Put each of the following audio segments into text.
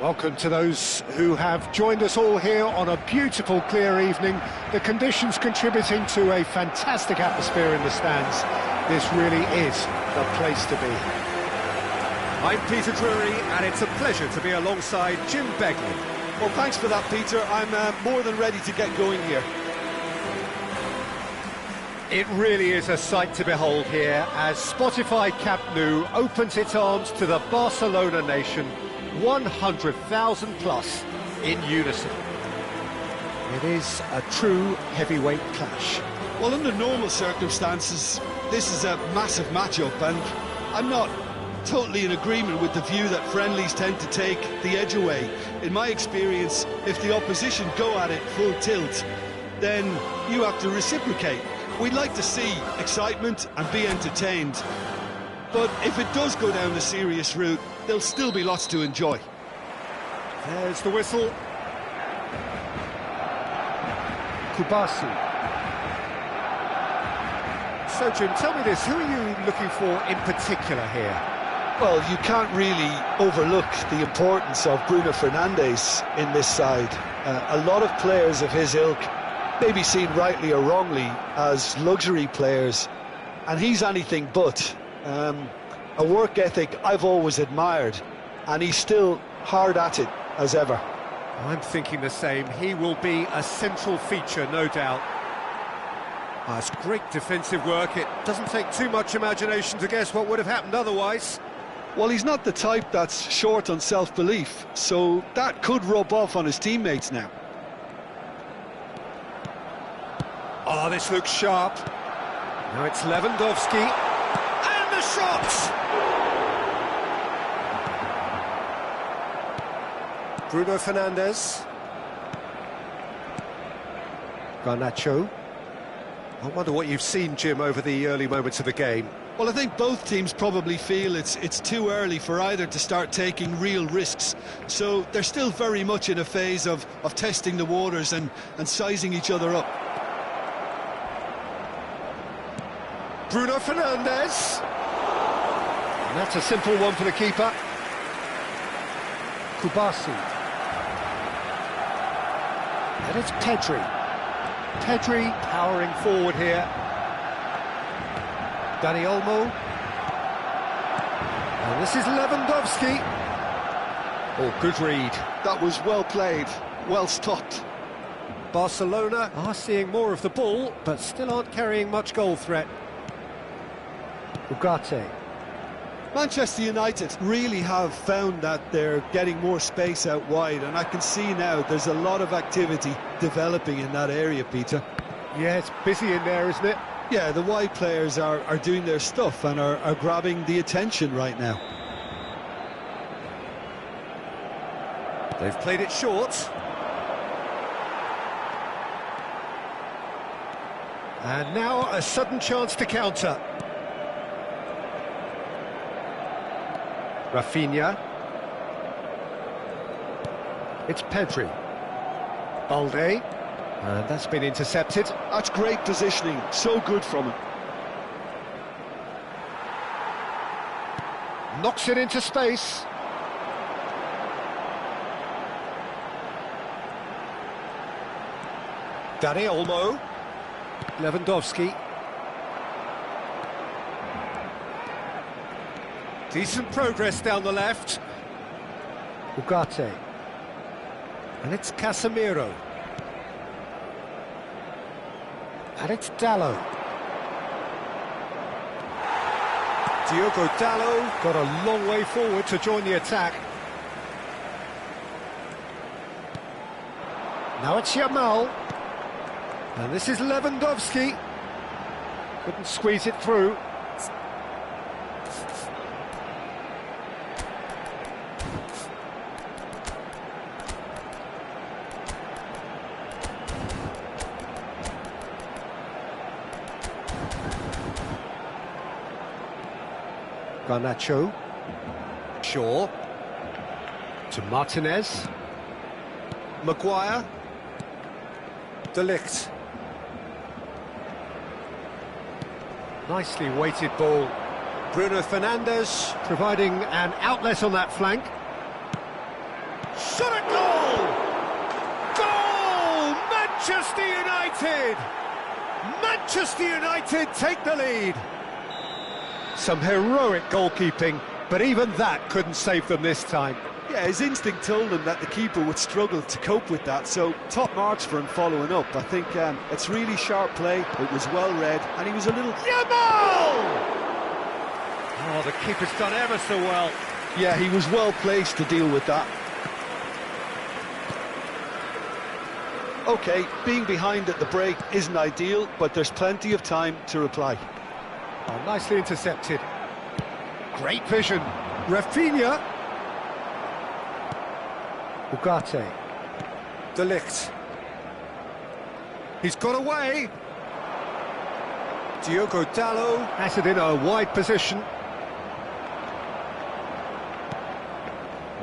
Welcome to those who have joined us all here on a beautiful, clear evening. The conditions contributing to a fantastic atmosphere in the stands. This really is the place to be. I'm Peter Drury, and it's a pleasure to be alongside Jim Begley. Well, thanks for that, Peter. I'm more than ready to get going here. It really is a sight to behold here as Spotify Camp Nou opens its arms to the Barcelona nation. 100,000 plus in unison. It is a true heavyweight clash. Well, under normal circumstances, this is a massive matchup, and I'm not totally in agreement with the view that friendlies tend to take the edge away. In my experience, if the opposition go at it full tilt, then you have to reciprocate. We'd like to see excitement and be entertained. But if it does go down the serious route, there'll still be lots to enjoy. There's the whistle. Kubasi. So, Jim, tell me this, who are you looking for in particular here? Well, you can't really overlook the importance of Bruno Fernandes in this side. A lot of players of his ilk may be seen rightly or wrongly as luxury players, and he's anything but. A work ethic I've always admired, and he's still hard at it as ever. I'm thinking the same. He will be a central feature, no doubt. It's great defensive work. It doesn't take too much imagination to guess what would have happened otherwise. Well, he's not the type that's short on self-belief, so that could rub off on his teammates now. Oh, this looks sharp. Now it's Lewandowski. And the shot! Bruno Fernandes. Garnacho. I wonder what you've seen, Jim, over the early moments of the game. Well, I think both teams probably feel it's too early for either to start taking real risks. So they're still very much in a phase of testing the waters and sizing each other up. Bruno Fernandes. And that's a simple one for the keeper. Kubasi. And it's Pedri. Pedri powering forward here. Dani Olmo. And this is Lewandowski. Oh, good read. That was well played, well stopped. Barcelona are seeing more of the ball, but still aren't carrying much goal threat. Ugarte. Manchester United really have found that they're getting more space out wide, and I can see now there's a lot of activity developing in that area, Peter. Yeah, it's busy in there, isn't it? Yeah, the wide players are doing their stuff and are grabbing the attention right now. They've played it short. And now a sudden chance to counter. Rafinha. It's Pedri. Balde. And that's been intercepted. That's great positioning, so good from him. Knocks it into space. Danny Olmo. Lewandowski. Decent progress down the left. Ugarte. And it's Casemiro. And it's Dalot. Diogo Dalot Got a long way forward to join the attack. Now it's Yamal. And this is Lewandowski. Couldn't squeeze it through. Garnacho. Shaw. To Martinez. Maguire. De Ligt. Nicely weighted ball, Bruno Fernandes. providing an outlet on that flank. Shot at goal! Goal! Manchester United! Manchester United take the lead. Some heroic goalkeeping, but even that couldn't save them this time. Yeah, his instinct told him that the keeper would struggle to cope with that, so top marks for him following up. I think it's really sharp play, it was well read, and he was a little... Yamal! Oh, the keeper's done ever so well. Yeah, he was well placed to deal with that. OK, being behind at the break isn't ideal, but there's plenty of time to reply. Oh, nicely intercepted. Great vision. Rafinha. Ugarte. De Ligt. He's got away. Diogo Dalot. Has it in a wide position.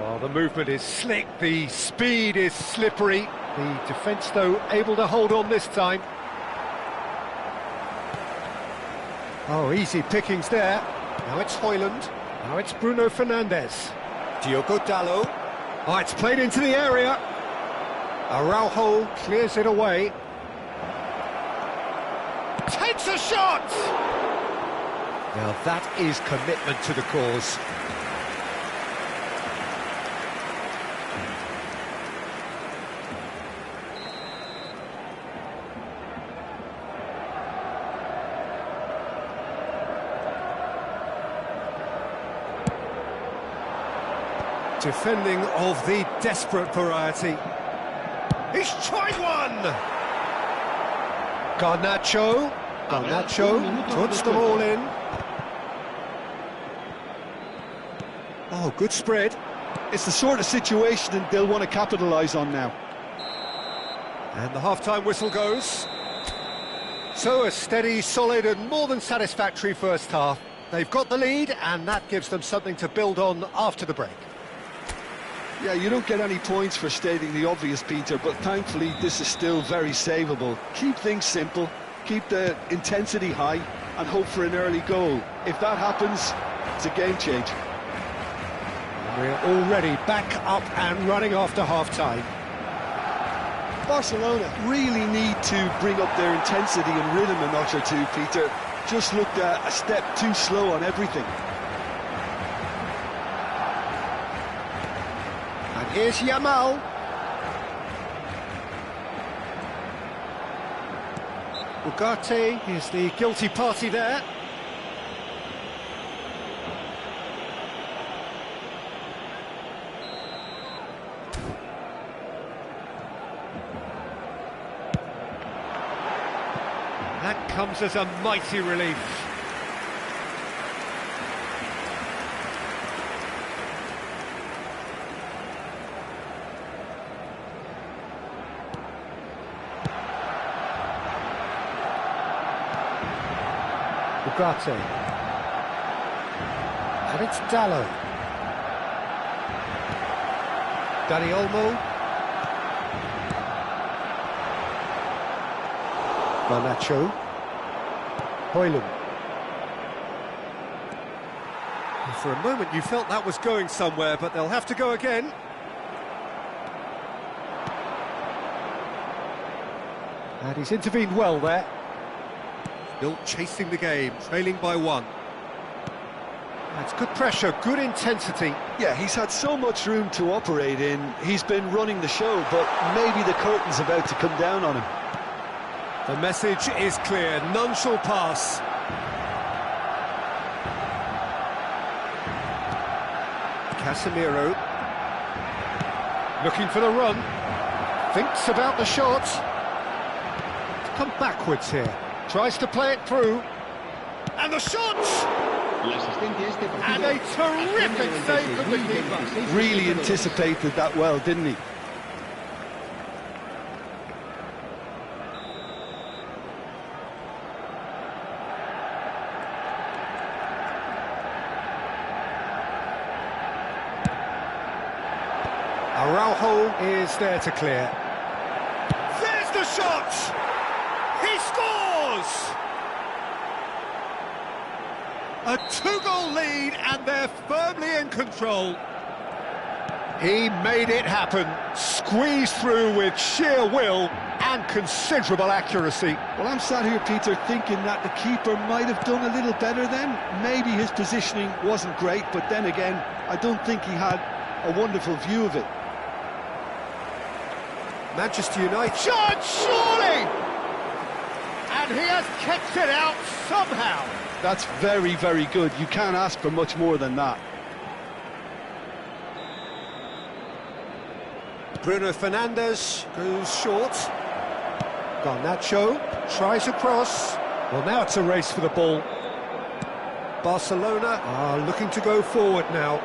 Oh, the movement is slick, the speed is slippery. The defence, though, able to hold on this time. Oh, easy pickings there. Now it's Højlund. Now it's Bruno Fernandes. Diogo Dalot. Oh, it's played into the area. Araujo clears it away. Takes a shot! Now that is commitment to the cause. Defending of the desperate variety. He's tried one! Garnacho puts them all in. Oh, good spread. It's the sort of situation they'll want to capitalise on now. And the half-time whistle goes. So a steady, solid and more than satisfactory first half. They've got the lead and that gives them something to build on after the break. Yeah, you don't get any points for stating the obvious, Peter, but thankfully this is still very savable. Keep things simple, keep the intensity high, and hope for an early goal. If that happens, it's a game changer. We're already back up and running after half-time. Barcelona really need to bring up their intensity and rhythm a notch or two, Peter. Just looked a step too slow on everything. And here's Yamal. Ugarte is the guilty party there. That comes as a mighty relief. Ugarte. And it's Dalot. Danny Olmo. Garnacho. Højlund. For a moment you felt that was going somewhere, but they'll have to go again. And he's intervened well there. Still chasing the game, trailing by 1. That's good pressure, good intensity. Yeah, he's had so much room to operate in. He's been running the show, but maybe the curtain's about to come down on him. The message is clear, none shall pass. Casemiro. Looking for the run. Thinks about the shot. Come backwards here. Tries to play it through. And the shot! And a terrific save from the keeper. Really anticipated that well, didn't he? Araujo is there to clear. There's the shot! He scores! A 2-goal lead, and they're firmly in control. He made it happen, squeezed through with sheer will and considerable accuracy. Well, I'm sat here, Peter, thinking that the keeper might have done a little better then. Maybe his positioning wasn't great, but then again, I don't think he had a wonderful view of it. Manchester United. Shot, surely! And he has kept it out somehow. That's very, very good. You can't ask for much more than that. Bruno Fernandes goes short. Garnacho tries across. Well, now it's a race for the ball. Barcelona are looking to go forward now.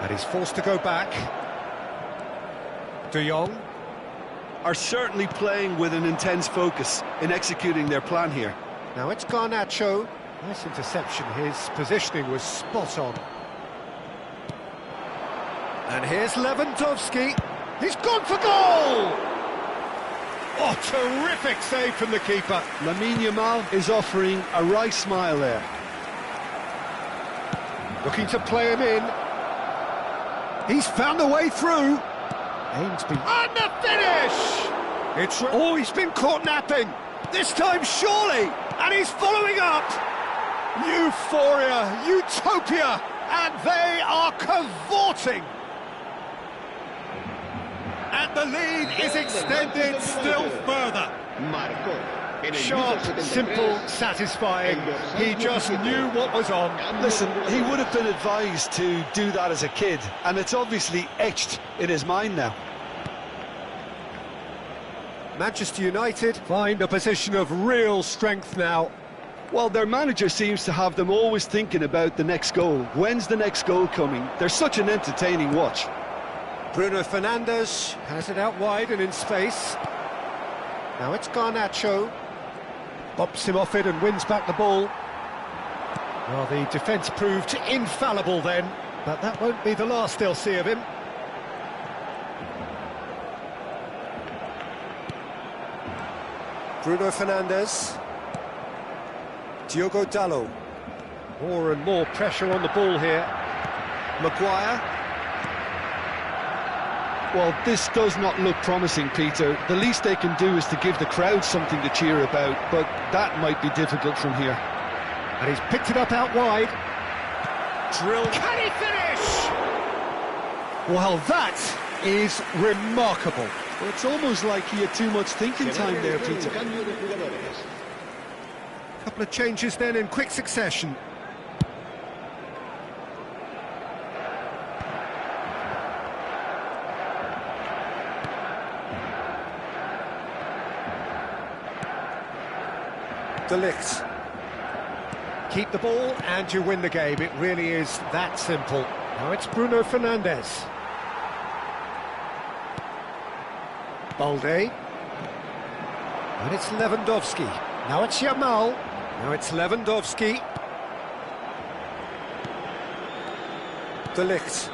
And he's forced to go back. De Jong are certainly playing with an intense focus in executing their plan here. Now it's Garnacho. Nice interception. His positioning was spot on. And here's Lewandowski. He's gone for goal! Oh, terrific save from the keeper. Lamine Yamal is offering a right smile there. Looking to play him in. He's found a way through. Ainsby. And the finish! He's been caught napping. This time, surely! And he's following up! Euphoria, utopia, and they are cavorting. And the lead is extended still further. Sharp, simple, satisfying. He just knew what was on. Listen, he would have been advised to do that as a kid, and it's obviously etched in his mind now. Manchester United find a position of real strength now. Well, their manager seems to have them always thinking about the next goal. When's the next goal coming? They're such an entertaining watch. Bruno Fernandes has it out wide and in space. Now it's Garnacho. Bops him off it and wins back the ball. Well, the defence proved infallible then, but that won't be the last they'll see of him. Bruno Fernandes. Diogo Dalot. More and more pressure on the ball here. Maguire. Well, this does not look promising, Peter. The least they can do is to give the crowd something to cheer about, but that might be difficult from here. And he's picked it up out wide. Drill. Can he finish? Well, that is remarkable. Well, it's almost like he had too much thinking time there, Peter. Couple of changes then in quick succession. De Ligt. Keep the ball and you win the game. It really is that simple. Now it's Bruno Fernandes. Balde. And it's Lewandowski. Now it's Yamal. Now it's Lewandowski. De Ligt.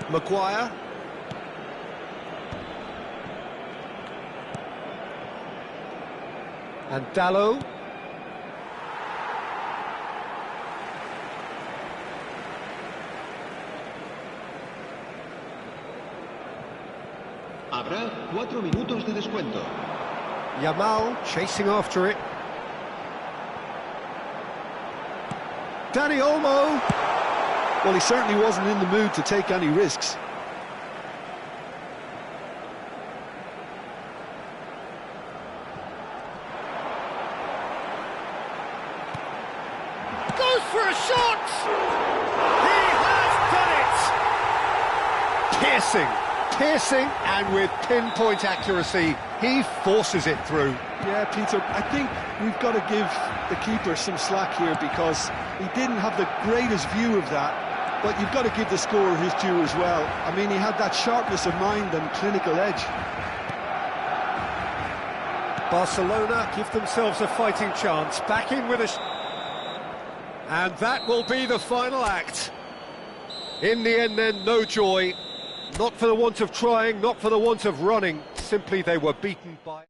Maguire. And Dalot. Habrá 4 minutos de descuento. Yamal chasing after it. Danny Olmo. Well, he certainly wasn't in the mood to take any risks. Goes for a shot! He has done it! Piercing, and with pinpoint accuracy, he forces it through. Yeah, Peter, I think we've got to give the keeper some slack here because he didn't have the greatest view of that, but you've got to give the scorer his due as well. I mean, he had that sharpness of mind and clinical edge. Barcelona give themselves a fighting chance, back in with a... And that will be the final act. In the end then, no joy. Not for the want of trying, not for the want of running, simply they were beaten by...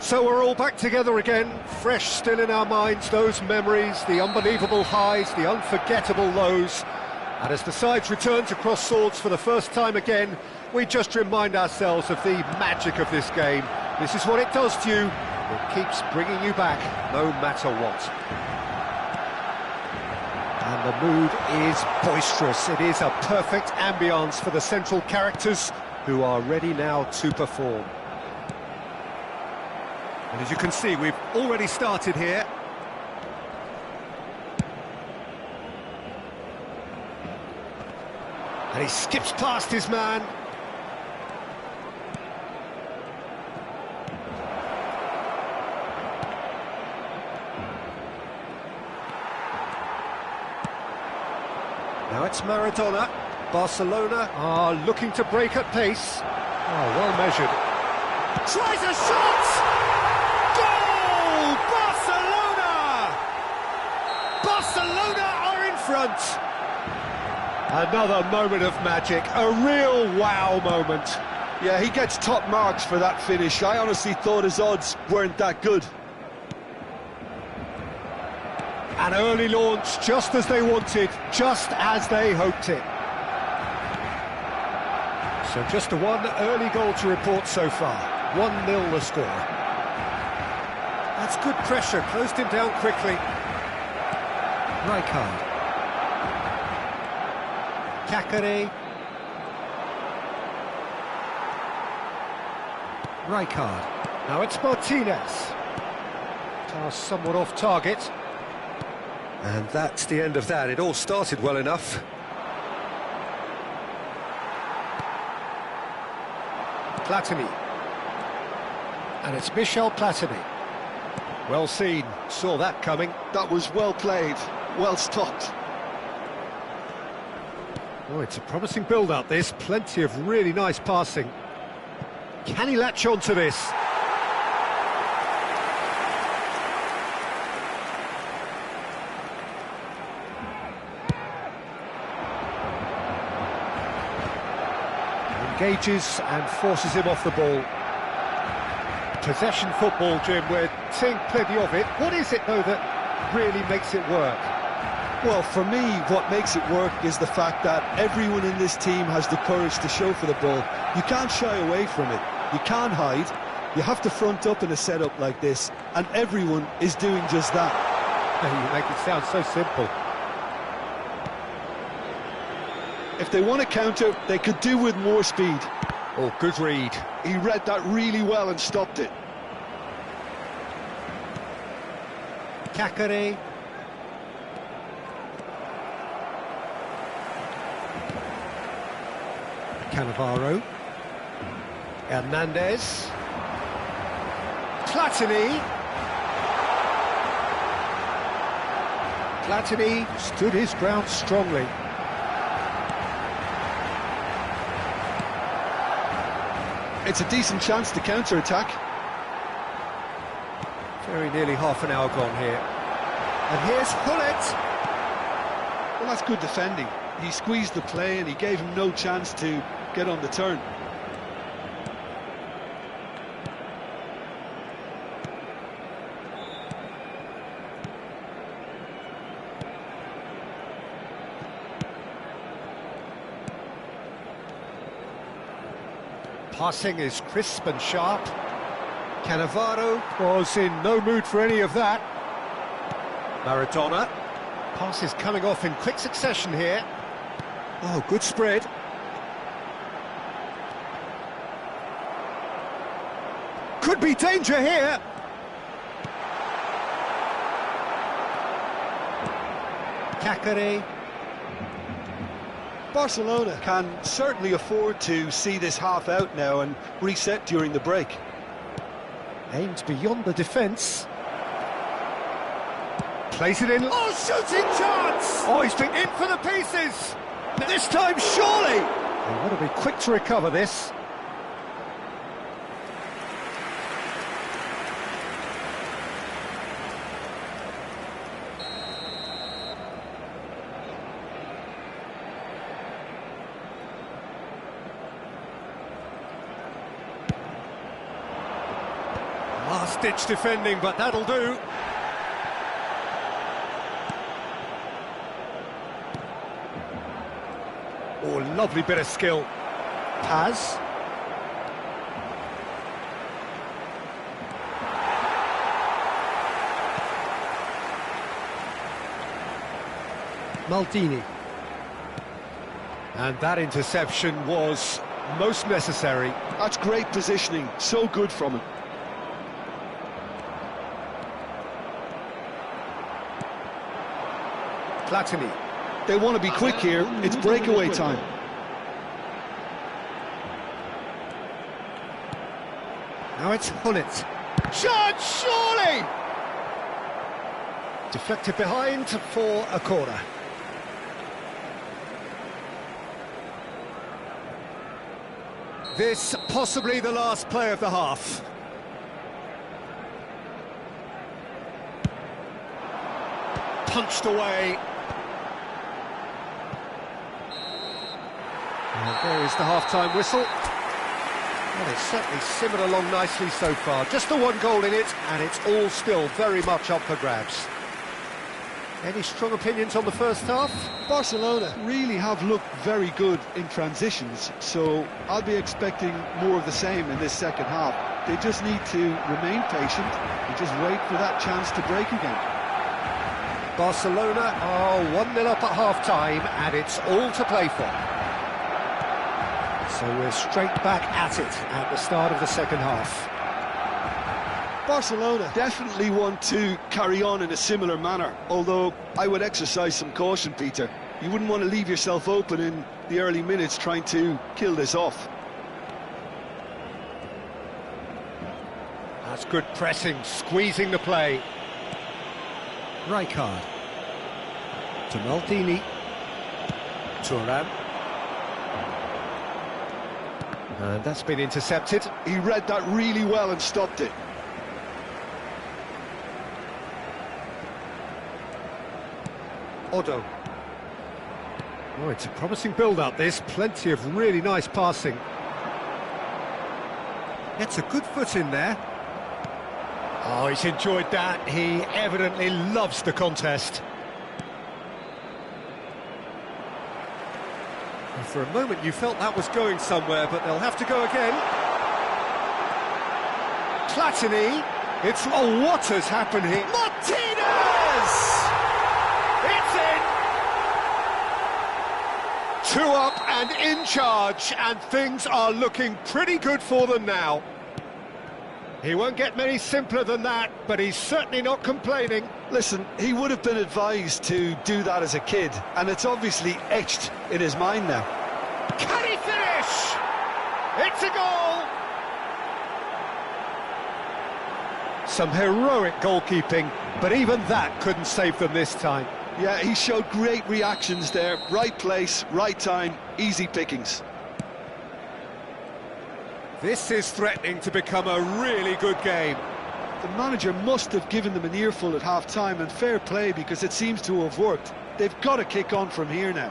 So we're all back together again, fresh still in our minds, those memories, the unbelievable highs, the unforgettable lows. And as the sides return to cross swords for the first time again, we just remind ourselves of the magic of this game. This is what it does to you. It keeps bringing you back, no matter what. And the mood is boisterous. It is a perfect ambience for the central characters who are ready now to perform. And as you can see, we've already started here. And he skips past his man. Now it's Maradona. Barcelona are looking to break at pace. Oh, well measured. Tries a shot! Goal! Barcelona! Barcelona are in front. Another moment of magic, a real wow moment. Yeah, he gets top marks for that finish. I honestly thought his odds weren't that good. An early launch, just as they wanted, just as they hoped it. So just one early goal to report so far. 1-0 the score. That's good pressure, closed him down quickly. Rijkaard. Kakare. Rijkaard. Now it's Martinez. Pass somewhat off target. And that's the end of that. It all started well enough. Platini. And it's Michel Platini. Well seen, saw that coming. That was well played, well stopped. Oh, it's a promising build-up, this. Plenty of really nice passing. Can he latch on to this? Engages and forces him off the ball. Possession football, Jim, we're seeing plenty of it. What is it, though, that really makes it work? Well, for me, what makes it work is the fact that everyone in this team has the courage to show for the ball. You can't shy away from it. You can't hide. You have to front up in a setup like this, and everyone is doing just that. You make it sound so simple. If they want to counter, they could do with more speed. Oh, good read. He read that really well and stopped it. Kakare. Cannavaro. Hernandez. Platini. Platini stood his ground strongly. It's a decent chance to counter-attack. Very nearly half an hour gone here. And here's Hullet. Well, that's good defending. He squeezed the play and he gave him no chance to get on the turn. Passing is crisp and sharp. Cannavaro was in no mood for any of that. Maradona. Pass is coming off in quick succession here. Oh, good spread. Could be danger here. Kakare. Barcelona can certainly afford to see this half out now and reset during the break. Aimed beyond the defence. Plays it in. Oh, shooting chance! Oh, he's been in for the pieces! This time, surely! They want to be quick to recover this. last-ditch defending, but that'll do. Oh, lovely bit of skill. Paz. Maldini. And that interception was most necessary. That's great positioning, so good from him. Platini. They want to be quick here, it's breakaway time. Now it's Hullet. Shot, surely! Deflected behind for a corner. This possibly the last play of the half. Punched away. And there is the half-time whistle. Well, it's certainly simmered along nicely so far. Just the one goal in it, and it's all still very much up for grabs. Any strong opinions on the first half? Barcelona really have looked very good in transitions, so I'll be expecting more of the same in this second half. They just need to remain patient and just wait for that chance to break again. Barcelona are 1-0 up at half-time, and it's all to play for. So we're straight back at it at the start of the second half. Barcelona definitely want to carry on in a similar manner, although I would exercise some caution, Peter. You wouldn't want to leave yourself open in the early minutes trying to kill this off. That's good pressing, squeezing the play. Rijkaard. To Maldini. Thuram. And that's been intercepted. He read that really well and stopped it. Odo. Oh, it's a promising build-up, this. Plenty of really nice passing. Gets a good foot in there. Oh, he's enjoyed that. He evidently loves the contest. And for a moment you felt that was going somewhere, but they'll have to go again. Platini. It's... Oh, what has happened here? Martinez! It's in! 2 up and in charge, and things are looking pretty good for them now. He won't get many simpler than that, but he's certainly not complaining. Listen, he would have been advised to do that as a kid, and it's obviously etched in his mind now. Can he finish? It's a goal! Some heroic goalkeeping, but even that couldn't save them this time. Yeah, he showed great reactions there. Right place, right time, easy pickings. This is threatening to become a really good game. The manager must have given them an earful at half-time, and fair play, because it seems to have worked. They've got to kick on from here now.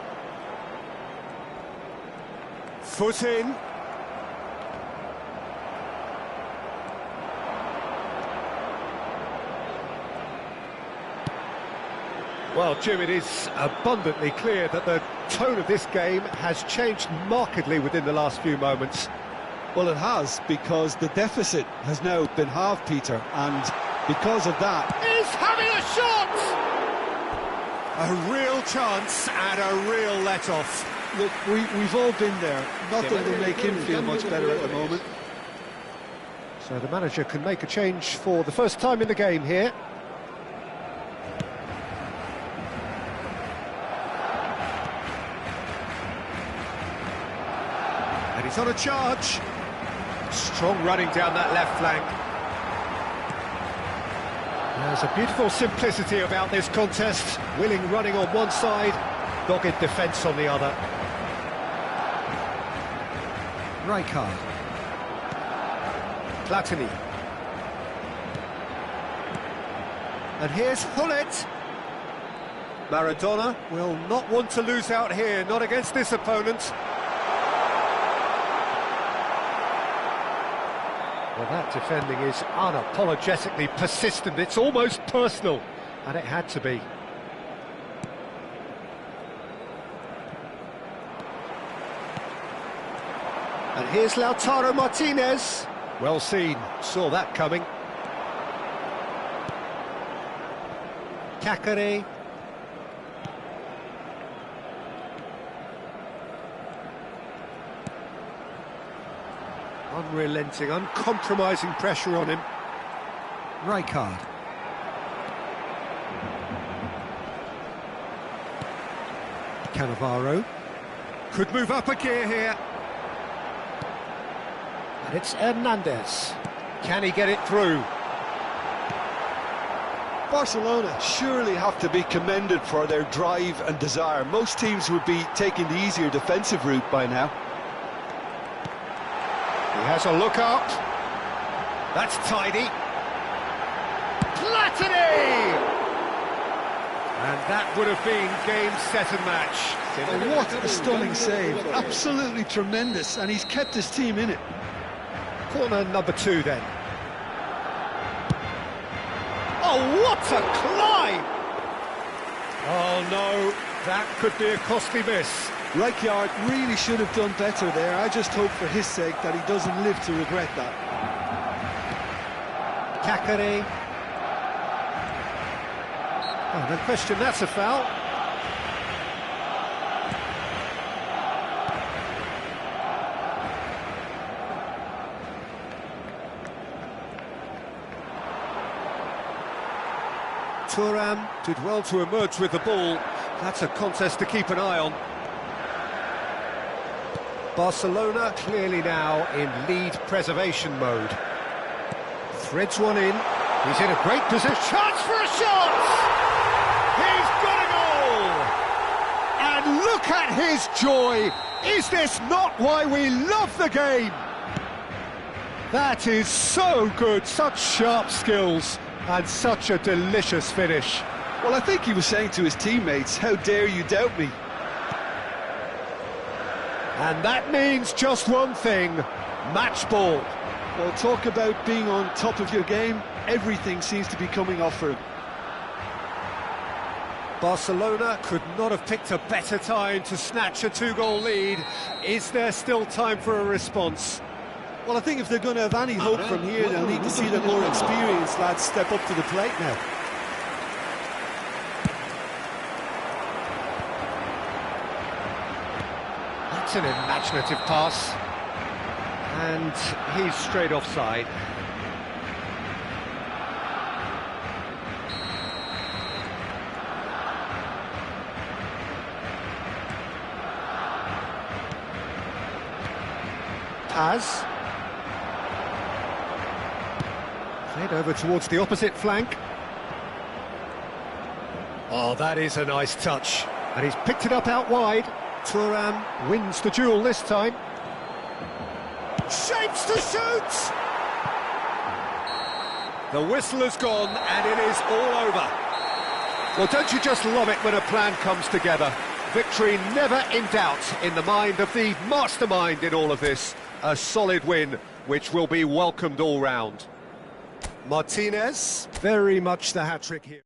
Foot in. Well, Jim, it is abundantly clear that the tone of this game has changed markedly within the last few moments. Well, it has, because the deficit has now been halved, Peter, and because of that... He's having a shot! A real chance and a real let-off. Look, we've all been there. Not that it'll make him feel much better at the moment. So the manager can make a change for the first time in the game here. And he's on a charge. Strong running down that left flank. There's a beautiful simplicity about this contest. Willing running on one side, dogged defence on the other. Rijkaard. Platini. And here's Hullet. Maradona will not want to lose out here, not against this opponent. Well, that defending is unapologetically persistent. It's almost personal, and it had to be. And here's Lautaro Martinez. Well seen, saw that coming. Kakare. Unrelenting, uncompromising pressure on him. Rijkaard. Cannavaro. Could move up a gear here. And it's Hernandez. Can he get it through? Barcelona surely have to be commended for their drive and desire. Most teams would be taking the easier defensive route by now. He has a look up. That's tidy. Platini! And that would have been game, set and match. Oh, what a stunning save. Absolutely tremendous, and he's kept his team in it. Corner number 2 then. Oh, what a climb! Oh no, that could be a costly miss. Rijkaard really should have done better there. I just hope for his sake that he doesn't live to regret that. Kakare. Oh, no question, that's a foul. Thuram did well to emerge with the ball. That's a contest to keep an eye on. Barcelona clearly now in lead preservation mode. Threads one in. He's in a great position. Chance for a shot! He's got a goal! And look at his joy! Is this not why we love the game? That is so good, such sharp skills, and such a delicious finish. Well, I think he was saying to his teammates, how dare you doubt me? And that means just one thing, match ball. Well, talk about being on top of your game. Everything seems to be coming off for him. Barcelona could not have picked a better time to snatch a 2-goal lead. Is there still time for a response? Well, I think if they're going to have any hope from here, they'll need to see the more experienced lads step up to the plate now. That's an imaginative pass. And he's straight offside. Paz. Played over towards the opposite flank. Oh, that is a nice touch. And he's picked it up out wide. Thuram wins the duel this time. Shapes to shoot! The whistle has gone and it is all over. Well, don't you just love it when a plan comes together? Victory never in doubt in the mind of the mastermind in all of this. A solid win, which will be welcomed all round. Martinez, very much the hat-trick here.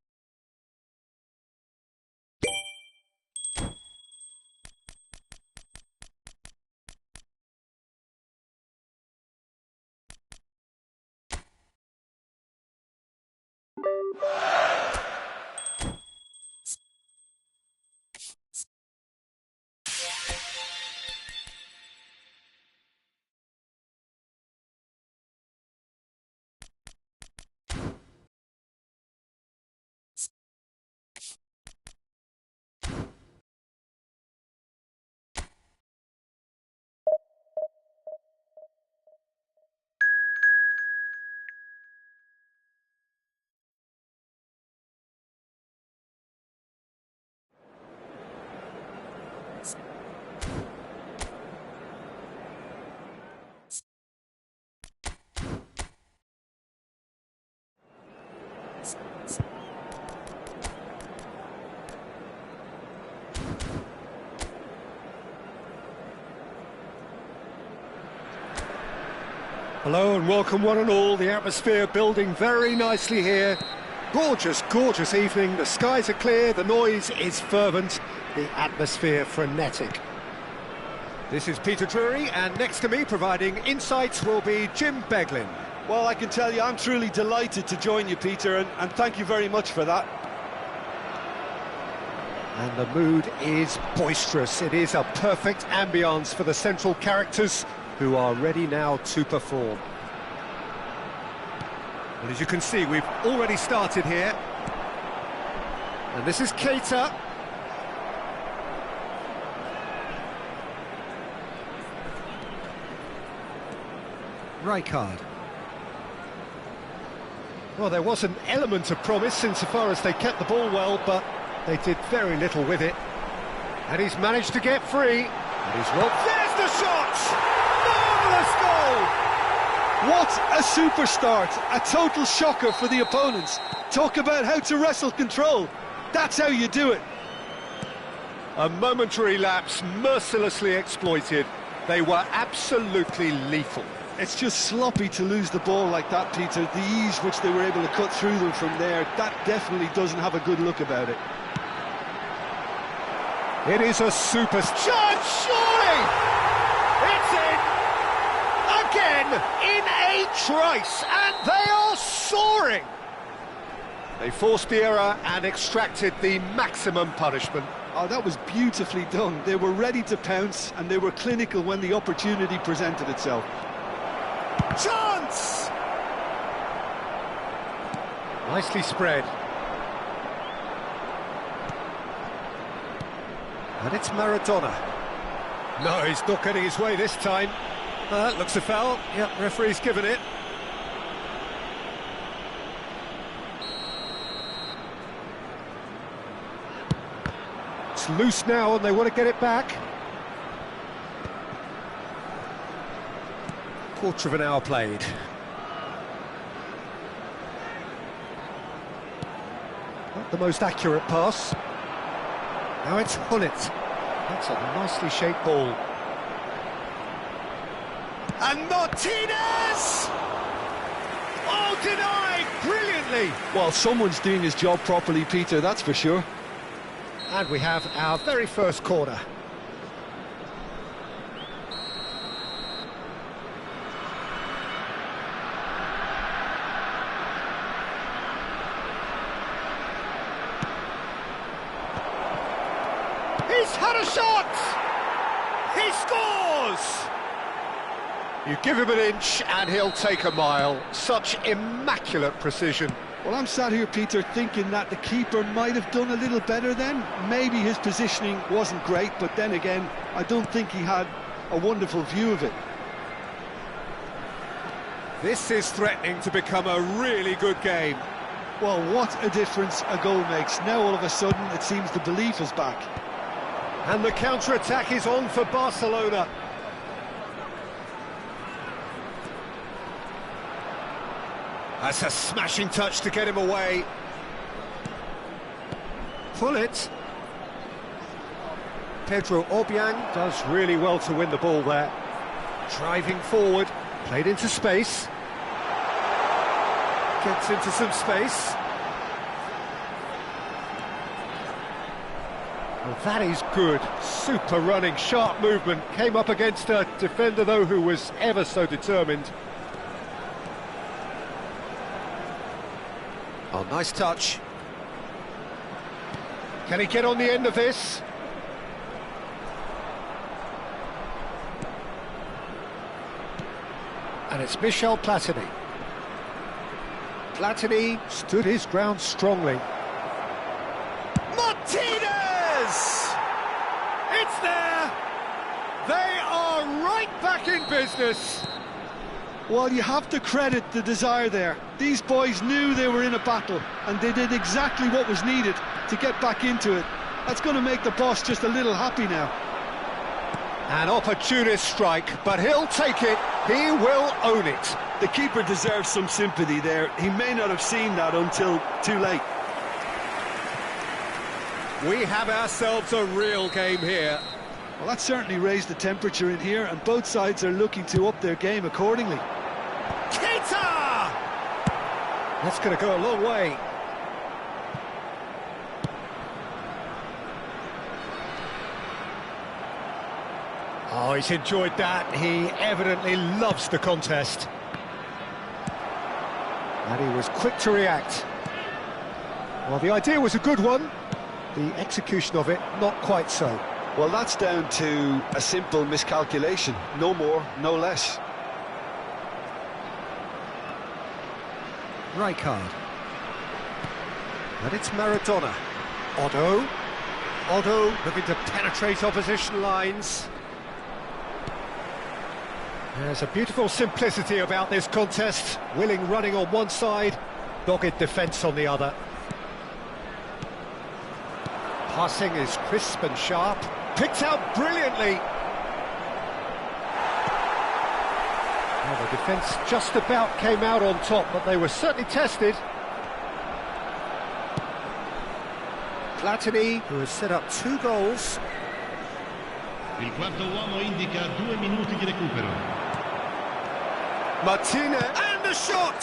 Hello and welcome one and all. The atmosphere building very nicely here. Gorgeous, gorgeous evening. The skies are clear, the noise is fervent, the atmosphere frenetic. This is Peter Drury, and next to me providing insights will be Jim Beglin. Well, I can tell you I'm truly delighted to join you, Peter, and thank you very much for that. And the mood is boisterous. It is a perfect ambience for the central characters who are ready now to perform. Well, as you can see, we've already started here. And this is Keita. Rijkaard. Well, there was an element of promise insofar as they kept the ball well, but they did very little with it. And he's managed to get free. And he's well. There's the shot! Marvellous goal! What a super start! A total shocker for the opponents. Talk about how to wrestle control. That's how you do it. A momentary lapse mercilessly exploited. They were absolutely lethal. It's just sloppy to lose the ball like that, Peter. The ease which they were able to cut through them from there, that definitely doesn't have a good look about it. It is a super chance, surely! It's in! Again, in a trice, and they are soaring! They forced the error and extracted the maximum punishment. Oh, that was beautifully done. They were ready to pounce, and they were clinical when the opportunity presented itself. Chance! Nicely spread. And it's Maradona. No, he's not getting his way this time. That looks a foul. Yep, referee's given it. It's loose now and they want to get it back. Quarter of an hour played. Not the most accurate pass. Now it's Hullet. That's a nicely shaped ball. And Martinez! Oh, denied brilliantly! Well, someone's doing his job properly, Peter, that's for sure. And we have our very first corner. He's had a shot! He scores! You give him an inch and he'll take a mile. Such immaculate precision. Well, I'm sat here, Peter, thinking that the keeper might have done a little better then. Maybe his positioning wasn't great, but then again, I don't think he had a wonderful view of it. This is threatening to become a really good game. Well, what a difference a goal makes. Now, all of a sudden, it seems the belief is back. And the counter-attack is on for Barcelona. That's a smashing touch to get him away. Pull it. Pedro Obiang does really well to win the ball there. Driving forward, played into space. Gets into some space. Well, that is good. Super running, sharp movement. Came up against a defender, though, who was ever so determined. Oh, nice touch. Can he get on the end of this? And it's Michel Platini. Platini stood his ground strongly. Martinez! It's there! They are right back in business. Well, you have to credit the desire there. These boys knew they were in a battle, and they did exactly what was needed to get back into it. That's going to make the boss just a little happy now. An opportunist strike, but he'll take it. He will own it. The keeper deserves some sympathy there. He may not have seen that until too late. We have ourselves a real game here. Well, that certainly raised the temperature in here, and both sides are looking to up their game accordingly. That's going to go a long way. Oh, he's enjoyed that. He evidently loves the contest. And he was quick to react. Well, the idea was a good one. The execution of it, not quite so. Well, that's down to a simple miscalculation. No more, no less. Rijkaard. And it's Maradona. Otto looking to penetrate opposition lines. There's a beautiful simplicity about this contest. Willing running on one side, dogged defence on the other. Passing is crisp and sharp. Picked out brilliantly. Well, the defence just about came out on top, but they were certainly tested. Platini, who has set up 2 goals. Il quarto uomo indica 2 minuti di recupero. Martinez, and the shot!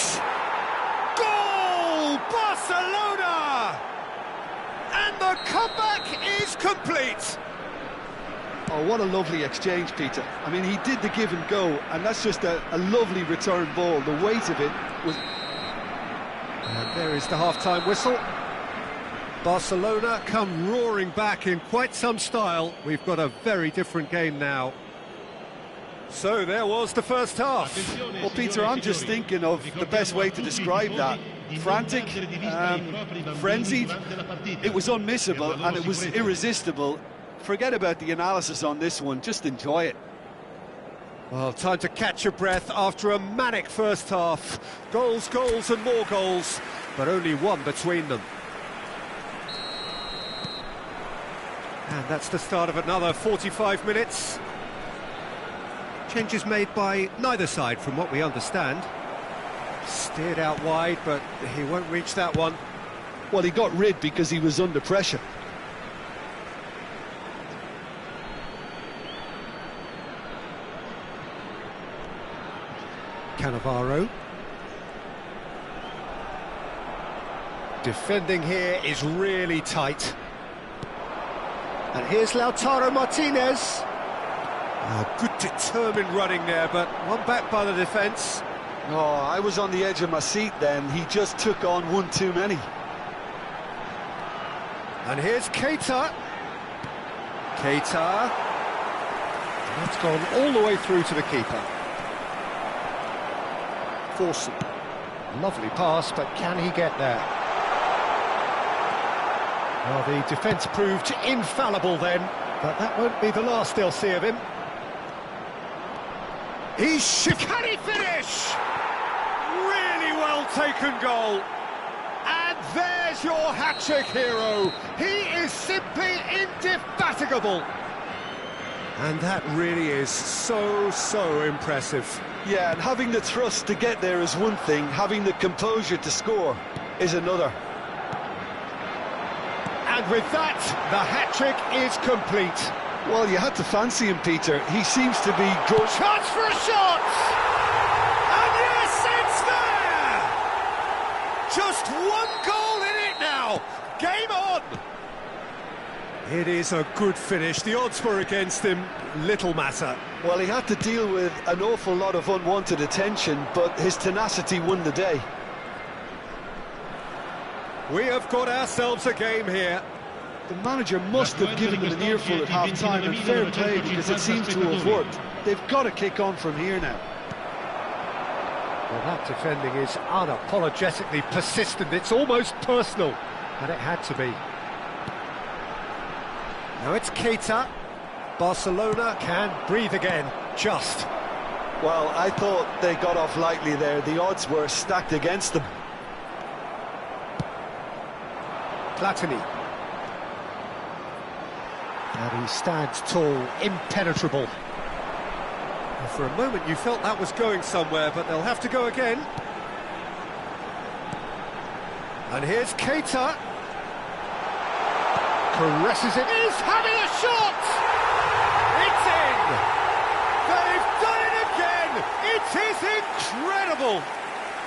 Goal! Barcelona! And the comeback is complete! Oh, what a lovely exchange, Peter. I mean, he did the give and go, and that's just a lovely return ball. The weight of it was... And there is the half-time whistle. Barcelona come roaring back in quite some style. We've got a very different game now. So there was the first half. Well, Peter, I'm just thinking of the best way to describe that. Frantic, frenzied. It was unmissable and it was irresistible. Forget about the analysis on this one, just enjoy it. Well, time to catch your breath after a manic first half. Goals, goals and more goals, but only one between them. And that's the start of another 45 minutes. Changes made by neither side from what we understand. Steered out wide, but he won't reach that one. Well, he got rid because he was under pressure. Cannavaro. Defending here is really tight. And here's Lautaro Martinez. Good determined running there, but one back by the defence. Oh, I was on the edge of my seat then. He just took on one too many. And here's Keita. Keita. That's gone all the way through to the keeper. Forson. Lovely pass, but can he get there? Well, the defence proved infallible then, but that won't be the last they'll see of him. Can he finish? Really well taken goal. And there's your hat-trick hero. He is simply indefatigable. And that really is so impressive. Yeah, and having the thrust to get there is one thing, having the composure to score is another. And with that, the hat-trick is complete. Well, you had to fancy him, Peter. He seems to be good. Chance for a shot! And yes, it's there! Just one goal in it now. Game on! It is a good finish. The odds were against him. Little matter. Well, he had to deal with an awful lot of unwanted attention, but his tenacity won the day. We have got ourselves a game here. The manager must have given them an earful at half-time, and fair play, because it seems to have worked. They've got to kick on from here now. Well, that defending is unapologetically persistent. It's almost personal, and it had to be. Now it's Keita. Barcelona can breathe again, just. Well, I thought they got off lightly there. The odds were stacked against them. Platini. And he stands tall, impenetrable. And for a moment you felt that was going somewhere, but they'll have to go again. And here's Keita. Caresses it. He's having a shot! It's in! They've done it again! It is incredible!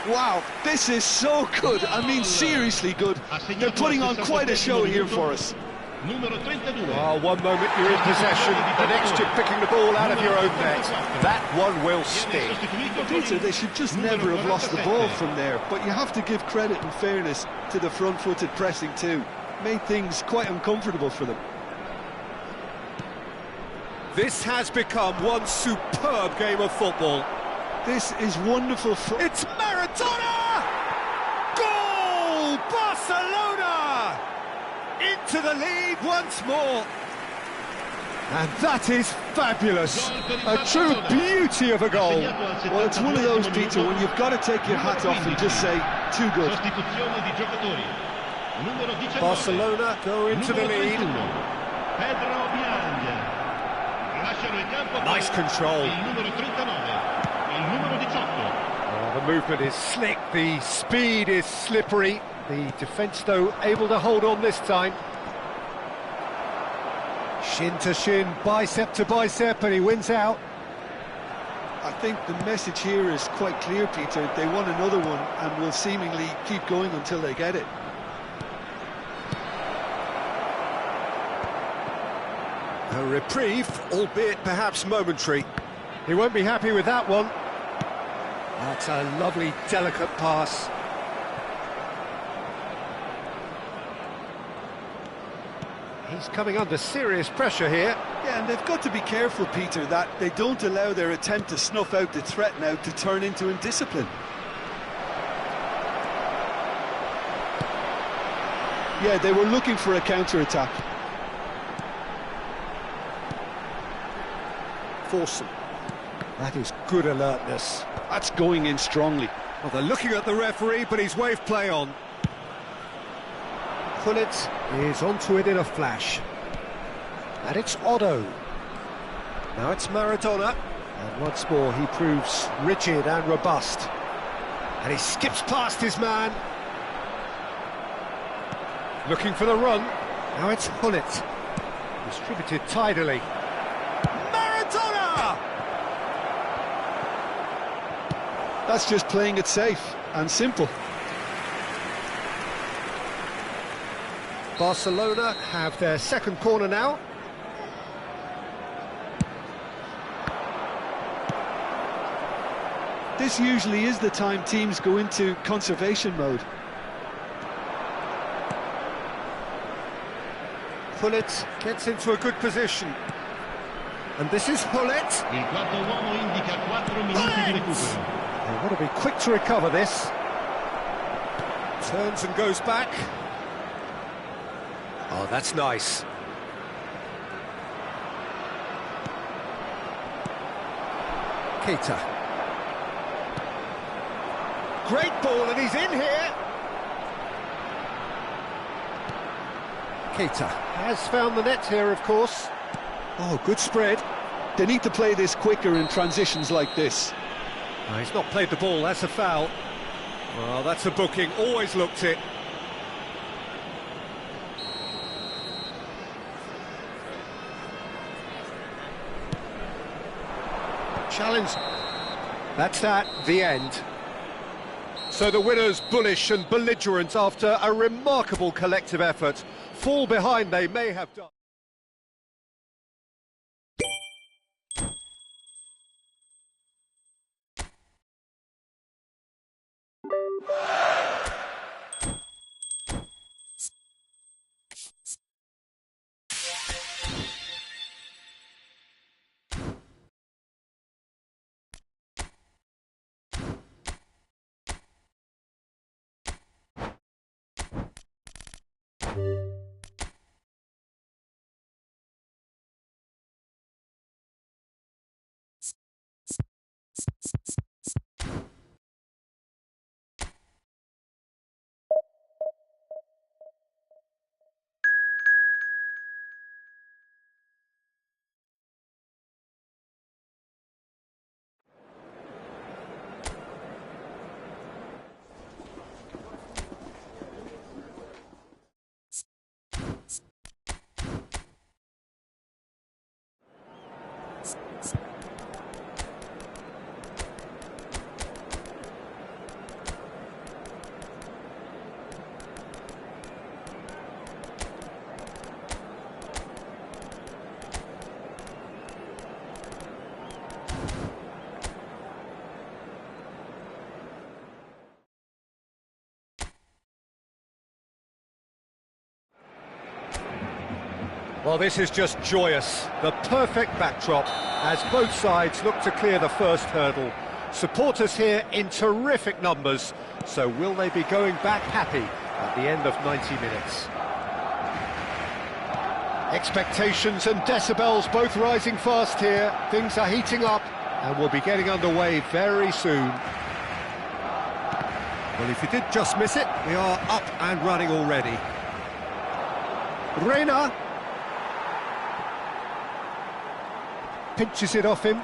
Wow, this is so good. I mean, seriously good. They're putting on quite a show here for us. Oh, one moment you're in possession, the next you're picking the ball out of your own net. That one will sting. Peter, they should just never have lost the ball from there, but you have to give credit and fairness to the front-footed pressing too. Made things quite uncomfortable for them. This has become one superb game of football. This is wonderful. It's Maradona! Goal! Barcelona! Into the lead once more. And that is fabulous. A true beauty of a goal. Well, it's one of those, Peter, when you've got to take your hat off and just say, too good. Barcelona go into the lead. Nice control. Oh, the movement is slick, the speed is slippery. The defence, though, able to hold on this time. Shin to shin, bicep to bicep, and he wins out. I think the message here is quite clear, Peter. They want another one and will seemingly keep going until they get it. A reprieve, albeit perhaps momentary. He won't be happy with that one. That's a lovely, delicate pass. He's coming under serious pressure here. Yeah, and they've got to be careful, Peter, that they don't allow their attempt to snuff out the threat now to turn into indiscipline. Yeah, they were looking for a counter-attack. Force him. That is good alertness. That's going in strongly. Well, they're looking at the referee, but he's waved play on. Gullit is onto it in a flash. And it's Otto. Now it's Maradona. And once more he proves rigid and robust. And he skips past his man. Looking for the run. Now it's Gullit. Distributed tidily. Maradona! That's just playing it safe and simple. Barcelona have their second corner now. This usually is the time teams go into conservation mode. Gullit gets into a good position. And this is Gullit. Il quarto uomo indica 4 minuti di recupero. They want to be quick to recover this. Turns and goes back. Oh, that's nice. Keita. Great ball, and he's in here. Keita has found the net here, of course. Oh, good spread. They need to play this quicker in transitions like this. Oh, he's not played the ball, that's a foul. Well, that's a booking, always looked it. Challenge. That's that, the end. So the winners, bullish and belligerent after a remarkable collective effort. Fall behind they may have done. Well, this is just joyous. The perfect backdrop as both sides look to clear the first hurdle. Supporters here in terrific numbers, so will they be going back happy at the end of 90 minutes? Expectations and decibels both rising fast here. Things are heating up and we'll be getting underway very soon. Well, if you did just miss it, we are up and running already. Reina pinches it off him.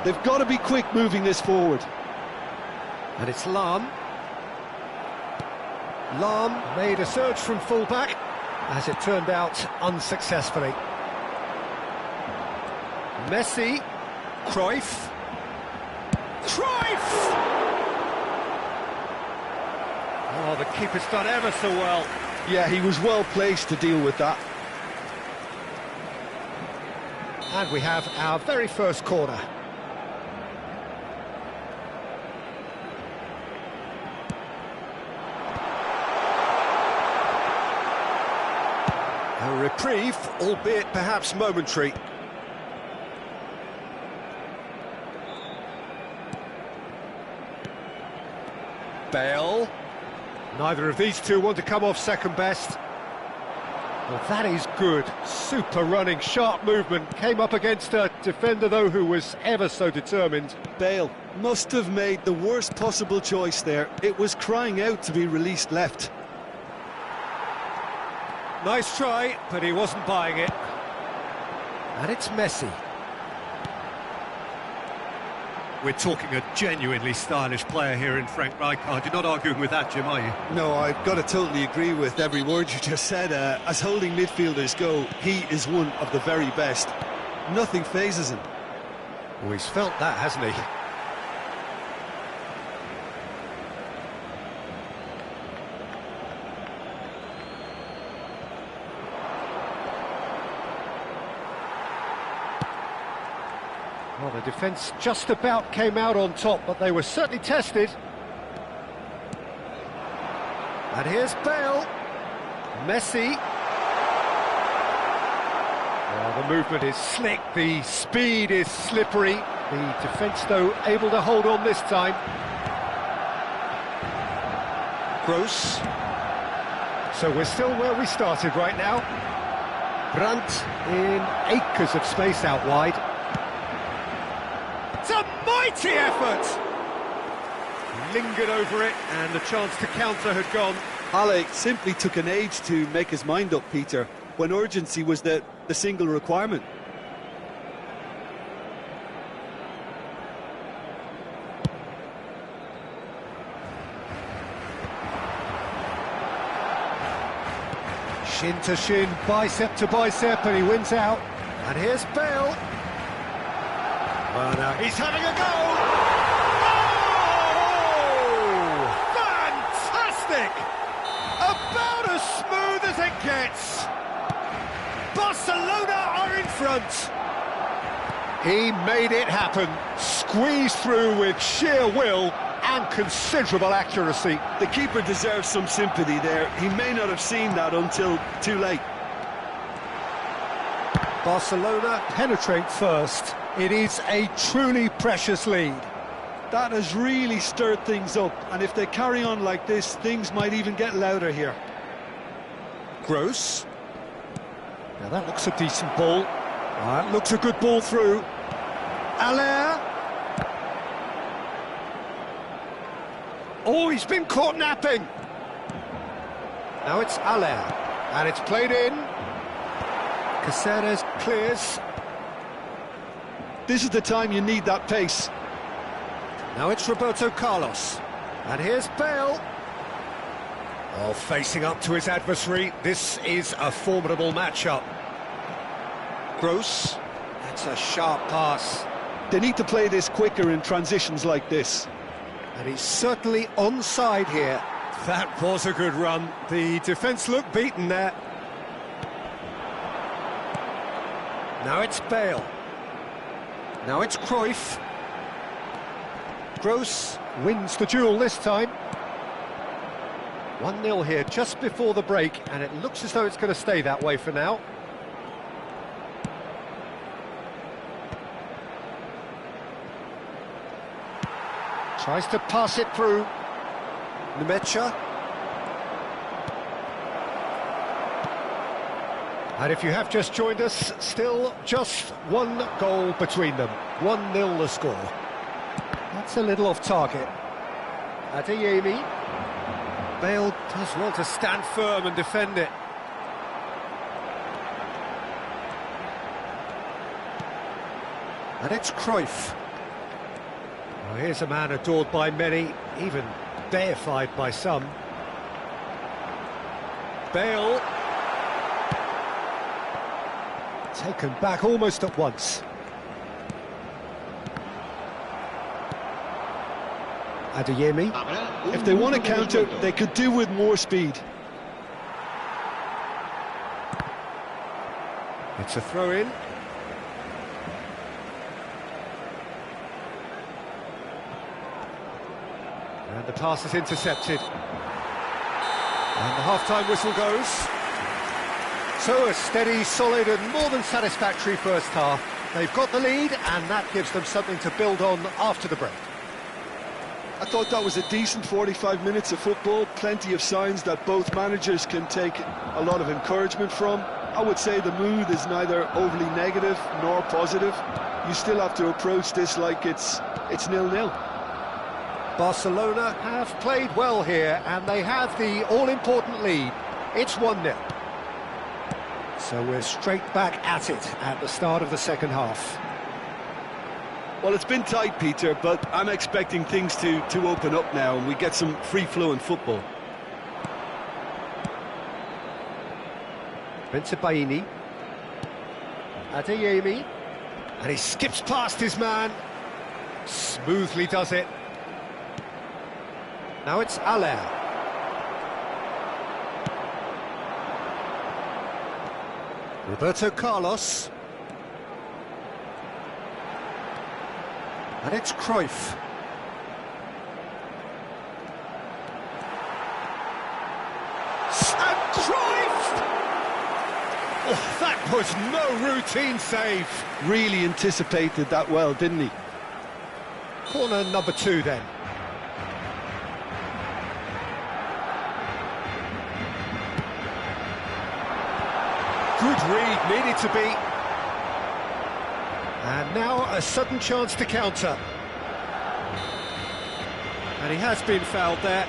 They've got to be quick moving this forward. And it's Lam. Lam made a surge from full-back, as it turned out unsuccessfully. Messi, Cruyff. Oh, the keeper's done ever so well. Yeah, he was well placed to deal with that. And we have our very first corner. A reprieve, albeit perhaps momentary. Bale. Neither of these two want to come off second best. Well, that is good. Super running, sharp movement. Came up against a defender, though, who was ever so determined. Bale must have made the worst possible choice there. It was crying out to be released left. Nice try, but he wasn't buying it. And it's Messi. We're talking a genuinely stylish player here in Frank Rijkaard. You're not arguing with that, Jim, are you? No, I've got to totally agree with every word you just said. As holding midfielders go, he is one of the very best. Nothing phases him. Well, he's felt that, hasn't he? Well, the defence just about came out on top, but they were certainly tested. And here's Bale. Messi. Well, the movement is slick, the speed is slippery. The defence, though, able to hold on this time. Gross. So we're still where we started right now. Brandt in acres of space out wide. It's a mighty effort! Lingered over it, and the chance to counter had gone. Ale simply took an age to make his mind up, Peter, when urgency was the single requirement. Shin to shin, bicep to bicep, and he wins out. And here's Bale. Well, now he's having a go! Oh! Fantastic! About as smooth as it gets. Barcelona are in front. He made it happen. Squeezed through with sheer will and considerable accuracy. The keeper deserves some sympathy there. He may not have seen that until too late. Barcelona penetrate first. It is a truly precious lead. That has really stirred things up, and if they carry on like this, things might even get louder here. Gross. Now that looks a decent ball. That looks a good ball through. Allaire. Oh, he's been caught napping. Now it's Allaire, and it's played in. Caceres clears. This is the time you need that pace. Now it's Roberto Carlos. And here's Bale. Oh, facing up to his adversary. This is a formidable matchup. Gross. That's a sharp pass. They need to play this quicker in transitions like this. And he's certainly onside here. That was a good run. The defence looked beaten there. Now it's Bale. Now it's Cruyff. Gross wins the duel this time. 1-0 here just before the break, and it looks as though it's going to stay that way for now. Tries to pass it through. Rematch. And if you have just joined us, still just one goal between them. 1-0 the score. That's a little off target. Adeyemi. Bale does want to stand firm and defend it. And it's Cruyff. Well, here's a man adored by many, even deified by some. Bale. Taken back almost at once. Adeyemi. If they want to counter, they could do with more speed. It's a throw-in. And the pass is intercepted. And the half-time whistle goes. So a steady, solid and more than satisfactory first half. They've got the lead and that gives them something to build on after the break. I thought that was a decent 45 minutes of football, plenty of signs that both managers can take a lot of encouragement from. I would say the mood is neither overly negative nor positive. You still have to approach this like it's 0-0. Barcelona have played well here and they have the all-important lead. It's 1-0. So we're straight back at it at the start of the second half. Well, it's been tight, Peter, but I'm expecting things to open up now and we get some free-flowing football. Bensebaini. Adeyemi. And he skips past his man. Smoothly does it. Now it's Aller. Roberto Carlos. And it's Cruyff. And Cruyff! Oh, that was no routine save. Really anticipated that well, didn't he? Corner number 2 then. Good read, needed to be. And now a sudden chance to counter. And he has been fouled there.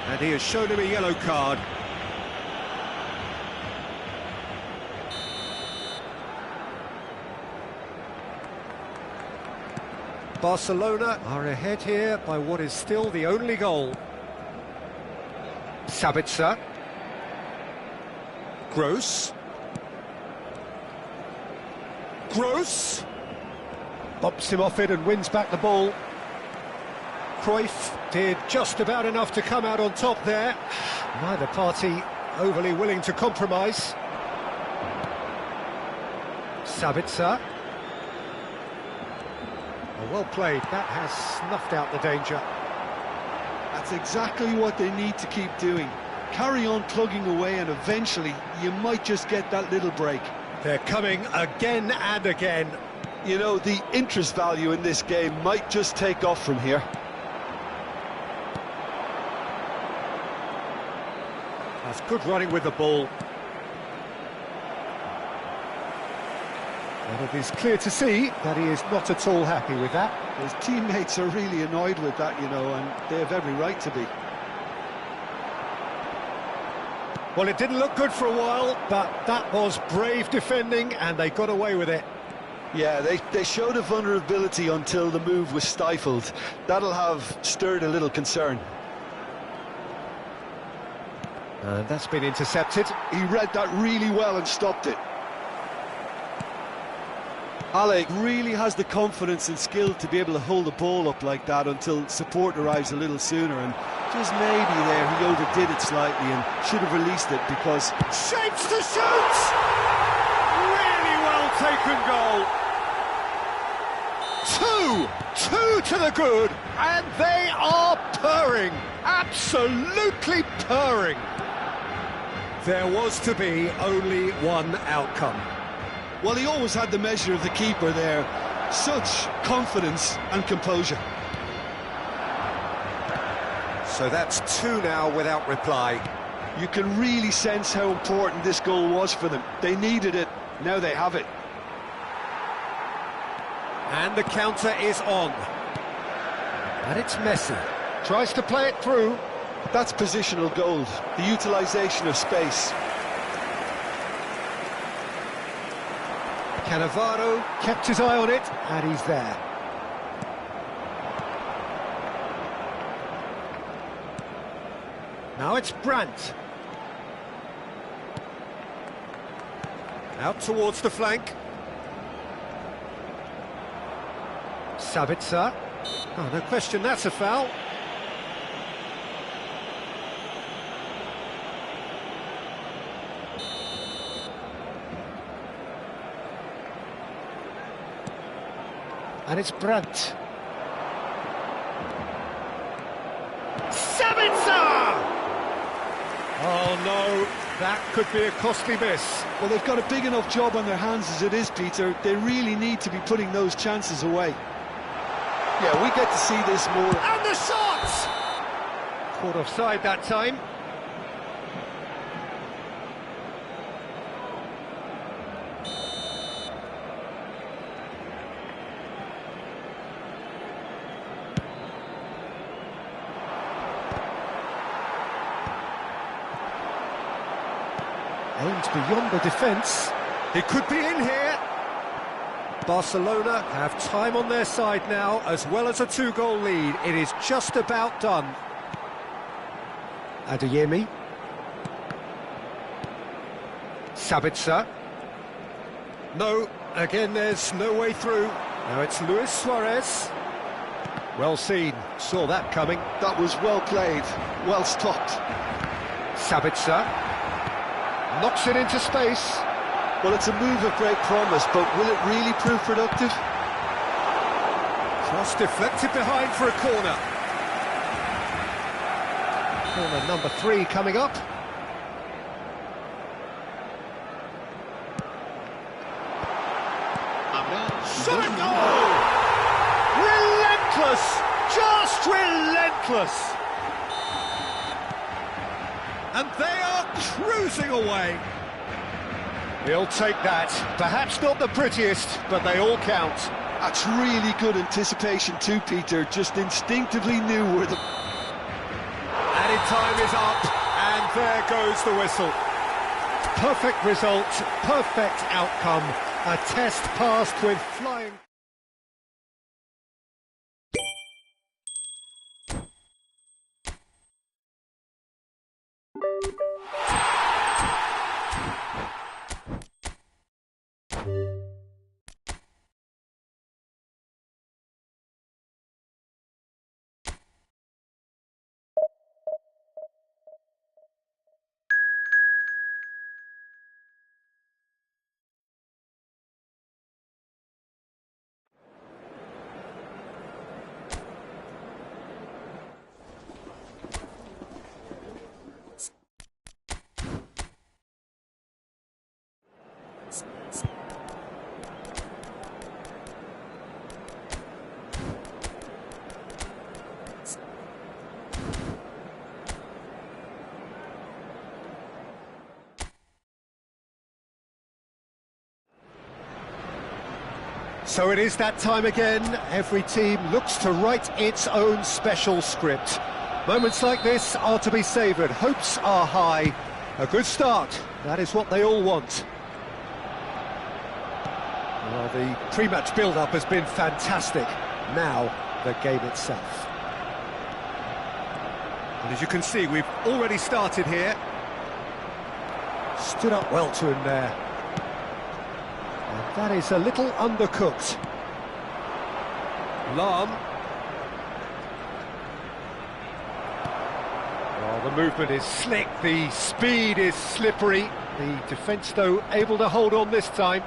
And he has shown him a yellow card. Barcelona are ahead here by what is still the only goal. Sabitzer. Gross. Gross bumps him off it and wins back the ball. Cruyff did just about enough to come out on top there. Neither party overly willing to compromise. Sabitzer. Well played, that has snuffed out the danger. That's exactly what they need to keep doing. Carry on plugging away and eventually you might just get that little break. They're coming again and again. You know, the interest value in this game might just take off from here. That's good running with the ball. And it is clear to see that he is not at all happy with that. His teammates are really annoyed with that, you know, and they have every right to be. Well, it didn't look good for a while, but that was brave defending and they got away with it. Yeah, they showed a vulnerability until the move was stifled. That'll have stirred a little concern. And that's been intercepted. He read that really well and stopped it. Ale really has the confidence and skill to be able to hold the ball up like that until support arrives a little sooner, and just maybe there he overdid it slightly and should have released it because... Shapes to shoot! Really well taken goal. Two to the good. And they are purring, absolutely purring. There was to be only one outcome. Well, he always had the measure of the keeper there. Such confidence and composure. So that's two now without reply. You can really sense how important this goal was for them. They needed it, now they have it. And the counter is on. And it's Messi. Tries to play it through. That's positional gold, the utilisation of space. Cannavaro kept his eye on it, and he's there. Now it's Brandt. Out towards the flank. Sabitzer. Oh, no question, that's a foul. And it's Brandt. Sabitzer! Oh no, that could be a costly miss. Well, they've got a big enough job on their hands as it is, Peter. They really need to be putting those chances away. Yeah, we get to see this more. And the shot! Caught offside that time. Aims beyond the defence. He could be in here. Barcelona have time on their side now, as well as a two-goal lead. It is just about done. Adeyemi. Sabitzer. No, again there's no way through. Now it's Luis Suarez. Well seen, saw that coming. That was well played, well stopped. Sabitzer. Knocks it into space. Well, it's a move of great promise, but will it really prove productive? Cross deflected behind for a corner. Corner number 3 coming up. Shot! Oh! Relentless! Just relentless! And they are cruising away. He'll take that. Perhaps not the prettiest, but they all count. That's really good anticipation too, Peter. Just instinctively knew where the... Added time is up, and there goes the whistle. Perfect result, perfect outcome. A test passed with flying... So it is that time again. Every team looks to write its own special script. Moments like this are to be savoured. Hopes are high. A good start. That is what they all want. Well, the pre-match build-up has been fantastic. Now, the game itself. And as you can see, we've already started here. Stood up well to him there. And that is a little undercooked. Lahm. Oh, the movement is slick, the speed is slippery. The defence, though, able to hold on this time.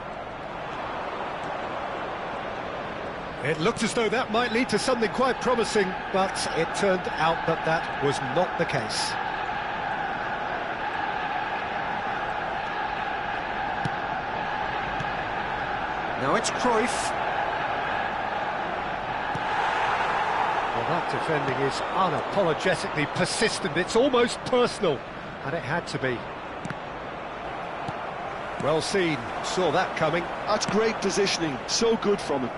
It looked as though that might lead to something quite promising, but it turned out that that was not the case. Now it's Cruyff. Well, that defending is unapologetically persistent. It's almost personal, and it had to be. Well seen, saw that coming. That's great positioning, so good from him.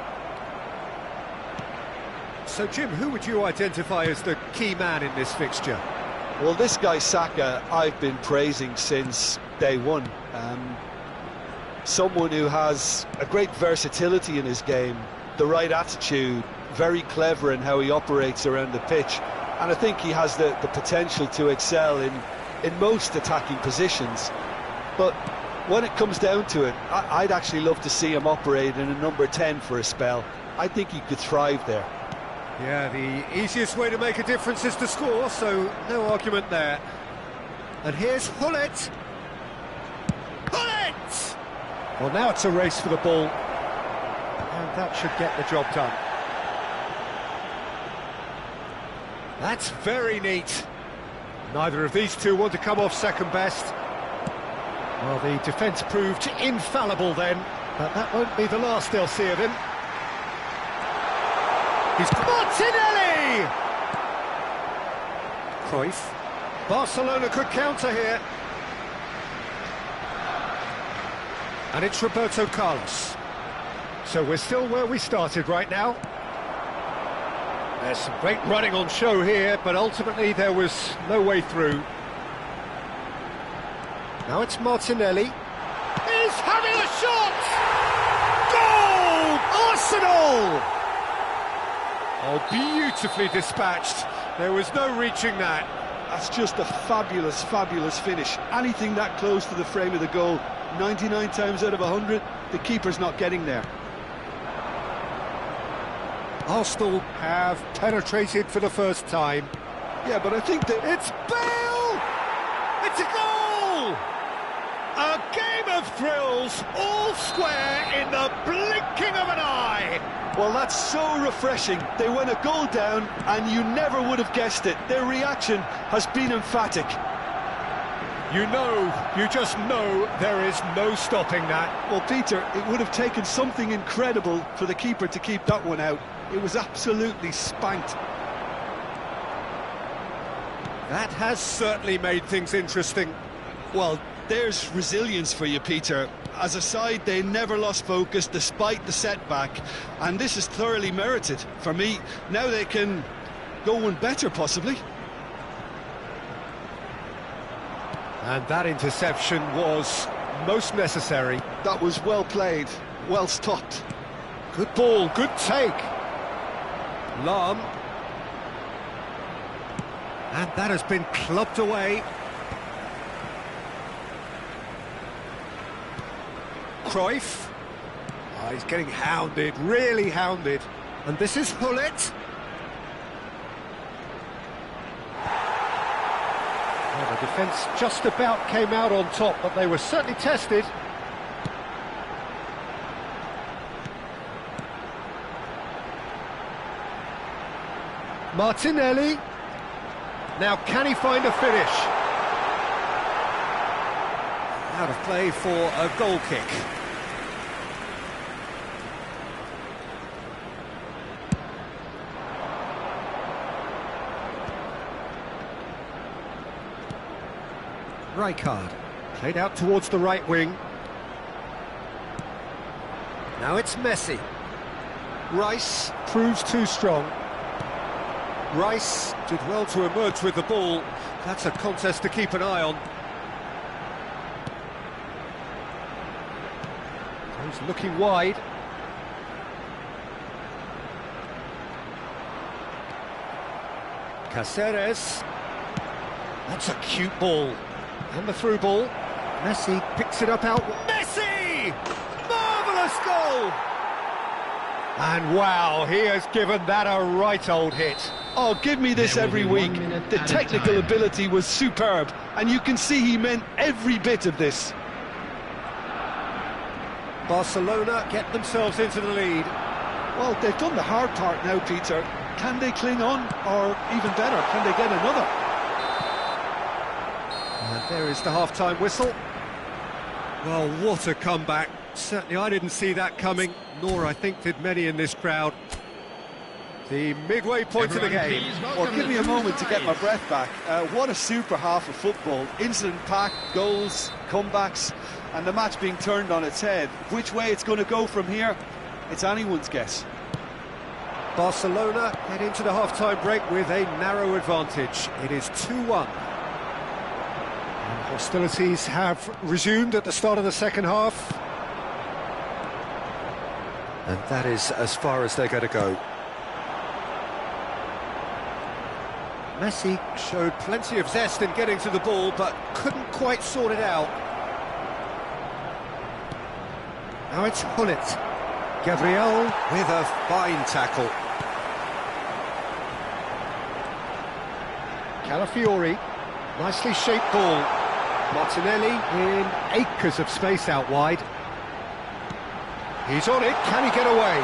So, Jim, who would you identify as the key man in this fixture? Well, this guy Saka, I've been praising since day one. Someone who has a great versatility in his game, the right attitude, very clever in how he operates around the pitch, and I think he has the potential to excel in most attacking positions. But when it comes down to it, I'd actually love to see him operate in a number 10 for a spell. I think he could thrive there. Yeah, the easiest way to make a difference is to score, so no argument there. And here's Hullet. Hullet! Well, now it's a race for the ball, and that should get the job done. That's very neat. Neither of these two want to come off second best. Well, the defence proved infallible then, but that won't be the last they'll see of him. He's Martinelli! Cruyff. Barcelona could counter here. And it's Roberto Carlos. So we're still where we started right now. There's some great running on show here, but ultimately there was no way through. Now it's Martinelli. He's having a shot! Goal! Arsenal! Oh, beautifully dispatched. There was no reaching that. That's just a fabulous, fabulous finish. Anything that close to the frame of the goal, 99 times out of 100, the keeper's not getting there. Arsenal have penetrated for the first time. Yeah, but I think that... It's Bale! It's a goal! A game of thrills, all square in the blinking of an eye! Well, that's so refreshing. They went a goal down, and you never would have guessed it. Their reaction has been emphatic. You just know there is no stopping that. Well, Peter, it would have taken something incredible for the keeper to keep that one out. It was absolutely spanked. That has certainly made things interesting. Well, there's resilience for you, Peter. As a side, they never lost focus despite the setback, and this is thoroughly merited. For me, now they can go one better, possibly. And that interception was most necessary. That was well played, well stopped. Good ball, good take. Lahm. And that has been clubbed away. Cruyff. Oh, he's getting hounded, really hounded. And this is Hullet. Well, the defence just about came out on top, but they were certainly tested. Martinelli. Now, can he find a finish? Out of play for a goal kick. Rijkaard, played out towards the right wing. Now it's Messi. Rice proves too strong. Rice did well to emerge with the ball. That's a contest to keep an eye on. He's looking wide. Caceres. That's a cute ball. And the through ball. Messi picks it up out. Messi! Marvellous goal! And wow, he has given that a right old hit. Oh, give me this every week. The technical ability was superb, and you can see he meant every bit of this. Barcelona get themselves into the lead. Well, they've done the hard part now, Peter. Can they cling on, or even better, can they get another? And there is the half-time whistle. Well, what a comeback. Certainly I didn't see that coming, nor I think did many in this crowd. The midway point of the game. Well, give me a moment to get my breath back. What a super half of football. Incident-packed, goals, comebacks, and the match being turned on its head. Which way it's going to go from here, it's anyone's guess. Barcelona head into the half-time break with a narrow advantage. It is 2-1. Hostilities have resumed at the start of the second half. And that is as far as they're going to go. Messi showed plenty of zest in getting to the ball, but couldn't quite sort it out. Now it's Gullit. Gabriel with a fine tackle. Calafiori, nicely shaped ball. Martinelli in acres of space out wide. He's on it, can he get away?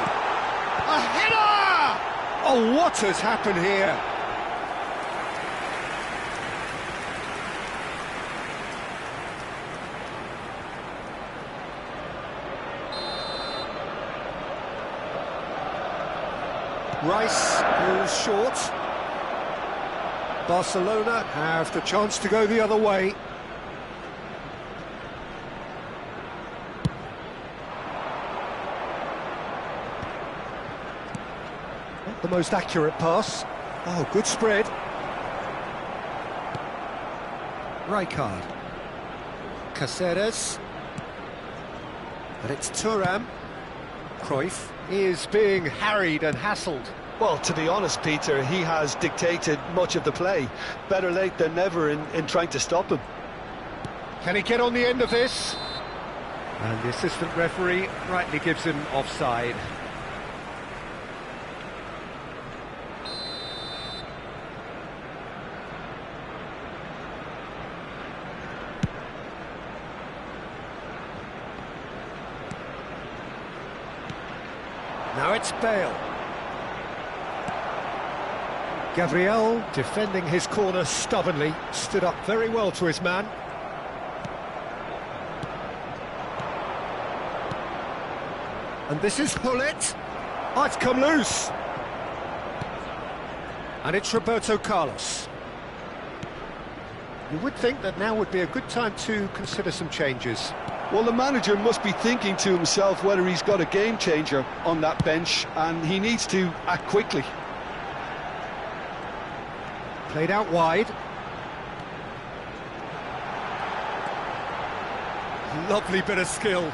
A header! Oh, what has happened here? Rice goes short. Barcelona have the chance to go the other way. Not the most accurate pass. Oh, good spread. Rijkaard. Caceres. But it's Thuram. Cruyff is being harried and hassled. Well, to be honest, Peter, he has dictated much of the play. Better late than never in trying to stop him. Can he get on the end of this? And the assistant referee rightly gives him offside. Now it's Bale. Gabriel, defending his corner stubbornly, stood up very well to his man. And this is Gullit. Oh, it's come loose. And it's Roberto Carlos. You would think that now would be a good time to consider some changes. Well, the manager must be thinking to himself whether he's got a game changer on that bench, and he needs to act quickly. Played out wide. Lovely bit of skill.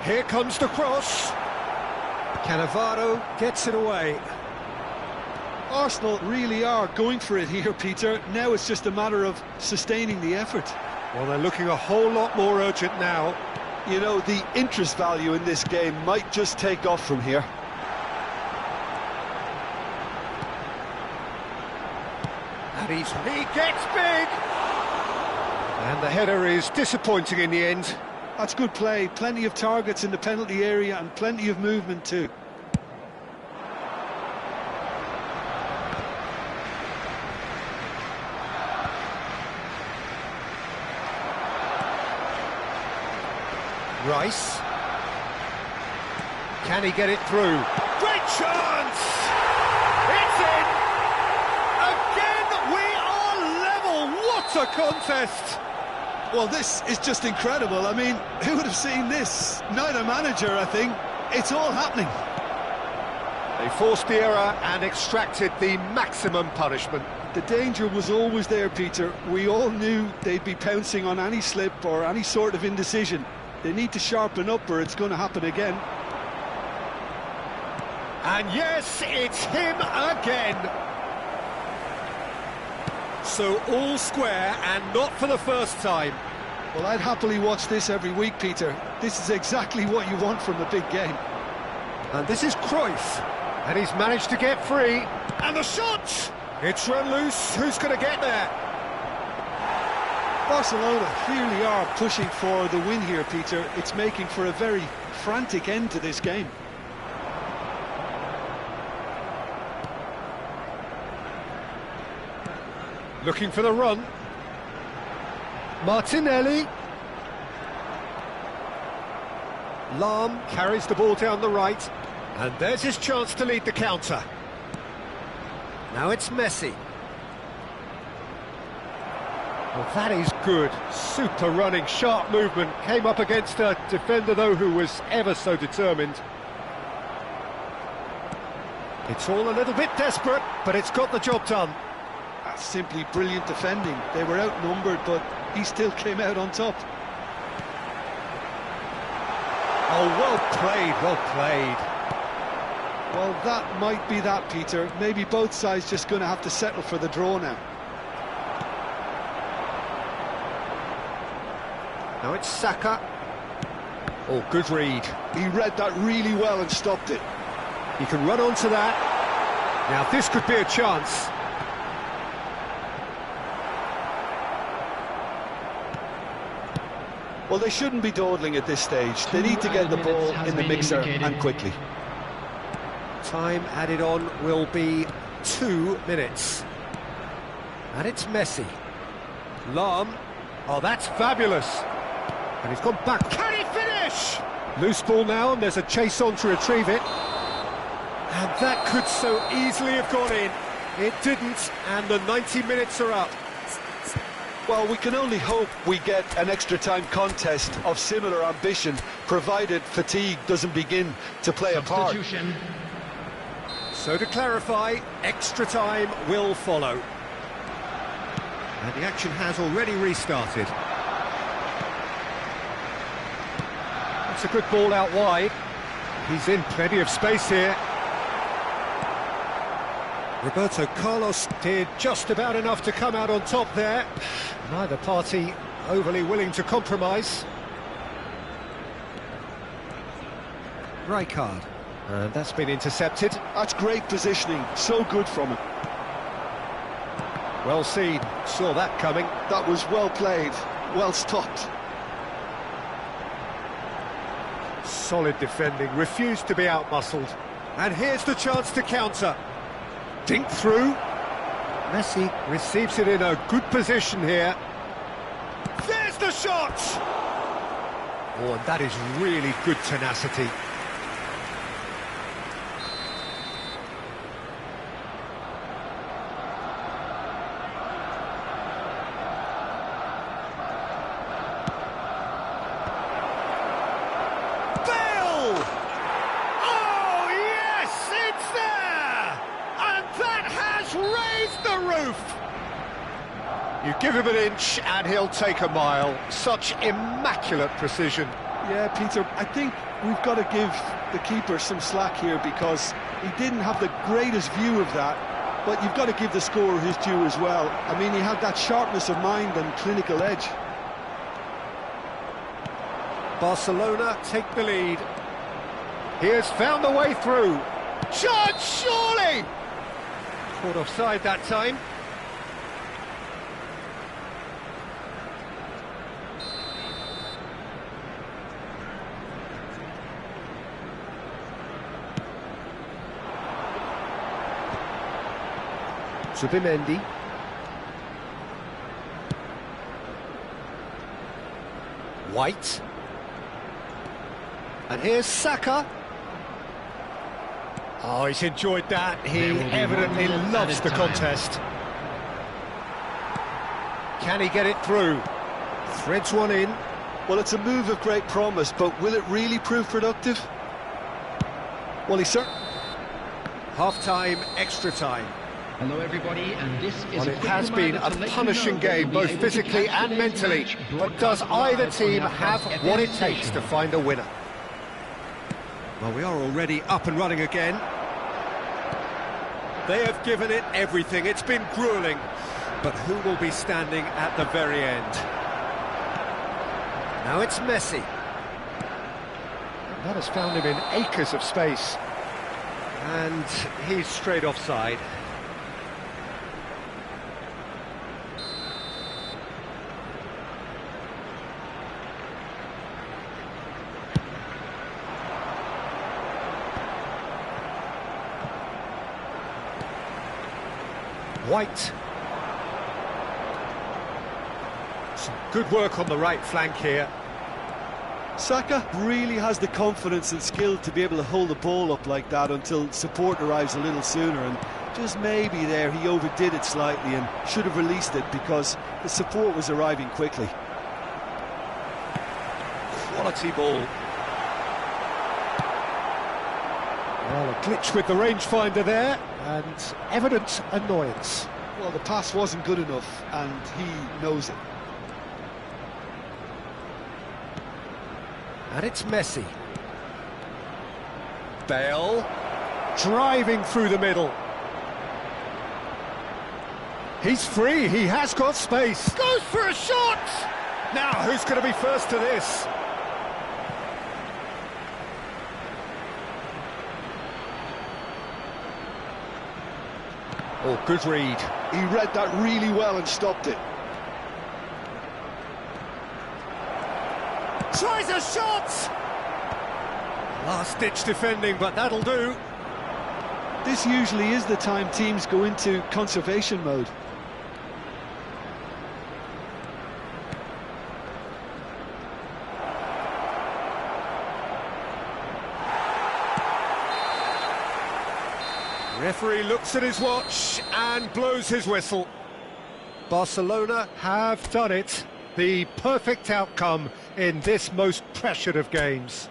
Here comes the cross. Cannavaro gets it away. Arsenal really are going for it here, Peter. Now it's just a matter of sustaining the effort. Well, they're looking a whole lot more urgent now. You know, the interest value in this game might just take off from here. And he gets big! And the header is disappointing in the end. That's good play. Plenty of targets in the penalty area and plenty of movement too. Rice. Can he get it through? Great chance! It's in! Again, we are level! What a contest! Well, this is just incredible. I mean, who would have seen this? Neither manager, I think. It's all happening. They forced the error and extracted the maximum punishment. The danger was always there, Peter. We all knew they'd be pouncing on any slip or any sort of indecision. They need to sharpen up or it's going to happen again. And yes, it's him again. So all square and not for the first time. Well, I'd happily watch this every week, Peter. This is exactly what you want from a big game. And this is Cruyff. And he's managed to get free. And the shot! It's run loose. Who's going to get there? Barcelona clearly are pushing for the win here, Peter. It's making for a very frantic end to this game. Looking for the run. Martinelli. Lahm carries the ball down the right. And there's his chance to lead the counter. Now it's Messi. Well, that is good. Super running, sharp movement. Came up against a defender, though, who was ever so determined. It's all a little bit desperate, but it's got the job done. That's simply brilliant defending. They were outnumbered, but he still came out on top. Oh, well played, well played. Well, that might be that, Peter. Maybe both sides just going to have to settle for the draw now. Now it's Saka. Oh, good read. He read that really well and stopped it. He can run onto that. Now this could be a chance. Well, they shouldn't be dawdling at this stage. They need to get the ball in the mixer and quickly. Time added on will be 2 minutes. And it's Messi. Lahm. Oh, that's fabulous. And he's gone back. Can he finish? Loose ball now, and there's a chase on to retrieve it. And that could so easily have gone in. It didn't, and the 90 minutes are up. Well, we can only hope we get an extra-time contest of similar ambition, provided fatigue doesn't begin to play a part. So to clarify, extra time will follow. And the action has already restarted. That's a good ball out wide. He's in plenty of space here. Roberto Carlos did just about enough to come out on top there. Neither party overly willing to compromise. Rijkaard. And that's been intercepted. That's great positioning, so good from him. Well seen, saw that coming. That was well played, well stopped. Solid defending, refused to be outmuscled. And here's the chance to counter. Dink through. Messi receives it in a good position here. There's the shot! Oh, and that is really good tenacity. You give him an inch and he'll take a mile. Such immaculate precision. Yeah, Peter, I think we've got to give the keeper some slack here because he didn't have the greatest view of that, but you've got to give the scorer his due as well. I mean, he had that sharpness of mind and clinical edge. Barcelona take the lead. He has found a way through. Shot, surely! Caught offside that time. Zubimendi. White. And here's Saka. Oh, he's enjoyed that. He evidently loves the contest. Can he get it through? Threads one in. Well, it's a move of great promise, but will it really prove productive? Well, he certainly... Half-time, extra time. Hello everybody, and this is it has been a punishing game, both physically and mentally, but does either team have what it takes to find a winner? Well, we are already up and running again. They have given it everything, it's been gruelling, but who will be standing at the very end? Now it's Messi. That has found him in acres of space, and he's straight offside. White. Some good work on the right flank here. Saka really has the confidence and skill to be able to hold the ball up like that until support arrives a little sooner, and just maybe there he overdid it slightly and should have released it because the support was arriving quickly. Quality ball. Well, a glitch with the rangefinder there, and evident annoyance. Well, the pass wasn't good enough, and he knows it. And it's Messi. Bale, driving through the middle. He's free, he has got space. Goes for a shot! Now, who's going to be first to this? Oh, good read. He read that really well and stopped it. Tries a shot! Last-ditch defending, but that'll do. This usually is the time teams go into conservation mode. Referee looks at his watch and blows his whistle. Barcelona have done it. The perfect outcome in this most pressured of games.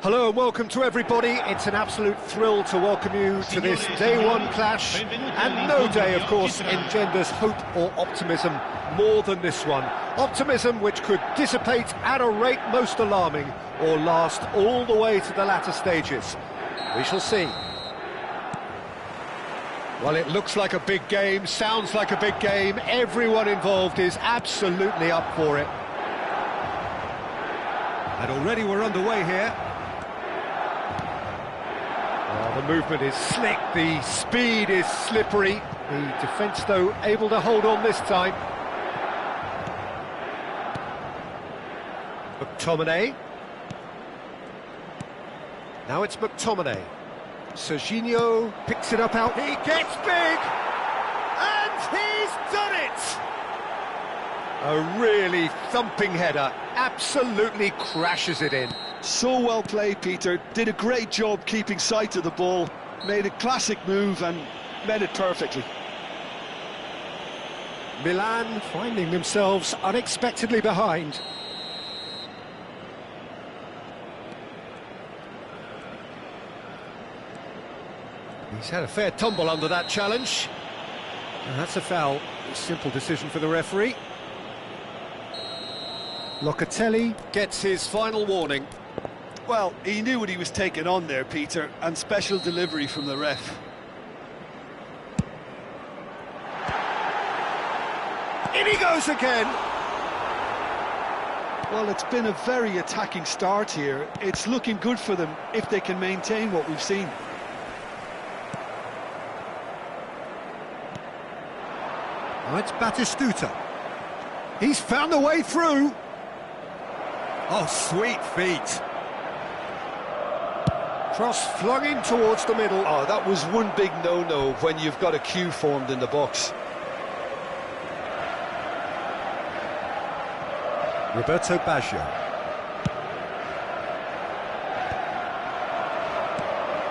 Hello and welcome to everybody. It's an absolute thrill to welcome you to this day one clash, and no day, of course, engenders hope or optimism more than this one. Optimism which could dissipate at a rate most alarming or last all the way to the latter stages. We shall see. Well, it looks like a big game, sounds like a big game. Everyone involved is absolutely up for it. And already we're underway here. The movement is slick, the speed is slippery. The defence, though, able to hold on this time. McTominay. Now it's McTominay. Serginho picks it up out. He gets big! And he's done it! A really thumping header. Absolutely crashes it in. So well played, Peter. Did a great job keeping sight of the ball. Made a classic move and met it perfectly. Milan finding themselves unexpectedly behind. He's had a fair tumble under that challenge. And that's a foul. A simple decision for the referee. Locatelli gets his final warning. Well, he knew what he was taking on there, Peter, and special delivery from the ref. In he goes again! Well, it's been a very attacking start here. It's looking good for them if they can maintain what we've seen. Now it's Batistuta. He's found a way through. Oh, sweet feet. Cross flung in towards the middle. Oh, that was one big no-no when you've got a queue formed in the box. Roberto Baggio.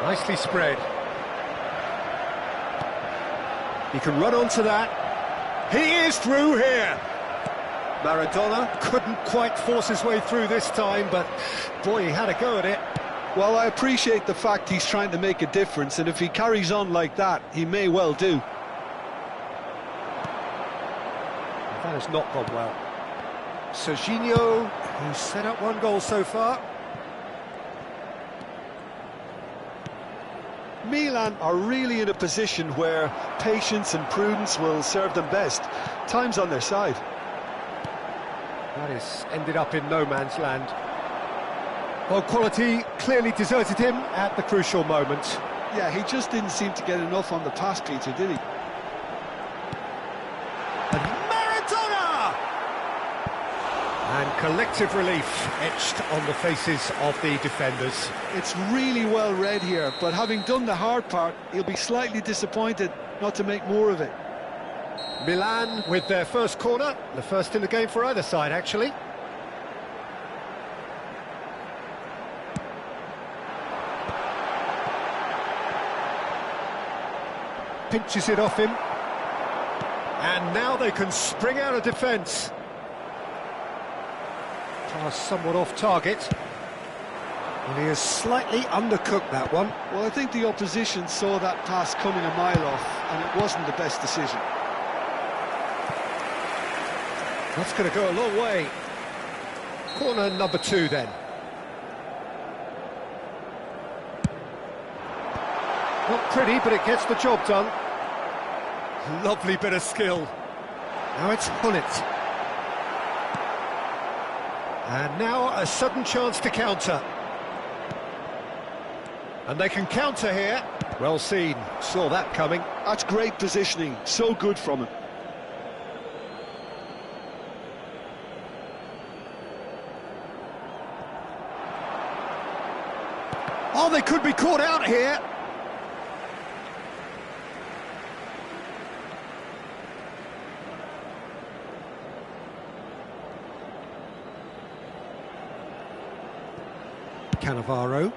Nicely spread. He can run onto that. He is through here. Maradona couldn't quite force his way through this time, but boy, he had a go at it. Well, I appreciate the fact he's trying to make a difference, and if he carries on like that, he may well do. That has not gone well. Serginho, who's set up one goal so far. Milan are really in a position where patience and prudence will serve them best. Time's on their side. That has ended up in no man's land. Well, quality clearly deserted him at the crucial moment. Yeah, he just didn't seem to get enough on the pass, Peter, did he? And Maradona! And collective relief etched on the faces of the defenders. It's really well read here, but having done the hard part, he'll be slightly disappointed not to make more of it. Milan with their first corner, the first in the game for either side, actually. Pinches it off him. And now they can spring out of defence. Pass somewhat off target. And he has slightly undercooked that one. Well, I think the opposition saw that pass coming a mile off, and it wasn't the best decision. That's going to go a long way. Corner number 2 then. Not pretty, but it gets the job done. Lovely bit of skill. Now it's Hullet. And now a sudden chance to counter. And they can counter here. Well seen, saw that coming. That's great positioning, so good from him. Oh, they could be caught out here. Cannavaro.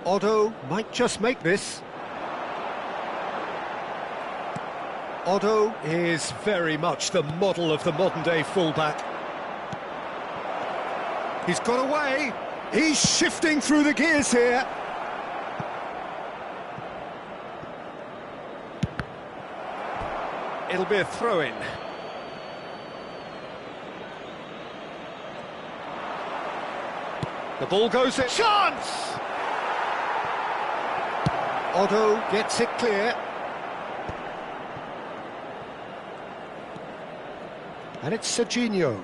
Otto might just make this. Otto is very much the model of the modern-day fullback. He's got away. He's shifting through the gears here. It'll be a throw-in. The ball goes in. Chance! Otto gets it clear. And it's Serginho.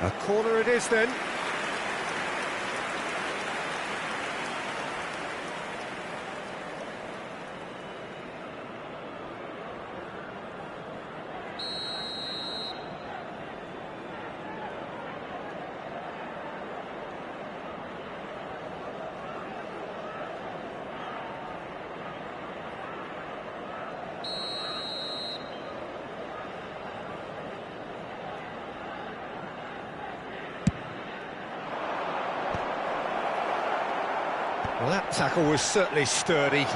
A corner it is then. Well, that tackle was certainly sturdy.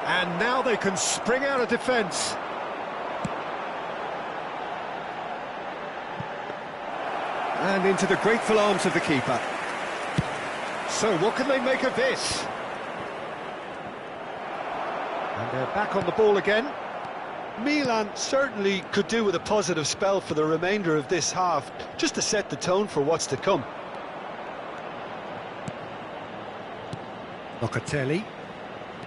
And now they can spring out of defence. And into the grateful arms of the keeper. So what can they make of this? And they're back on the ball again. Milan certainly could do with a positive spell for the remainder of this half, just to set the tone for what's to come. Locatelli,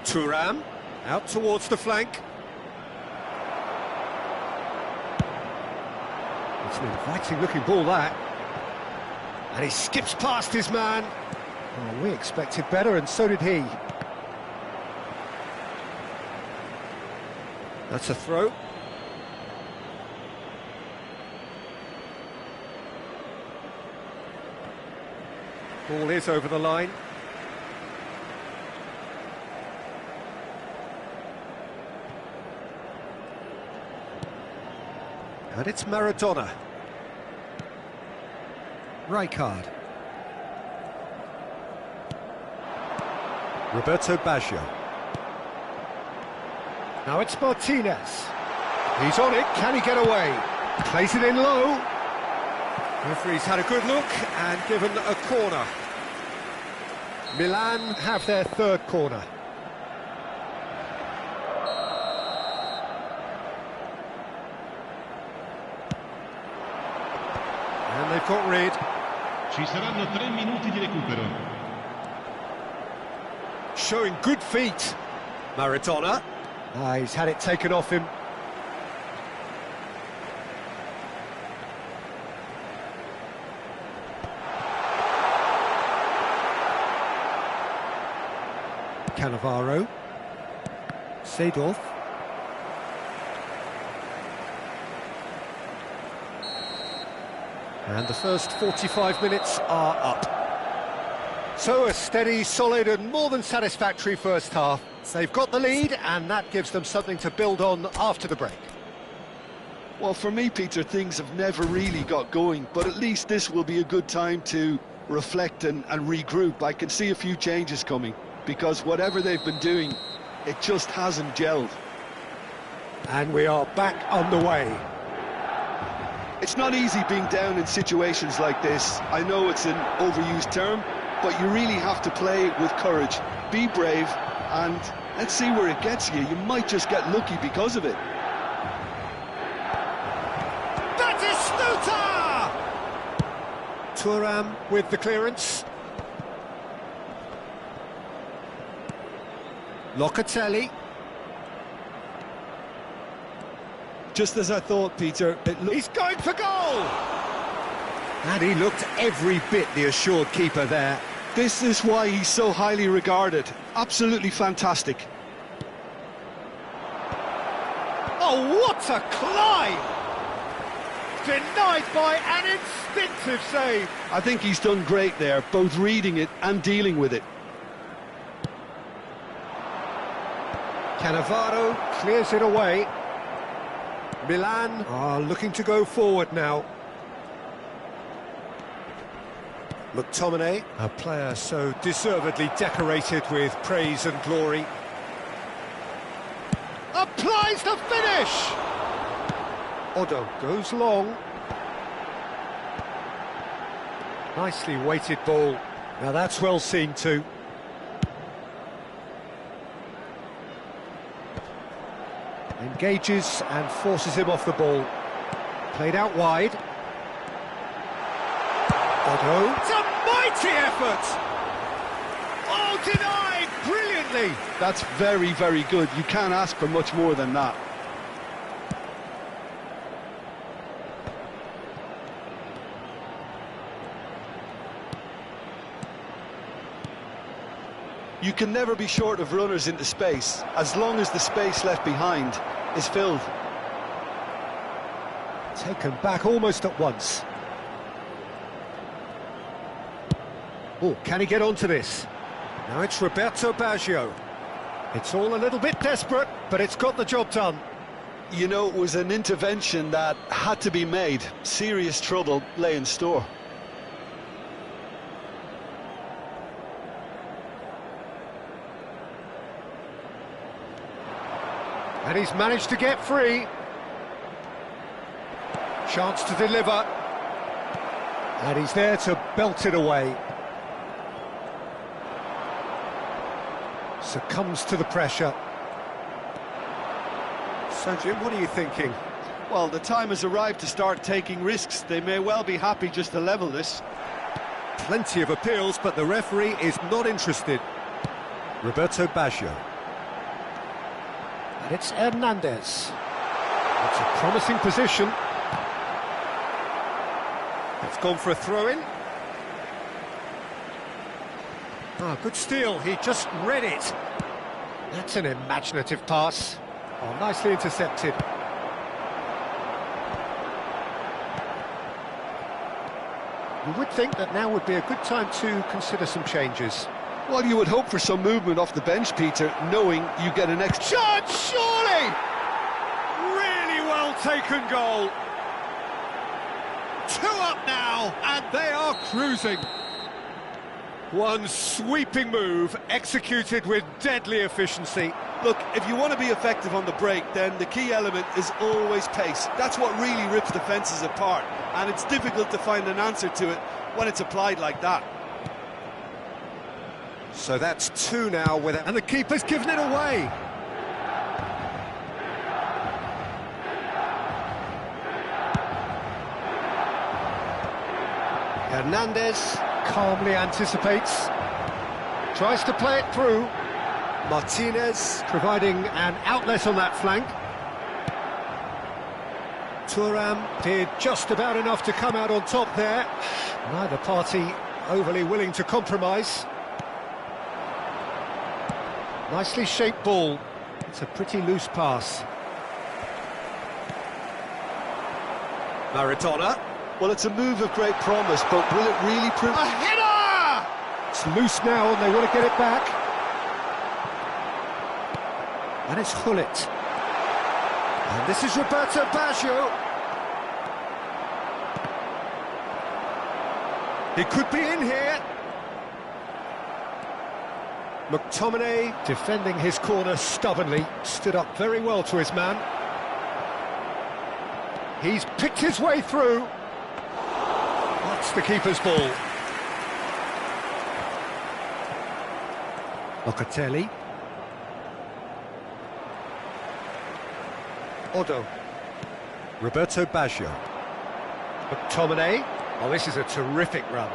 Thuram, out towards the flank. It's an inviting looking ball, that. And he skips past his man. Oh, we expected better, and so did he. That's a throw. Ball is over the line. And it's Maradona. Rijkaard. Roberto Baggio. Now it's Martinez. He's on it, can he get away? Plays it in low. Referee's had a good look and given a corner. Milan have their third corner. And they've got rid. Ci saranno 3 minuti di recupero. Showing good feet. Maradona. He's had it taken off him. Cannavaro. Seedorf. And the first 45 minutes are up. So a steady, solid and more than satisfactory first half. They've got the lead and that gives them something to build on after the break. Well, for me, Peter, things have never really got going, but at least this will be a good time to reflect and regroup. I can see a few changes coming, because whatever they've been doing, it just hasn't gelled. And we are back underway. It's not easy being down in situations like this. I know it's an overused term, but you really have to play with courage. Be brave, and let's see where it gets you. You might just get lucky because of it. That is Stuta! Thuram with the clearance. Locatelli. Just as I thought, Peter. He's going for goal! And he looked every bit the assured keeper there. This is why he's so highly regarded. Absolutely fantastic. Oh, what a climb! Denied by an instinctive save. I think he's done great there, both reading it and dealing with it. Cannavaro clears it away. Milan are looking to go forward now. McTominay, a player so deservedly decorated with praise and glory. Applies the finish! Odo goes long. Nicely weighted ball. Now that's well seen too. Engages and forces him off the ball. Played out wide. Odo. It's a mighty effort! Oh, denied brilliantly! That's very, very good. You can't ask for much more than that. You can never be short of runners into space, as long as the space left behind is filled. Taken back almost at once. Oh, can he get onto this? Now it's Roberto Baggio. It's all a little bit desperate, but it's got the job done. You know, it was an intervention that had to be made. Serious trouble lay in store. And he's managed to get free. Chance to deliver. And he's there to belt it away. Succumbs to the pressure. So, Jim, what are you thinking? Well, the time has arrived to start taking risks. They may well be happy just to level this. Plenty of appeals, but the referee is not interested. Roberto Baggio. And it's Hernandez. It's a promising position. It's gone for a throw-in. Ah, good steal. He just read it. That's an imaginative pass. Oh, nicely intercepted. You would think that now would be a good time to consider some changes. Well, you would hope for some movement off the bench, Peter, knowing you get an extra... Shot, surely! Really well taken goal. 2 up now, and they are cruising. One sweeping move, executed with deadly efficiency. Look, if you want to be effective on the break, then the key element is always pace. That's what really rips defences apart, and it's difficult to find an answer to it when it's applied like that. So that's 2 now, and the keeper's given it away. Hernandez calmly anticipates, tries to play it through. Martinez providing an outlet on that flank. Thuram did just about enough to come out on top there. Neither party overly willing to compromise. Nicely shaped ball. It's a pretty loose pass. Maradona. Well, it's a move of great promise, but will it really prove... A header! It's loose now, and they want to get it back. And it's Hullet. And this is Roberto Baggio. He could be in here. McTominay defending his corner stubbornly, stood up very well to his man. He's picked his way through. That's the keeper's ball. Locatelli. Odo. Roberto Baggio. McTominay. Oh, this is a terrific run.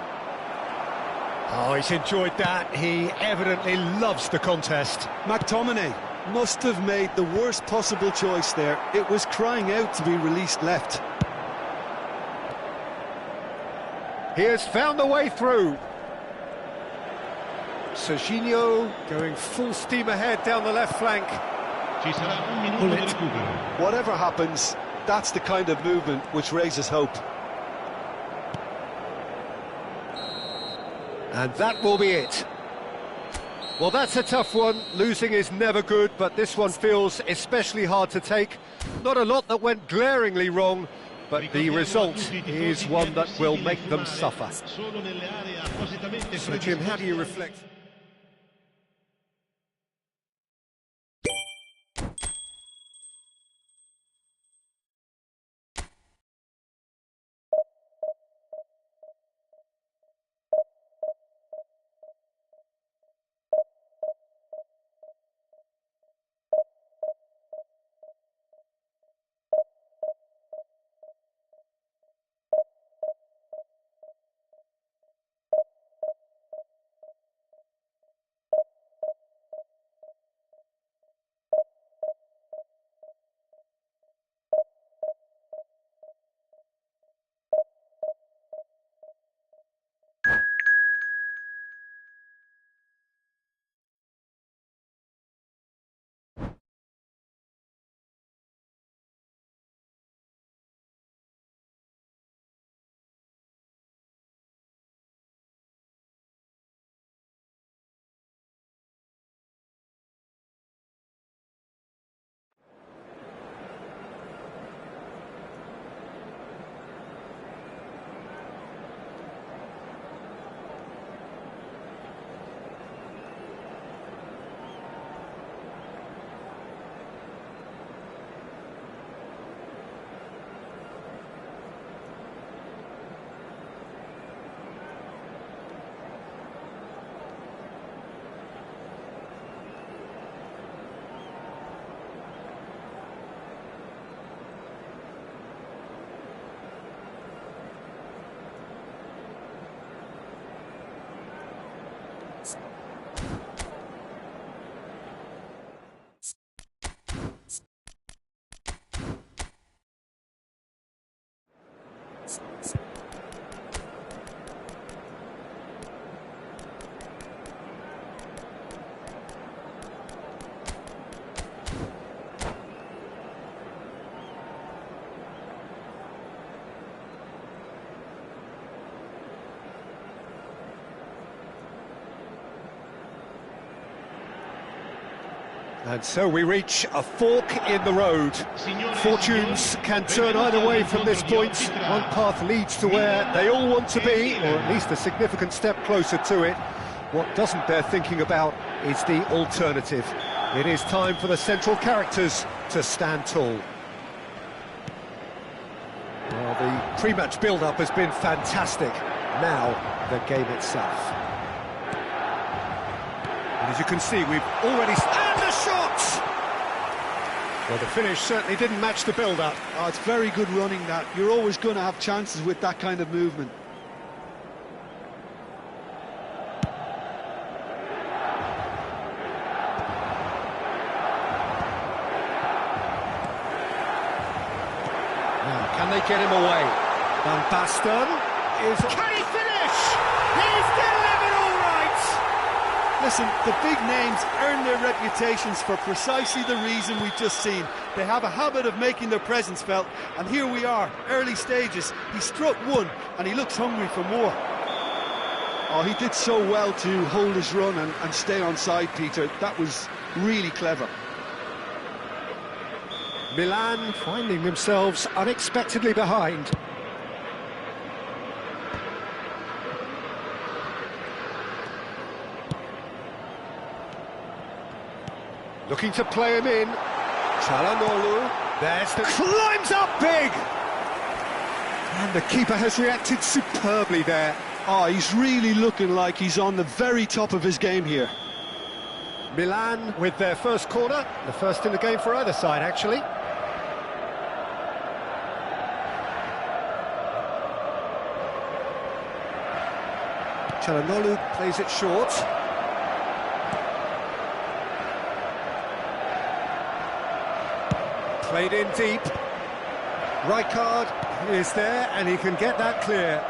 Oh, he's enjoyed that. He evidently loves the contest. McTominay must have made the worst possible choice there. It was crying out to be released left. He has found the way through. Serginho going full steam ahead down the left flank. Whatever happens, that's the kind of movement which raises hope. And that will be it. Well, that's a tough one. Losing is never good, but this one feels especially hard to take. Not a lot that went glaringly wrong, but the result is one that will make them suffer. So, Jim, how do you reflect? And so we reach a fork in the road. Fortunes can turn either way from this point. One path leads to where they all want to be, or at least a significant step closer to it. What doesn't bear thinking about is the alternative. It is time for the central characters to stand tall. Well, the pre-match build-up has been fantastic. Now, the game itself. And as you can see, we've already... And the shot! Well, the finish certainly didn't match the build-up. Oh, it's very good running, that. You're always going to have chances with that kind of movement. Now, can they get him away? Van Basten is... Can he finish? He's delivered all right! Listen, the big names earn their reputations for precisely the reason we've just seen. They have a habit of making their presence felt, and here we are, early stages. He struck one, and he looks hungry for more. Oh, he did so well to hold his run and stay on side, Peter. That was really clever. Milan finding themselves unexpectedly behind. Looking to play him in. Çalhanoğlu. There's the... Climbs up big! And the keeper has reacted superbly there. Oh, he's really looking like he's on the very top of his game here. Milan with their first corner. The first in the game for either side, actually. Çalhanoğlu plays it short. Played in deep. Rijkaard is there, and he can get that clear.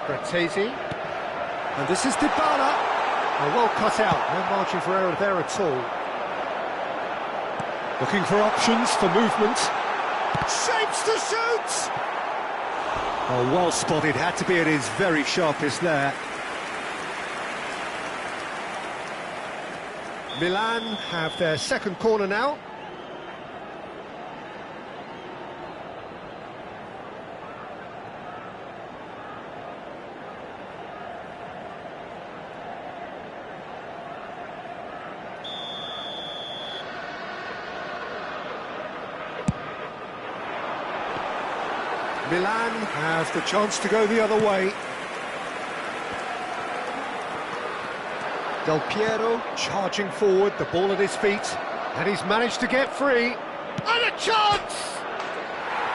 Bratesi. And this is Dybala. Well cut out, no margin for error there at all. Looking for options for movement. Shapes to shoot! Oh, well spotted, had to be at his very sharpest there. Milan have their second corner now. Milan have the chance to go the other way. Del Piero charging forward, the ball at his feet, and he's managed to get free. And a chance!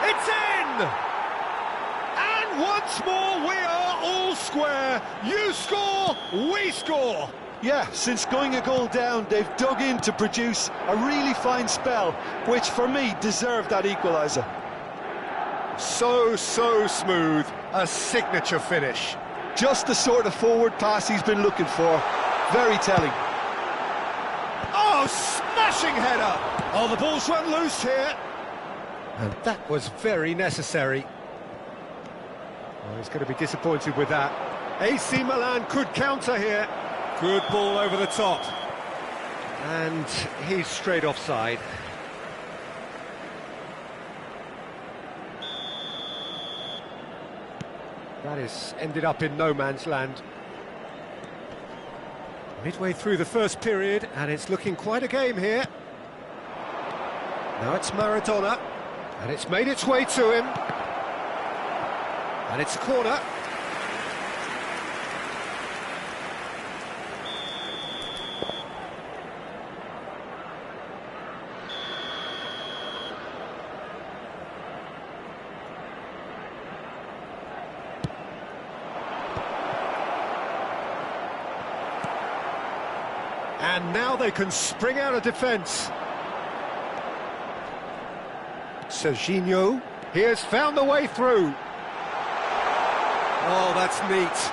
It's in! And once more we are all square. You score, we score. Yeah, since going a goal down, they've dug in to produce a really fine spell, which for me deserved that equaliser. So smooth, a signature finish. Just the sort of forward pass he's been looking for. Very telling. Oh, smashing header! Oh, the ball's run loose here. And that was very necessary. Oh, he's going to be disappointed with that. AC Milan could counter here. Good ball over the top. And he's straight offside. That is ended up in no man's land. Midway through the first period, and it's looking quite a game here. Now it's Maradona, and it's made its way to him. And it's a corner. And now they can spring out of defence. Serginho, he has found the way through. Oh, that's neat.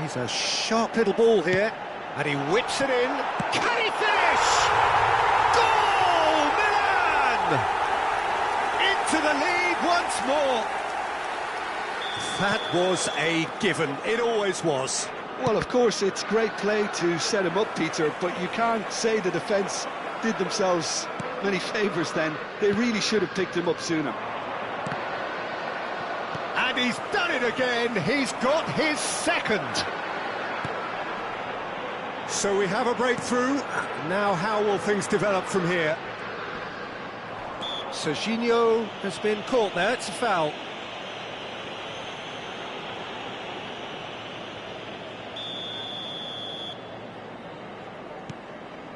He's a sharp little ball here, and he whips it in. Can he finish? Goal, Milan! Into the lead once more. That was a given. It always was. Well, of course, it's great play to set him up, Peter, but you can't say the defence did themselves many favours then. They really should have picked him up sooner. And he's done it again. He's got his second. So we have a breakthrough. Now how will things develop from here? Serginho has been caught there. It's a foul.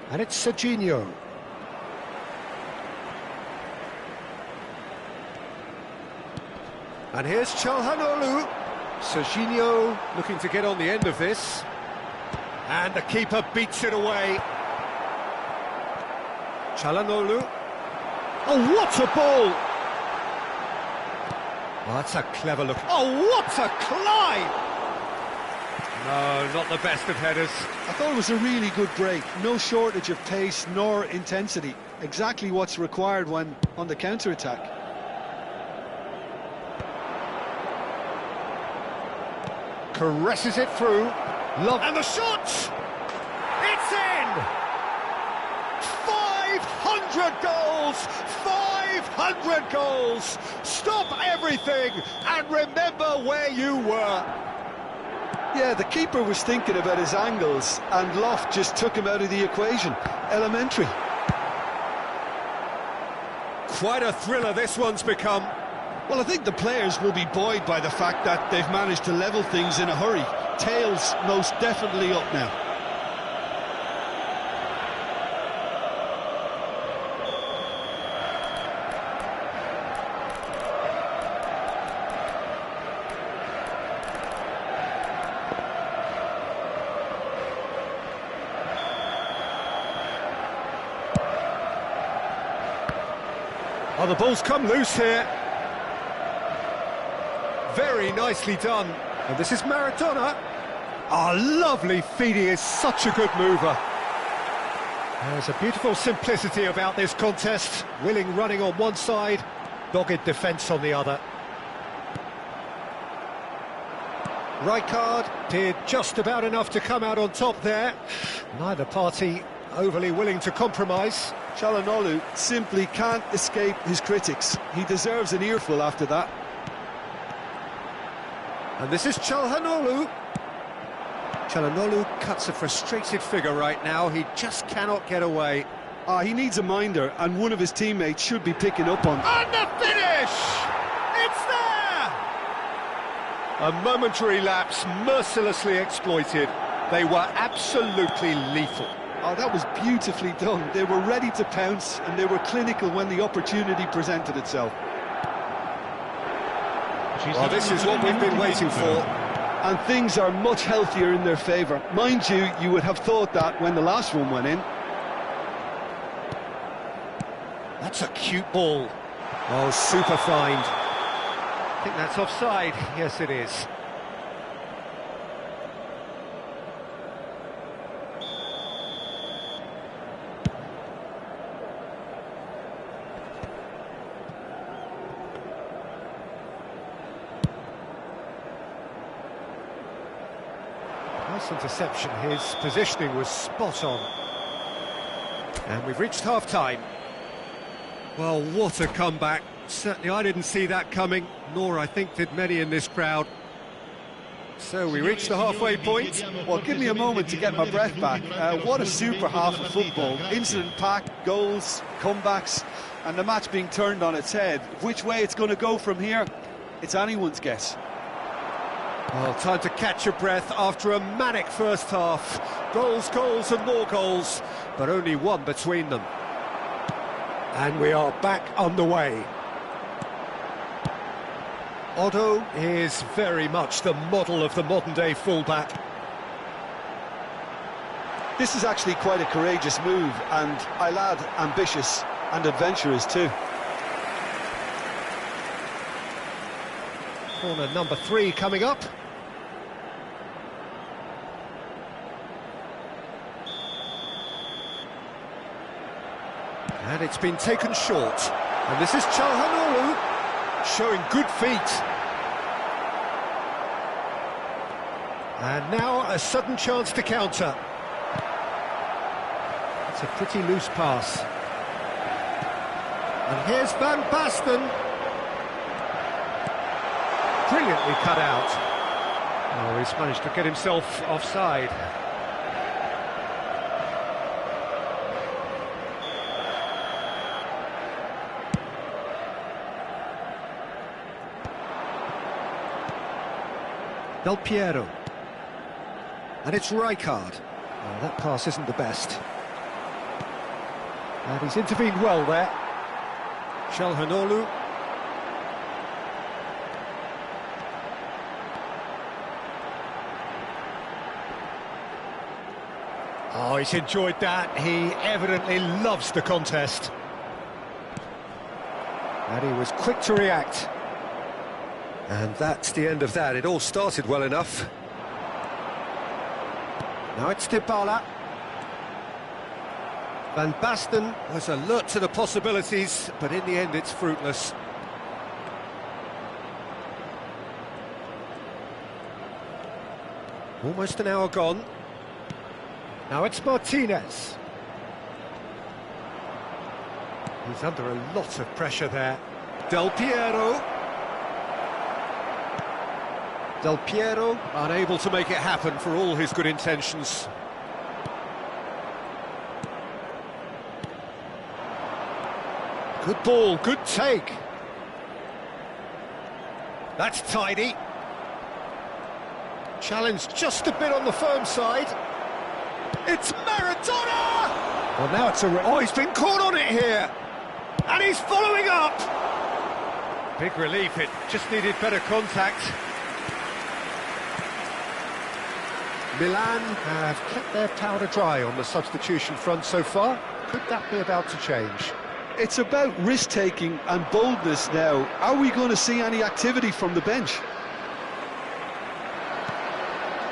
And it's Serginho. And here's Çalhanoğlu. Serginho looking to get on the end of this. And the keeper beats it away. Çalhanoğlu. Oh, what a ball! Oh, that's a clever look. Oh, what a climb! No, not the best of headers. I thought it was a really good break. No shortage of pace nor intensity. Exactly what's required when on the counter-attack. Caresses it through. And the shot! It's in! 500 goals! 500 goals! Stop everything and remember where you were. Yeah, the keeper was thinking about his angles, and Loft just took him out of the equation. Elementary. Quite a thriller this one's become. Well, I think the players will be buoyed by the fact that they've managed to level things in a hurry. Tails most definitely up now. Oh, the ball's come loose here. Very nicely done. And this is Maradona. Oh, lovely feed. He is such a good mover. There's a beautiful simplicity about this contest. Willing running on one side, dogged defence on the other. Rijkaard did just about enough to come out on top there. Neither party overly willing to compromise. Çalhanoğlu simply can't escape his critics. He deserves an earful after that. And this is Çalhanoğlu. Çalhanoğlu cuts a frustrated figure right now. He just cannot get away. He needs a minder, and one of his teammates should be picking up on. And the finish! It's there! A momentary lapse, mercilessly exploited. They were absolutely lethal. Oh, that was beautifully done. They were ready to pounce, and they were clinical when the opportunity presented itself. Well, this is what we've been waiting for. And things are much healthier in their favour. Mind you, you would have thought that when the last one went in. That's a cute ball. Oh, super find. I think that's offside. Yes, it is. Nice interception. His positioning was spot on. And we've reached half-time. Well, what a comeback. Certainly I didn't see that coming, nor I think did many in this crowd. So we reached the halfway point. Well, give me a moment to get my breath back. What a super half of football. Incident-packed, goals, comebacks, and the match being turned on its head. Which way it's going to go from here, it's anyone's guess. Well, time to catch your breath after a manic first half. Goals, goals and more goals, but only one between them. And we are back on the way. Otto is very much the model of the modern-day fullback. This is actually quite a courageous move, and I'll add ambitious and adventurous too. Corner number 3 coming up. And it's been taken short. And this is Çalhanoğlu showing good feet. And now a sudden chance to counter. It's a pretty loose pass. And here's Van Basten. Brilliantly cut out. Oh, he's managed to get himself offside. Del Piero. And it's Rijkaard. Oh, that pass isn't the best. And he's intervened well there. Çalhanoğlu. Oh, he's enjoyed that. He evidently loves the contest. And he was quick to react. And that's the end of that. It all started well enough. Now it's Dybala. Van Basten was alert to the possibilities, but in the end it's fruitless. Almost an hour gone. Now it's Martinez. He's under a lot of pressure there. Del Piero. Del Piero unable to make it happen for all his good intentions. Good ball, good take. That's tidy. Challenge just a bit on the firm side. It's Maradona! Well, now it's a... Oh, he's been caught on it here. And he's following up. Big relief, it just needed better contact. Milan have kept their powder dry on the substitution front so far. Could that be about to change? It's about risk-taking and boldness now. Are we going to see any activity from the bench?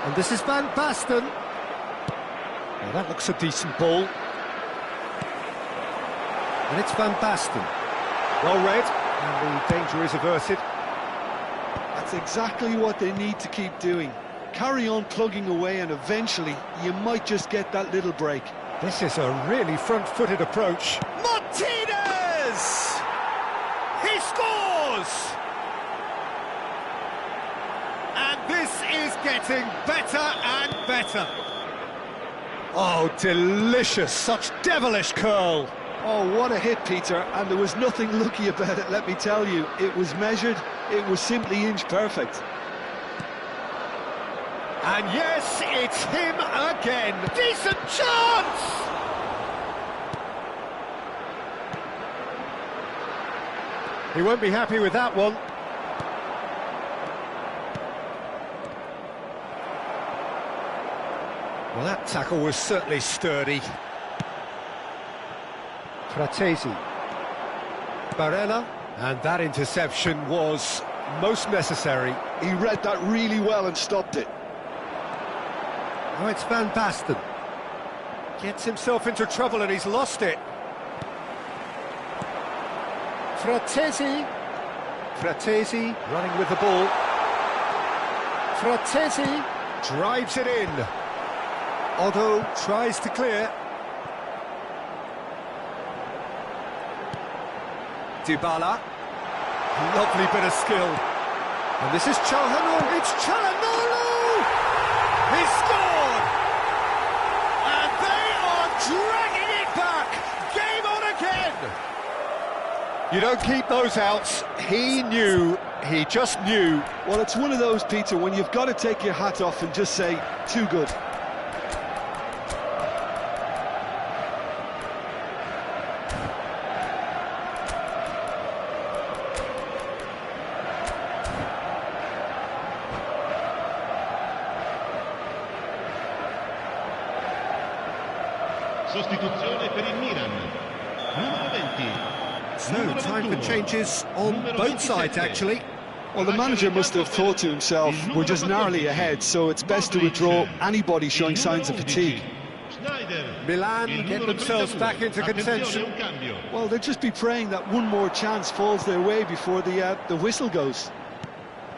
And this is Van Basten. Well, that looks a decent ball. And it's Van Basten. Well read, and the danger is averted. That's exactly what they need to keep doing. Carry on plugging away, and eventually you might just get that little break. This is a really front-footed approach. Martinez! He scores! And this is getting better and better. Oh, delicious, such devilish curl. Oh, what a hit, Peter, and there was nothing lucky about it, let me tell you. It was measured, it was simply inch perfect. And yes, it's him again. Decent chance! He won't be happy with that one. Well, that tackle was certainly sturdy. Fratesi. Barella. And that interception was most necessary. He read that really well and stopped it. Now it's Van Basten. Gets himself into trouble and he's lost it. Fratesi. Fratesi running with the ball. Fratesi drives it in. Otto tries to clear. Dybala. Lovely bit of skill. And this is Çalhanoğlu. It's Çalhanoğlu! He scored! And they are dragging it back! Game on again! You don't keep those outs. He knew, he just knew. Well, it's one of those, Peter, when you've got to take your hat off and just say, too good. Sostituzione per il Milan. Numero 20. So, time for changes on both sides, actually. Well, the manager must have thought to himself, we're just narrowly ahead, so it's best to withdraw anybody showing signs of fatigue. Milan get themselves back into contention. Well, they'll just be praying that one more chance falls their way before the whistle goes.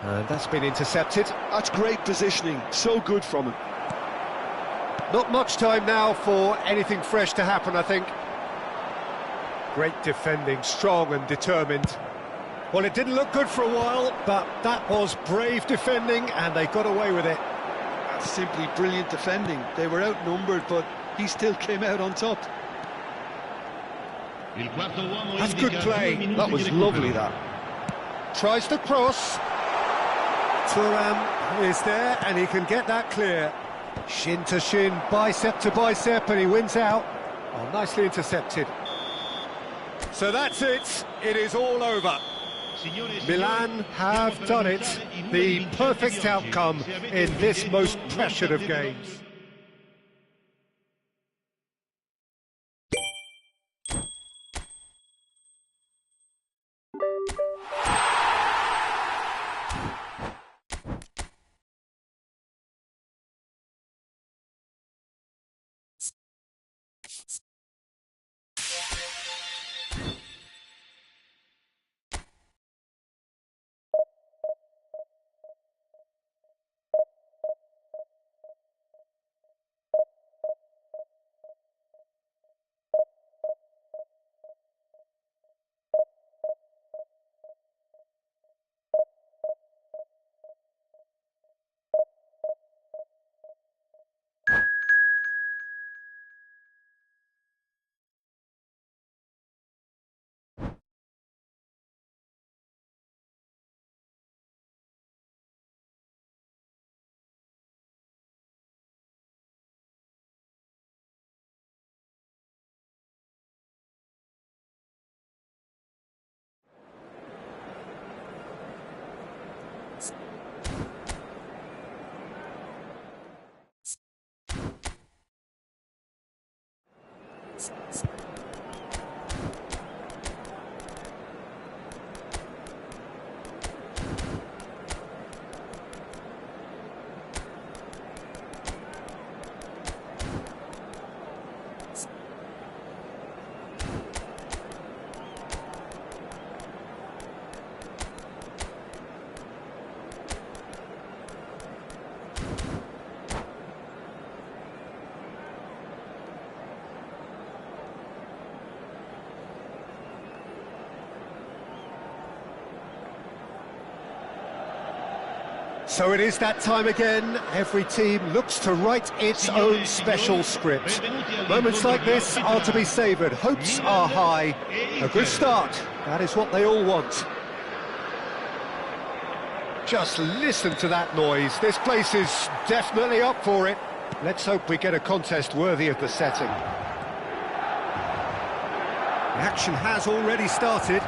And that's been intercepted. That's great positioning, so good from him. Not much time now for anything fresh to happen, I think. Great defending, strong and determined. Well, it didn't look good for a while, but that was brave defending, and they got away with it. That's simply brilliant defending. They were outnumbered, but he still came out on top. That's good play. That was lovely, that. Tries to cross. Thuram is there, and he can get that clear. Shin to shin, bicep to bicep, and he wins out. Oh, nicely intercepted. So that's it. It is all over. Milan have done it. The perfect outcome in this most pressured of games. So it is that time again. Every team looks to write its own special script. Moments like this are to be savoured. Hopes are high. A good start. That is what they all want. Just listen to that noise. This place is definitely up for it. Let's hope we get a contest worthy of the setting. The action has already started.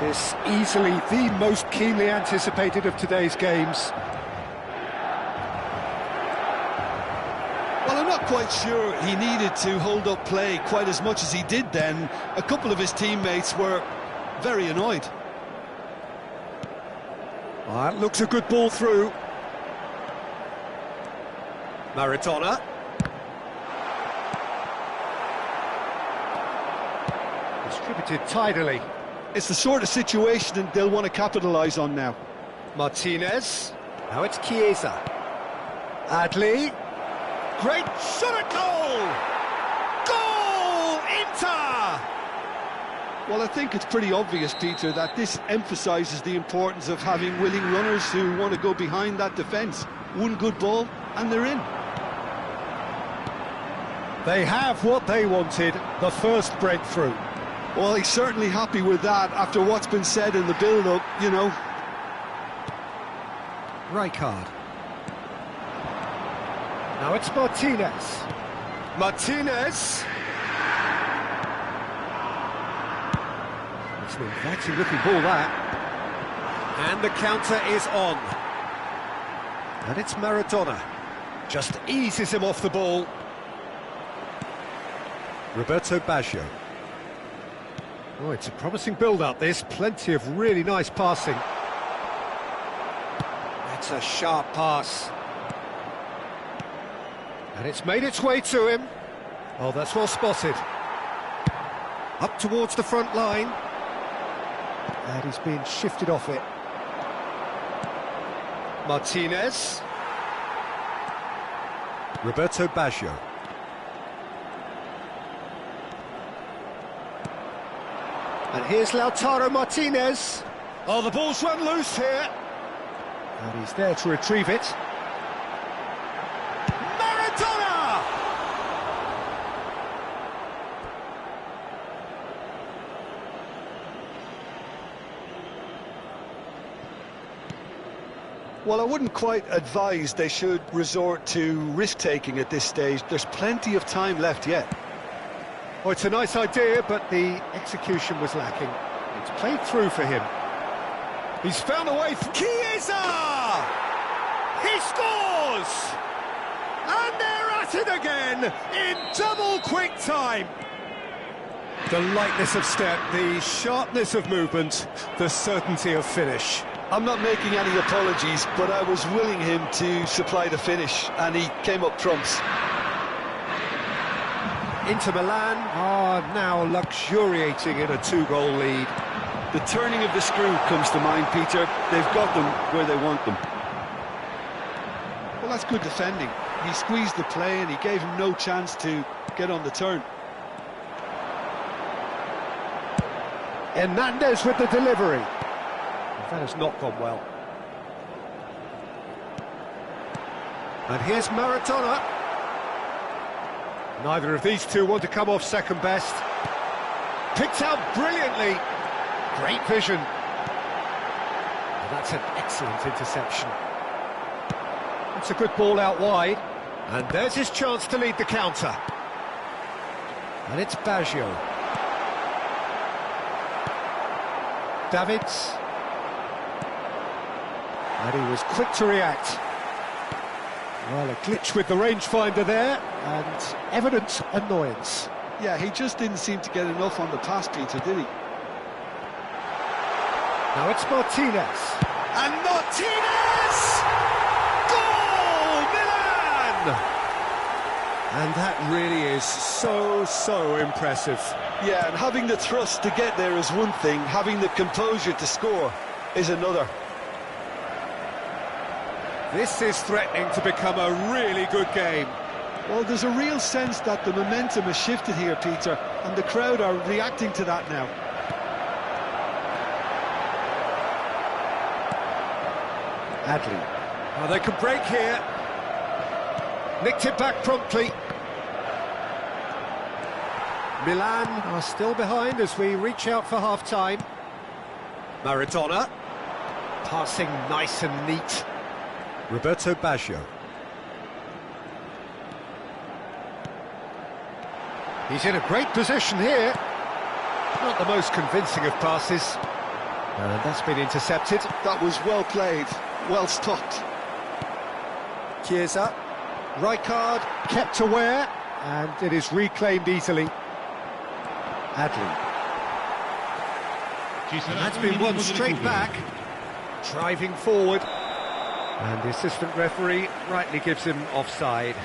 This easily the most keenly anticipated of today's games. Well, I'm not quite sure he needed to hold up play quite as much as he did then. A couple of his teammates were very annoyed. That looks a good ball through. Maradona. Distributed tidily. It's the sort of situation that they'll want to capitalise on now. Martinez. Now it's Chiesa. Adli. Great shot at goal! Goal! Inter! Well, I think it's pretty obvious, Peter, that this emphasises the importance of having willing runners who want to go behind that defence. One good ball, and they're in. They have what they wanted, the first breakthrough. Well, he's certainly happy with that after what's been said in the build-up, you know. Rijkaard. Now it's Martinez. Martinez! It's an inviting looking ball, that. And the counter is on. And it's Maradona. Just eases him off the ball. Roberto Baggio. Oh, it's a promising build-up, this. Plenty of really nice passing. That's a sharp pass. And it's made its way to him. Oh, that's well spotted. Up towards the front line. And he's been shifted off it. Martinez. Roberto Baggio. And here's Lautaro Martinez. Oh, the ball's run loose here. And he's there to retrieve it. Maradona! Well, I wouldn't quite advise they should resort to risk-taking at this stage. There's plenty of time left yet. Oh, it's a nice idea, but the execution was lacking. It's played through for him. He's found a way for Chiesa! He scores! And they're at it again in double quick time. The lightness of step, the sharpness of movement, the certainty of finish. I'm not making any apologies, but I was willing him to supply the finish, and he came up trumps. Inter Milan are now luxuriating in a 2-goal lead. The turning of the screw comes to mind, Peter. They've got them where they want them. Well, that's good defending. He squeezed the play and he gave him no chance to get on the turn. Hernandez with the delivery. That has not gone well. And here's Maradona. Neither of these two want to come off second best. Picked out brilliantly. Great vision. And that's an excellent interception. It's a good ball out wide. And there's his chance to lead the counter. And it's Baggio. Davids. And he was quick to react. Well, a glitch with the rangefinder there, and evident annoyance. Yeah, he just didn't seem to get enough on the pass, Peter, did he? Now it's Martinez. And Martinez! Goal, Milan! And that really is so impressive. Yeah, and having the thrust to get there is one thing, having the composure to score is another. This is threatening to become a really good game. Well, there's a real sense that the momentum has shifted here, Peter, and the crowd are reacting to that now. Adli. Oh, they can break here. Nicked it back promptly. Milan are still behind as we reach out for half-time. Maradona. Passing nice and neat. Roberto Baggio. He's in a great position here. Not the most convincing of passes. And that's been intercepted. That was well played, well stopped. Chiesa. Rijkaard kept aware, and it is reclaimed easily. Adli. And that's been won straight back. Driving forward. And the assistant referee rightly gives him offside.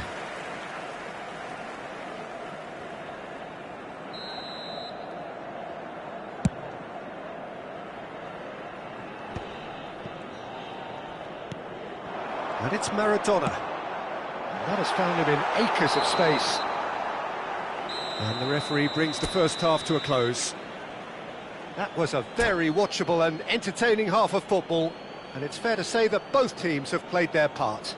And it's Maradona. And that has found him in acres of space. And the referee brings the first half to a close. That was a very watchable and entertaining half of football. And it's fair to say that both teams have played their part.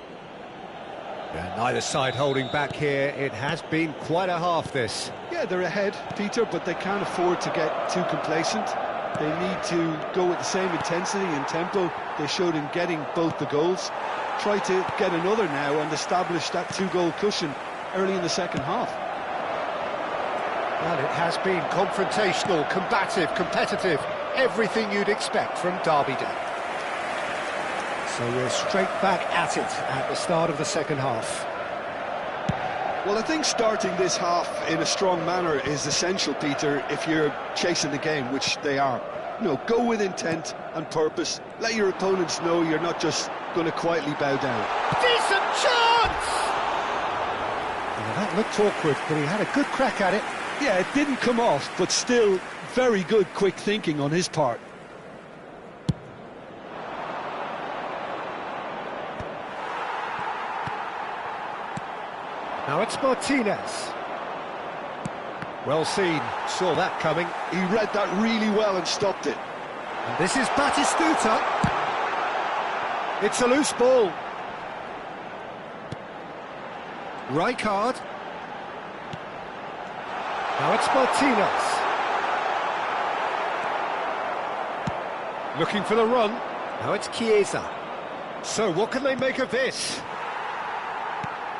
Yeah, neither side holding back here. It has been quite a half, this. Yeah, they're ahead, Peter, but they can't afford to get too complacent. They need to go with the same intensity and tempo they showed in getting both the goals. Try to get another now and establish that 2-goal cushion early in the second half. Well, it has been confrontational, combative, competitive. Everything you'd expect from Derby Day. So we're straight back at it at the start of the second half. Well, I think starting this half in a strong manner is essential, Peter, if you're chasing the game, which they are. You know, go with intent and purpose. Let your opponents know you're not just going to quietly bow down. Decent chance! Well, that looked awkward, but he had a good crack at it. Yeah, it didn't come off, but still very good quick thinking on his part. Now it's Martinez. Well seen, saw that coming. He read that really well and stopped it. And this is Batistuta. It's a loose ball. Rijkaard. Now it's Martinez. Looking for the run. Now it's Chiesa. So what can they make of this?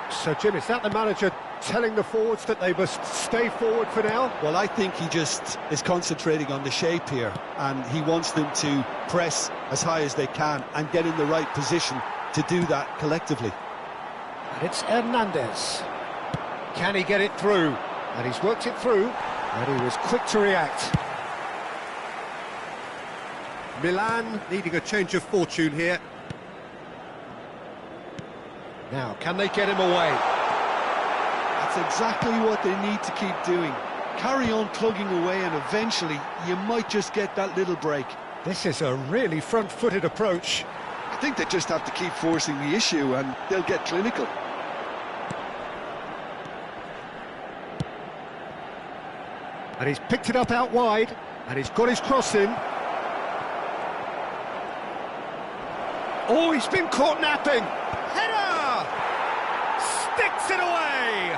So Jim, is that the manager telling the forwards that they must stay forward for now? Well, I think he just is concentrating on the shape here, and he wants them to press as high as they can and get in the right position to do that collectively. And it's Hernandez. Can he get it through? And he's worked it through, and he was quick to react. Milan needing a change of fortune here. Now, can they get him away? That's exactly what they need to keep doing. Carry on plugging away, and eventually you might just get that little break. This is a really front-footed approach. I think they just have to keep forcing the issue and they'll get clinical. And he's picked it up out wide, and he's got his cross in. Oh, he's been caught napping. Header! Sticks it away!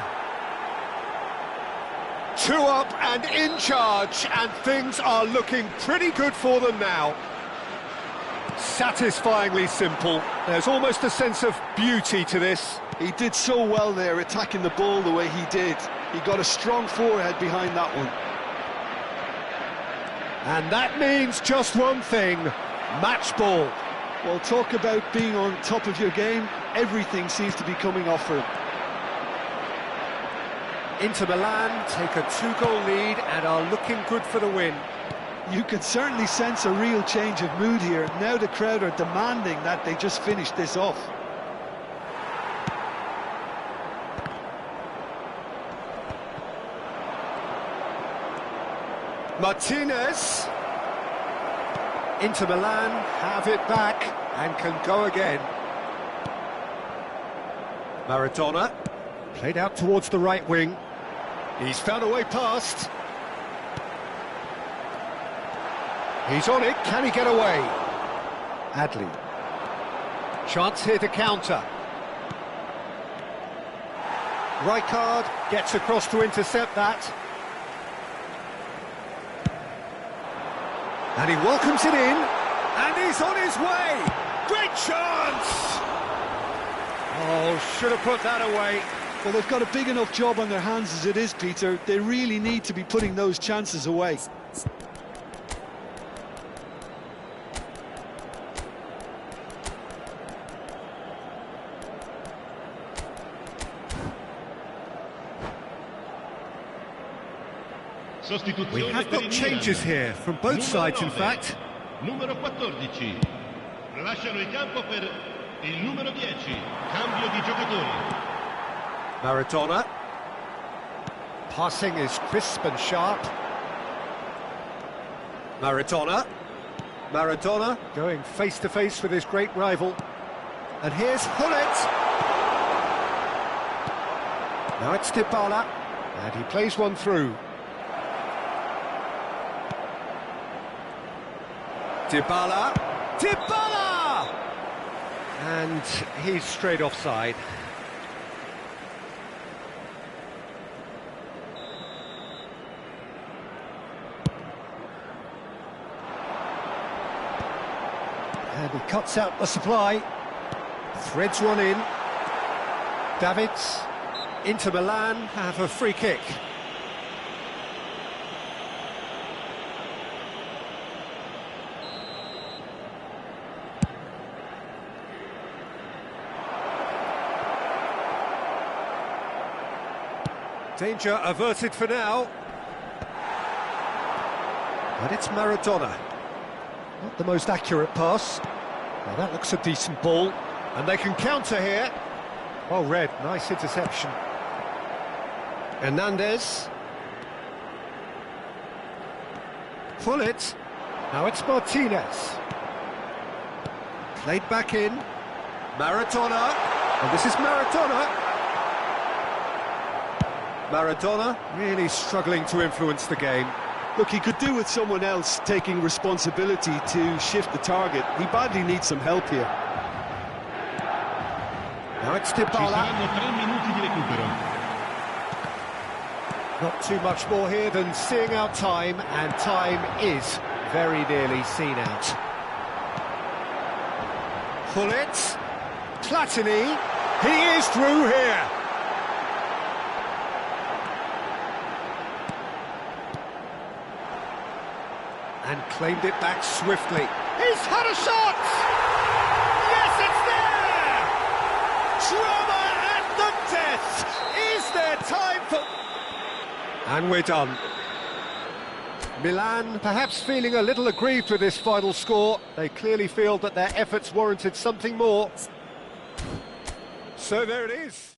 2 up and in charge, and things are looking pretty good for them now. Satisfyingly simple. There's almost a sense of beauty to this. He did so well there, attacking the ball the way he did. He got a strong forehead behind that one. And that means just one thing, match ball. Well, talk about being on top of your game. Everything seems to be coming off for him. Inter Milan take a 2-goal lead and are looking good for the win. You can certainly sense a real change of mood here. Now the crowd are demanding that they just finish this off. Martinez. Inter Milan have it back and can go again. Maradona played out towards the right wing. He's found a way past. He's on it, can he get away? Adli. Chance here to counter. Rijkaard gets across to intercept that. And he welcomes it in, and he's on his way! Great chance! Oh, should have put that away. Well, they've got a big enough job on their hands as it is, Peter. They really need to be putting those chances away. We have got changes here from both sides, in fact. Numero 14. Lasciano il campo per il numero 10. Cambio di giocatori. Maradona. Passing is crisp and sharp. Maradona. Maradona going face-to-face with his great rival. And here's Hullet. Now it's Dybala. And he plays one through. Dybala! Dybala! And he's straight offside. And he cuts out the supply. Threads one in. Davids. Inter Milan have a free kick. Danger averted for now. And it's Maradona. Not the most accurate pass. Well, that looks a decent ball. And they can counter here. Well read, nice interception. Hernandez. Pull it. Now it's Martinez. Played back in. Maradona. And this is Maradona. Maradona really struggling to influence the game. Look, he could do with someone else taking responsibility to shift the target. He badly needs some help here. Now it's Dybala. Not too much more here than seeing out time, and time is very nearly seen out. Pull it. Platini. He is through here. And claimed it back swiftly. He's had a shot! Yes, it's there! Drama at the death! Is there time for... And we're done. Milan perhaps feeling a little aggrieved with this final score. They clearly feel that their efforts warranted something more. So there it is.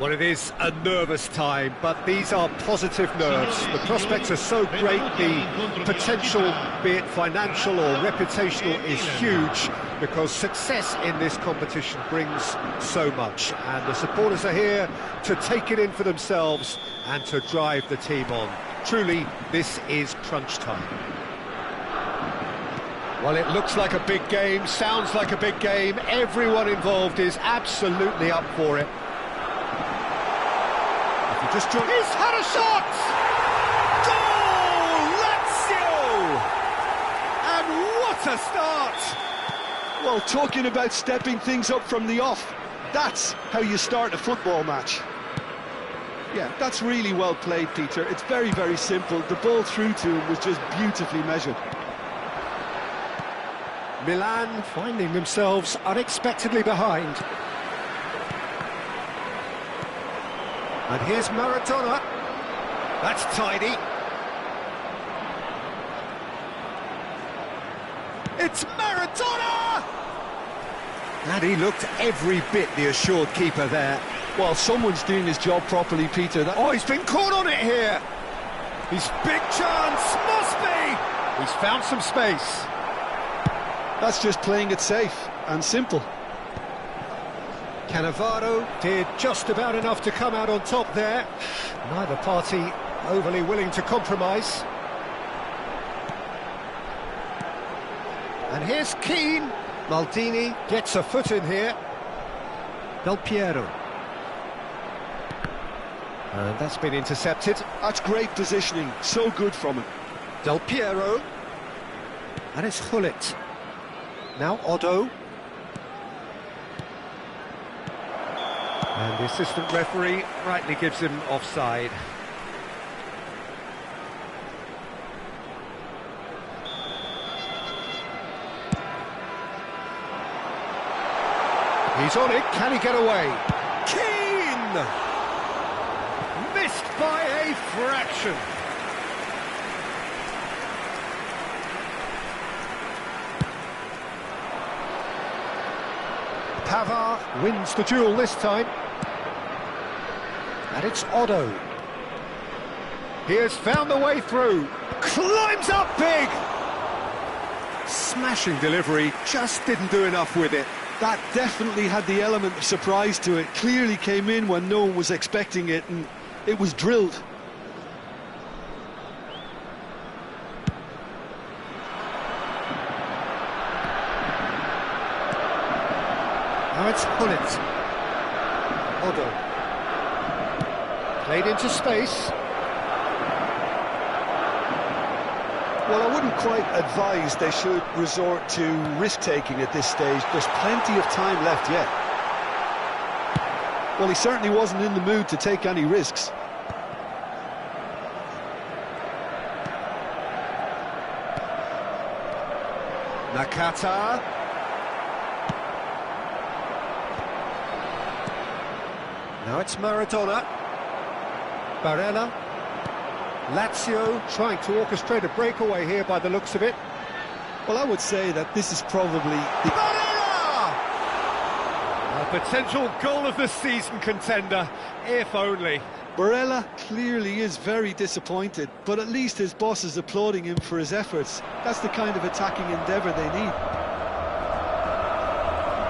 Well, it is a nervous time, but these are positive nerves. The prospects are so great, the potential, be it financial or reputational, is huge, because success in this competition brings so much. And the supporters are here to take it in for themselves and to drive the team on. Truly, this is crunch time. Well, it looks like a big game, sounds like a big game. Everyone involved is absolutely up for it. He's had a shot! Goal! Lazio! And what a start! Well, talking about stepping things up from the off, that's how you start a football match. Yeah, that's really well played, Peter. It's very, very simple. The ball through to him was just beautifully measured. Milan finding themselves unexpectedly behind. And here's Maradona. That's tidy. It's Maradona! And he looked every bit the assured keeper there. Well, someone's doing his job properly, Peter. Oh, he's been caught on it here. His big chance, must be. He's found some space. That's just playing it safe and simple. Cannavaro did just about enough to come out on top there. Neither party overly willing to compromise. And here's Keane. Maldini gets a foot in here. Del Piero. And that's been intercepted. That's great positioning, so good from him. Del Piero. And it's Gullit. Now Otto. And the assistant referee rightly gives him offside. He's on it, can he get away? Keane! Missed by a fraction. Pavard wins the duel this time. And it's Otto. He has found the way through. Climbs up big! Smashing delivery, just didn't do enough with it. That definitely had the element of surprise to it. Clearly came in when no one was expecting it, and it was drilled. Now it's Gullit. Otto. Played into space. Well, I wouldn't quite advise they should resort to risk-taking at this stage. There's plenty of time left yet. Well, he certainly wasn't in the mood to take any risks. Nakata. Now it's Maradona. Barella. Lazio trying to orchestrate a breakaway here by the looks of it. Well, I would say that this is probably the... Barella! A potential goal of the season contender, if only. Barella clearly is very disappointed, but at least his boss is applauding him for his efforts. That's the kind of attacking endeavour they need.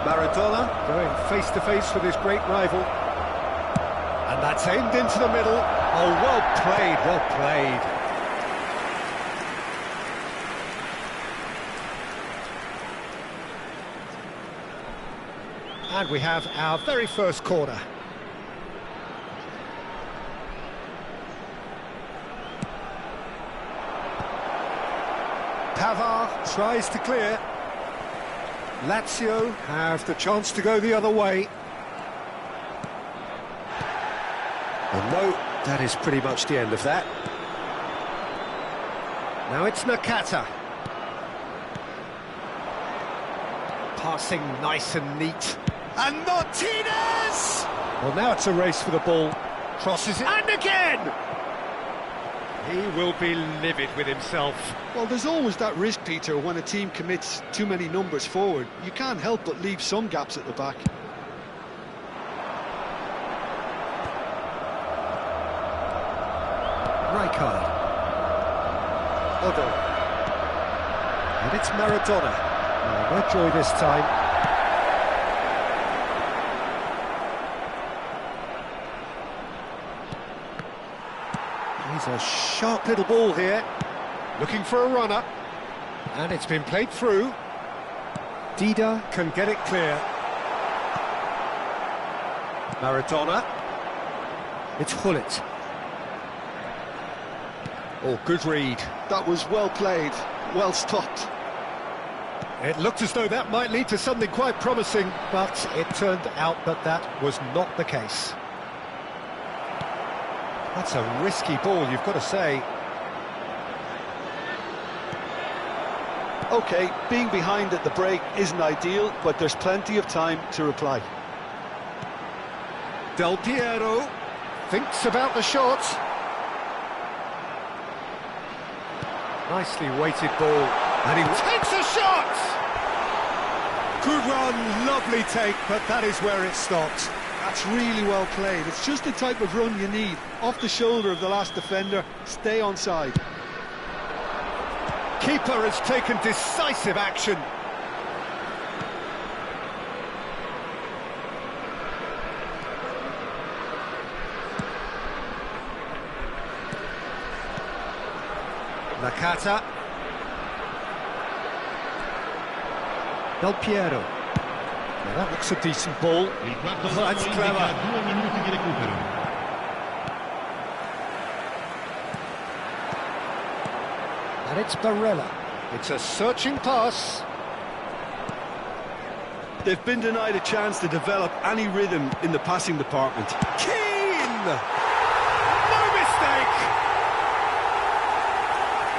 Maradona going face-to-face with his great rival. And that's aimed into the middle. Oh, well played, well played. And we have our very first corner. Pavard tries to clear. Lazio have the chance to go the other way. Well, no, that is pretty much the end of that. Now it's Nakata. Passing nice and neat. And Martinez! Well, now it's a race for the ball. Crosses it, and again! He will be livid with himself. Well, there's always that risk, Peter, when a team commits too many numbers forward. You can't help but leave some gaps at the back. Rijkaard. Otto. And it's Maradona. Oh, no joy this time. He's a sharp little ball here. Looking for a runner. And it's been played through. Dida can get it clear. Maradona. It's Gullit. Oh, good read. That was well played, well stopped. It looked as though that might lead to something quite promising, but it turned out that that was not the case. That's a risky ball, you've got to say. OK, being behind at the break isn't ideal, but there's plenty of time to reply. Del Piero thinks about the shot. Nicely weighted ball, and he takes a shot! Good run, lovely take, but that is where it stopped. That's really well played. It's just the type of run you need. Off the shoulder of the last defender, stay onside. Keeper has taken decisive action. Nakata. Del Piero. Now that looks a decent ball. That's clever. And it's Barella. It's a searching pass. They've been denied a chance to develop any rhythm in the passing department. Keane! No mistake!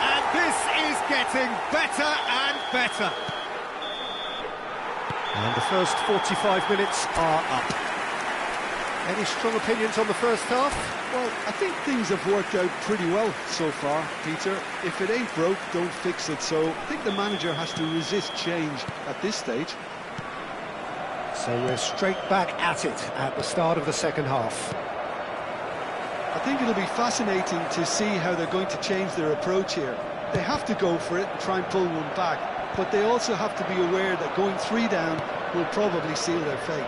And this is getting better and better. And the first 45 minutes are up. Any strong opinions on the first half? Well, I think things have worked out pretty well so far, Peter. If it ain't broke, don't fix it. So I think the manager has to resist change at this stage. So we're straight back at it at the start of the second half. I think it'll be fascinating to see how they're going to change their approach here. They have to go for it and try and pull one back, but they also have to be aware that going 3 down will probably seal their fate.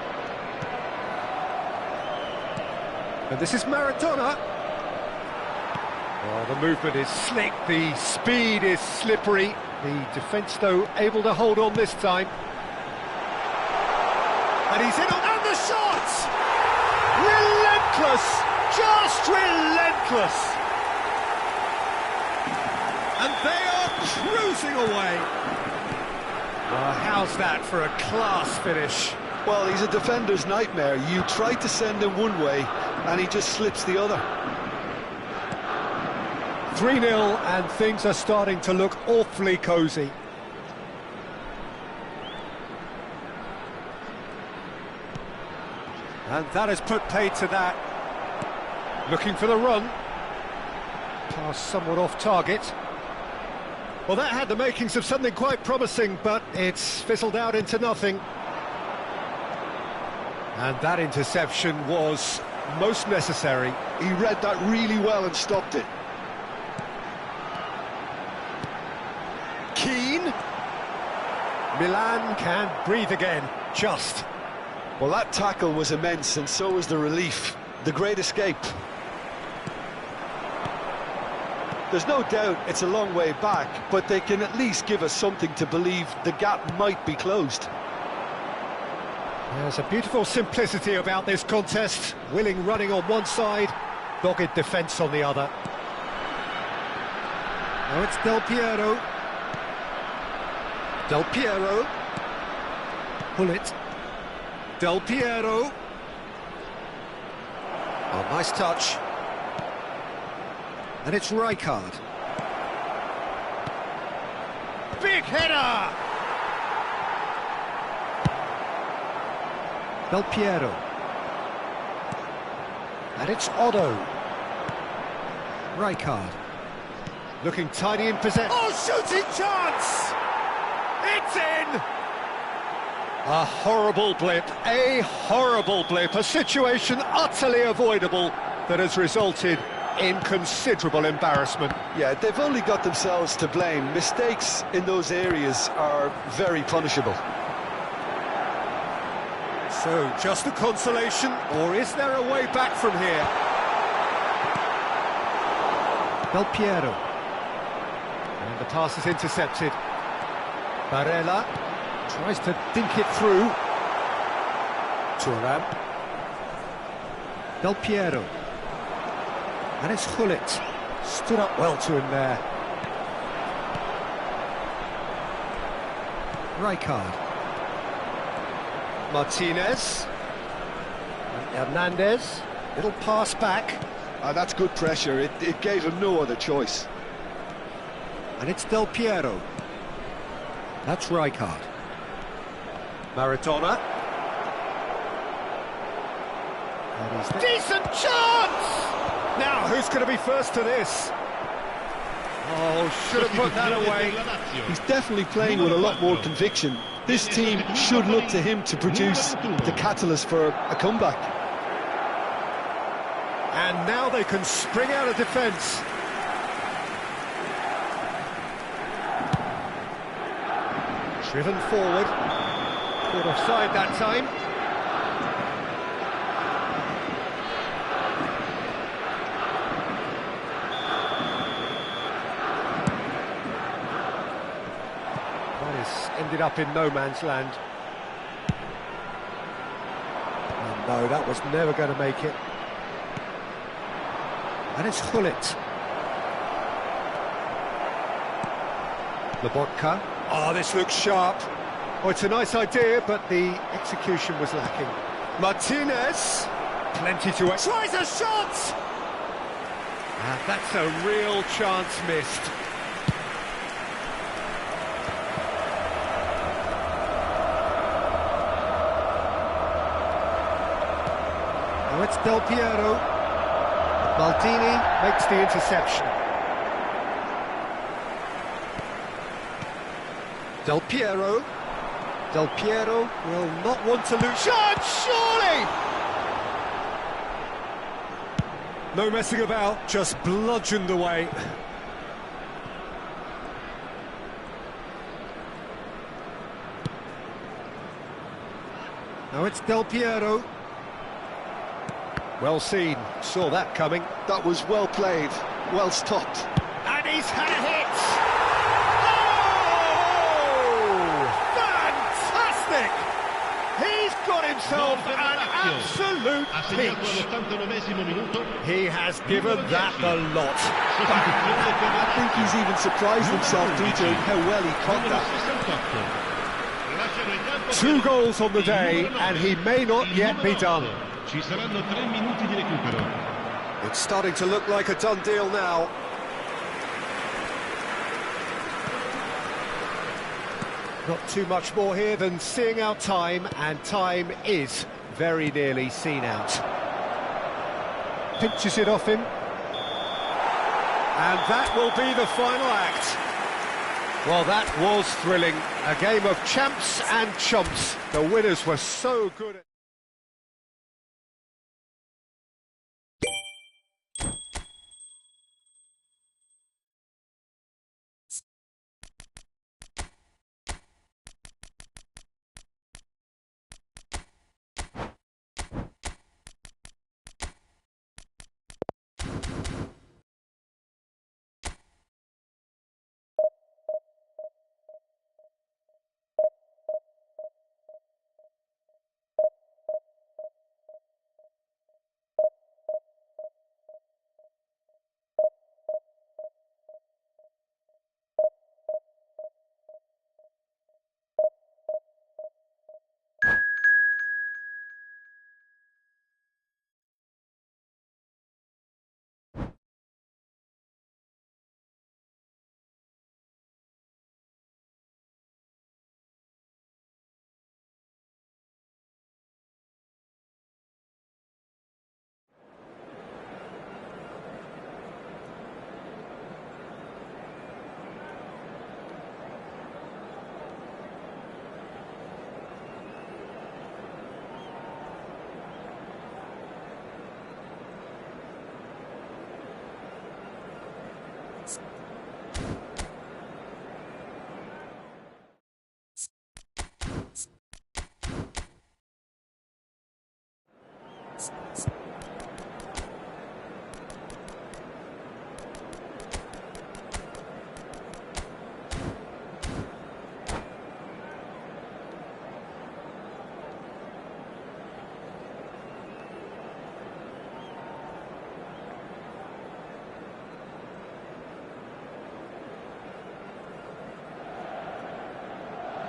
And this is Maradona. Oh, the movement is slick, the speed is slippery. The defence, though, able to hold on this time. And he's in, and the shot! Relentless! Just relentless! And they are cruising away. How's that for a class finish? Well, he's a defender's nightmare. You try to send him one way, and he just slips the other. 3-0, and things are starting to look awfully cosy. And that has put paid to that. Looking for the run. Pass somewhat off target. Well, that had the makings of something quite promising, but it's fizzled out into nothing. And that interception was most necessary. He read that really well and stopped it. Keane. Milan can breathe again, just. Well, that tackle was immense, and so was the relief. The great escape. There's no doubt it's a long way back, but they can at least give us something to believe the gap might be closed. There's a beautiful simplicity about this contest. Willing running on one side, dogged defence on the other. Now it's Del Piero. Del Piero. Pull it. Del Piero. Oh, nice touch. And it's Rijkaard. Big header! Del Piero. And it's Otto. Rijkaard. Looking tidy in possession. Oh, shooting chance! It's in! A horrible blip, a situation utterly avoidable that has resulted in considerable embarrassment. Yeah, they've only got themselves to blame. Mistakes in those areas are very punishable. So, just a consolation, or is there a way back from here? Del Piero. And the pass is intercepted. Barella tries to dink it through. Thuram. Del Piero. And it's Gullit. Stood up well to him there. Rijkaard. Martinez. And Hernandez. Little pass back. That's good pressure. It gave him no other choice. And it's Del Piero. That's Rijkaard. Maradona. Decent chance! Now, who's going to be first to this? Oh, should have put that away. He's definitely playing with a lot more conviction. This team should look to him to produce the catalyst for a comeback. And now they can spring out of defence. Driven forward. Caught offside that time. Ended up in no man's land. And no, that was never going to make it. And it's Gullit. Lobotka. Oh, this looks sharp. Oh, it's a nice idea, but the execution was lacking. Martinez. Plenty to it. Tries a shot! And that's a real chance missed. Now it's Del Piero. Maldini makes the interception. Del Piero. Del Piero will not want to lose. Shot, surely! No messing about, just bludgeoned away. Now it's Del Piero. Well seen, saw that coming. That was well played, well stopped. And he's had a hit! Oh! Fantastic! He's got himself an absolute pinch. He has given that the lot. I think he's even surprised himself due to how well he caught that. 2 goals on the day, and he may not yet be done. Ci saranno 3 minuti di recupero. It's starting to look like a done deal now. Not too much more here than seeing out time, and time is very nearly seen out. Pinches it off him. And that will be the final act. Well, that was thrilling. A game of champs and chumps. The winners were so good.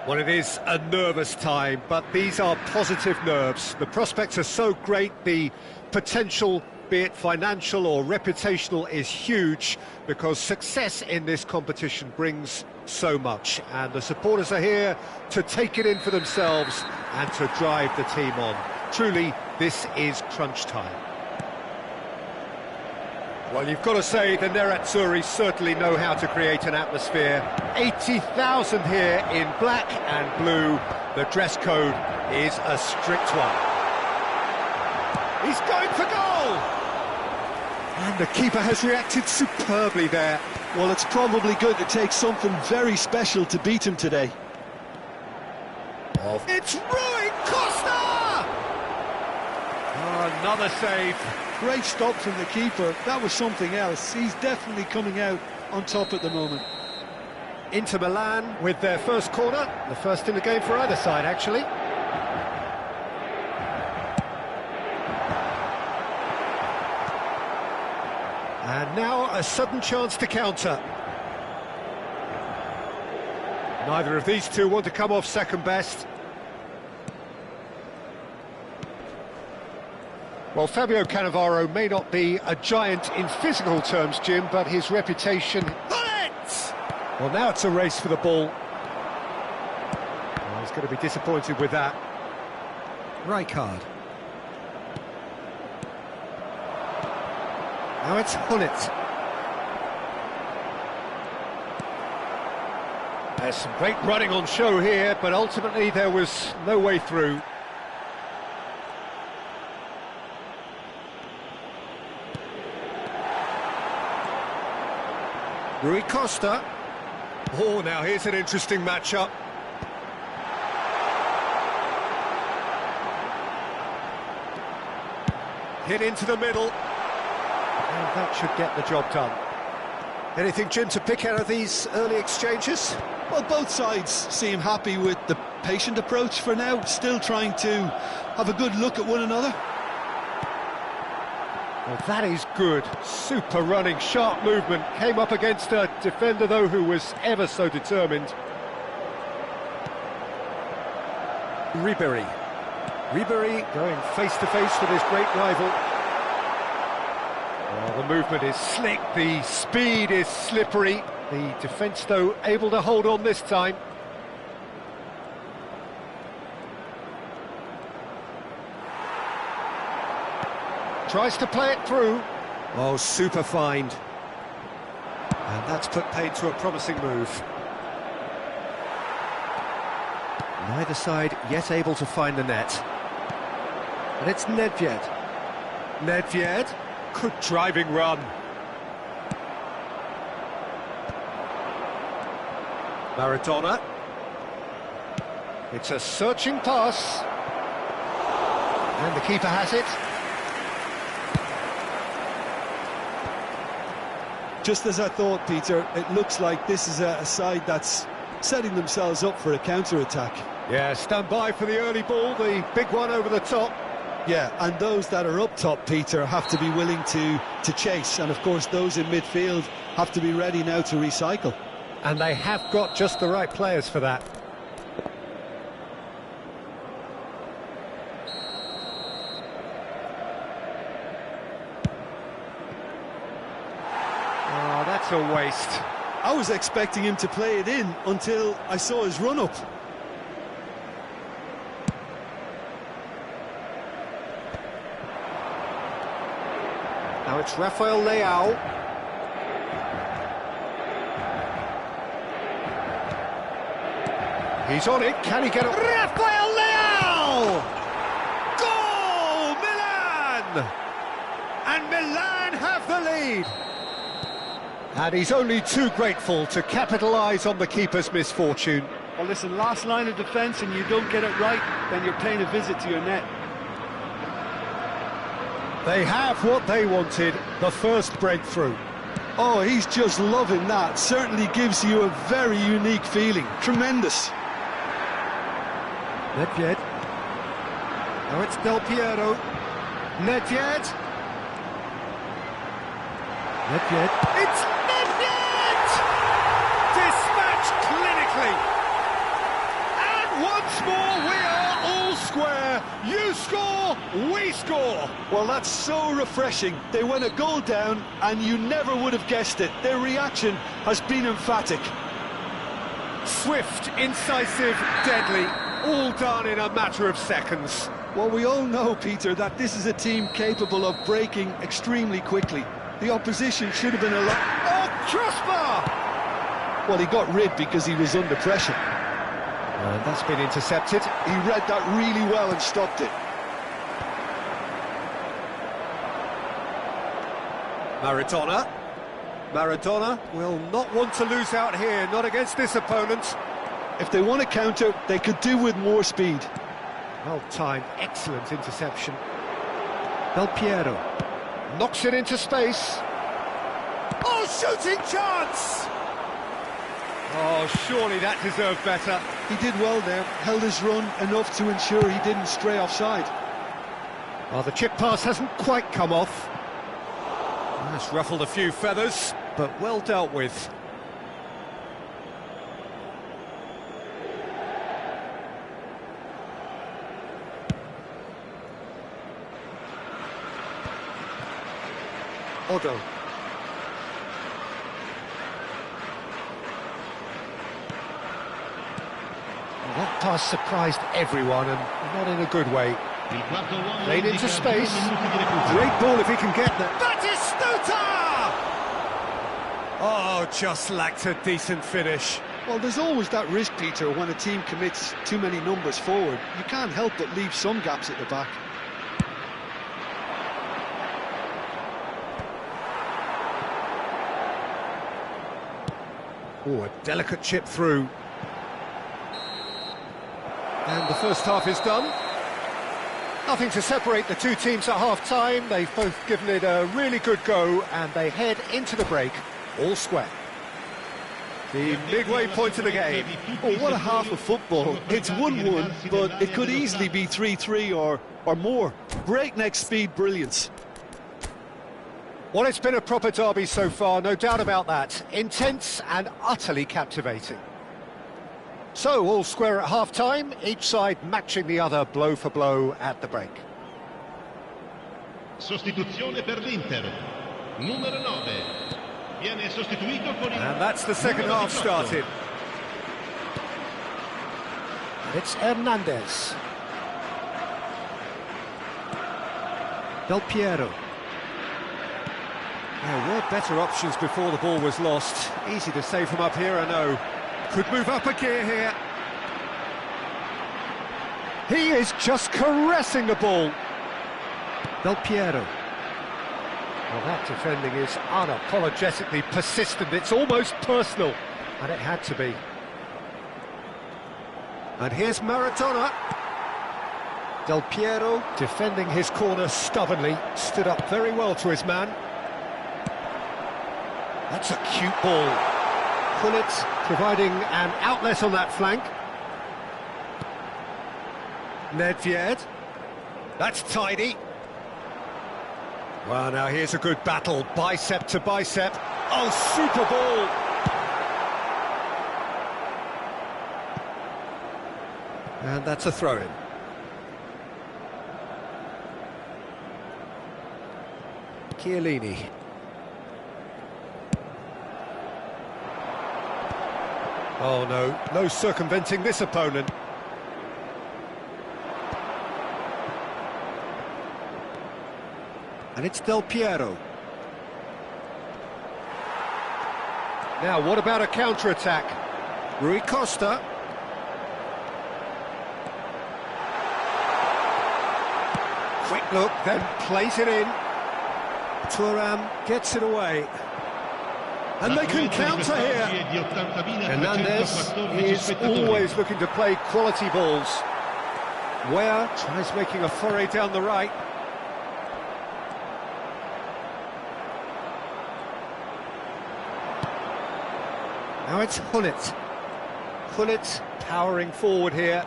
Well, it is a nervous time, but these are positive nerves. The prospects are so great, the potential, be it financial or reputational, is huge, because success in this competition brings so much. And the supporters are here to take it in for themselves and to drive the team on. Truly, this is crunch time. Well, you've got to say the Nerazzurri certainly know how to create an atmosphere. 80,000 here in black and blue. The dress code is a strict one. He's going for goal! And the keeper has reacted superbly there. Well, it's probably going to take something very special to beat him today. It's Rui Costa! Oh, another save. Great stop from the keeper. That was something else. He's definitely coming out on top at the moment. Inter Milan with their first corner. The first in the game for either side, actually. And now a sudden chance to counter. Neither of these two want to come off second best. Well, Fabio Cannavaro may not be a giant in physical terms, Jim, but his reputation... Well, now it's a race for the ball. Well, he's going to be disappointed with that. Rijkaard. Now it's Hullet. There's some great running on show here, but ultimately there was no way through. Rui Costa. Oh, now here's an interesting matchup. Hit into the middle. And that should get the job done. Anything, Jim, to pick out of these early exchanges? Well, both sides seem happy with the patient approach for now, still trying to have a good look at one another. Well, that is good. Super running, sharp movement. Came up against a defender, though, who was ever so determined. Ribéry. Ribéry going face-to-face with his great rival. Well, the movement is slick, the speed is slippery. The defence, though, able to hold on this time. Tries to play it through. Oh, super find. And that's put paid to a promising move. Neither side yet able to find the net. And it's Nedved. Nedved. Good driving run. Maradona. It's a searching pass. And the keeper has it. Just as I thought, Peter, it looks like this is a side that's setting themselves up for a counter-attack. Yeah, stand by for the early ball, the big one over the top. Yeah, and those that are up top, Peter, have to be willing to chase. And, of course, those in midfield have to be ready now to recycle. And they have got just the right players for that. Oh, that's a waste. I was expecting him to play it in until I saw his run-up. Now it's Rafael Leao. He's on it, can he get it? Rafael Leao! Goal, Milan! And Milan have the lead. And he's only too grateful to capitalise on the keeper's misfortune. Well, listen, last line of defence and you don't get it right, then you're paying a visit to your net. They have what they wanted, the first breakthrough. Oh, he's just loving that. Certainly gives you a very unique feeling. Tremendous. Nedved. Now it's Del Piero. Nedved. Nedved. It's Nedved! Dispatched clinically. And once more we are all square. You score, we score. Well, that's so refreshing. They went a goal down and you never would have guessed it. Their reaction has been emphatic. Swift, incisive, deadly, all done in a matter of seconds. Well, we all know, Peter, that this is a team capable of breaking extremely quickly. The opposition should have been a lot... Oh, crossbar! Well, he got rid because he was under pressure. And that's been intercepted. He read that really well and stopped it. Maradona will not want to lose out here, not against this opponent. If they want to counter, they could do with more speed. Well-timed, excellent interception. Del Piero knocks it into space. Oh, shooting chance! Oh, surely that deserved better. He did well there, held his run enough to ensure he didn't stray offside. Well, the chip pass hasn't quite come off. That's ruffled a few feathers, but well dealt with. Odo. Well, that pass surprised everyone, and not in a good way. Played into space. Great ball if he can get there. Batistuta! Oh, just lacked a decent finish. Well, there's always that risk, Peter, when a team commits too many numbers forward. You can't help but leave some gaps at the back. Oh, a delicate chip through. And the first half is done. Nothing to separate the two teams at half-time. They've both given it a really good go, and they head into the break all square. The midway point of the game. Oh, what a half of football. It's 1-1, but it could easily be 3-3 or more. Breakneck speed brilliance. Well, it's been a proper derby so far, no doubt about that. Intense and utterly captivating. So, all square at half-time, each side matching the other blow for blow at the break. Sostituzione per l'Inter. Numero 9. Viene sostituito con il... And that's the second half started. It's Hernandez. Del Piero. There were better options before the ball was lost. Easy to say from up here, I know. Could move up a gear here. He is just caressing the ball. Del Piero. Well, that defending is unapologetically persistent. It's almost personal. And it had to be. And here's Maradona. Del Piero defending his corner stubbornly. Stood up very well to his man. That's a cute ball. Gullit providing an outlet on that flank. Nedved. That's tidy. Well, now here's a good battle, bicep to bicep. Oh, super ball! And that's a throw-in. Chiellini. Oh no circumventing this opponent. And it's Del Piero. Now, what about a counter-attack? Rui Costa. Quick look, then plays it in. Thuram gets it away. And they can counter here. Hernandez is always looking to play quality balls. Ware tries making a foray down the right. Now it's Gullit. Gullit powering forward here.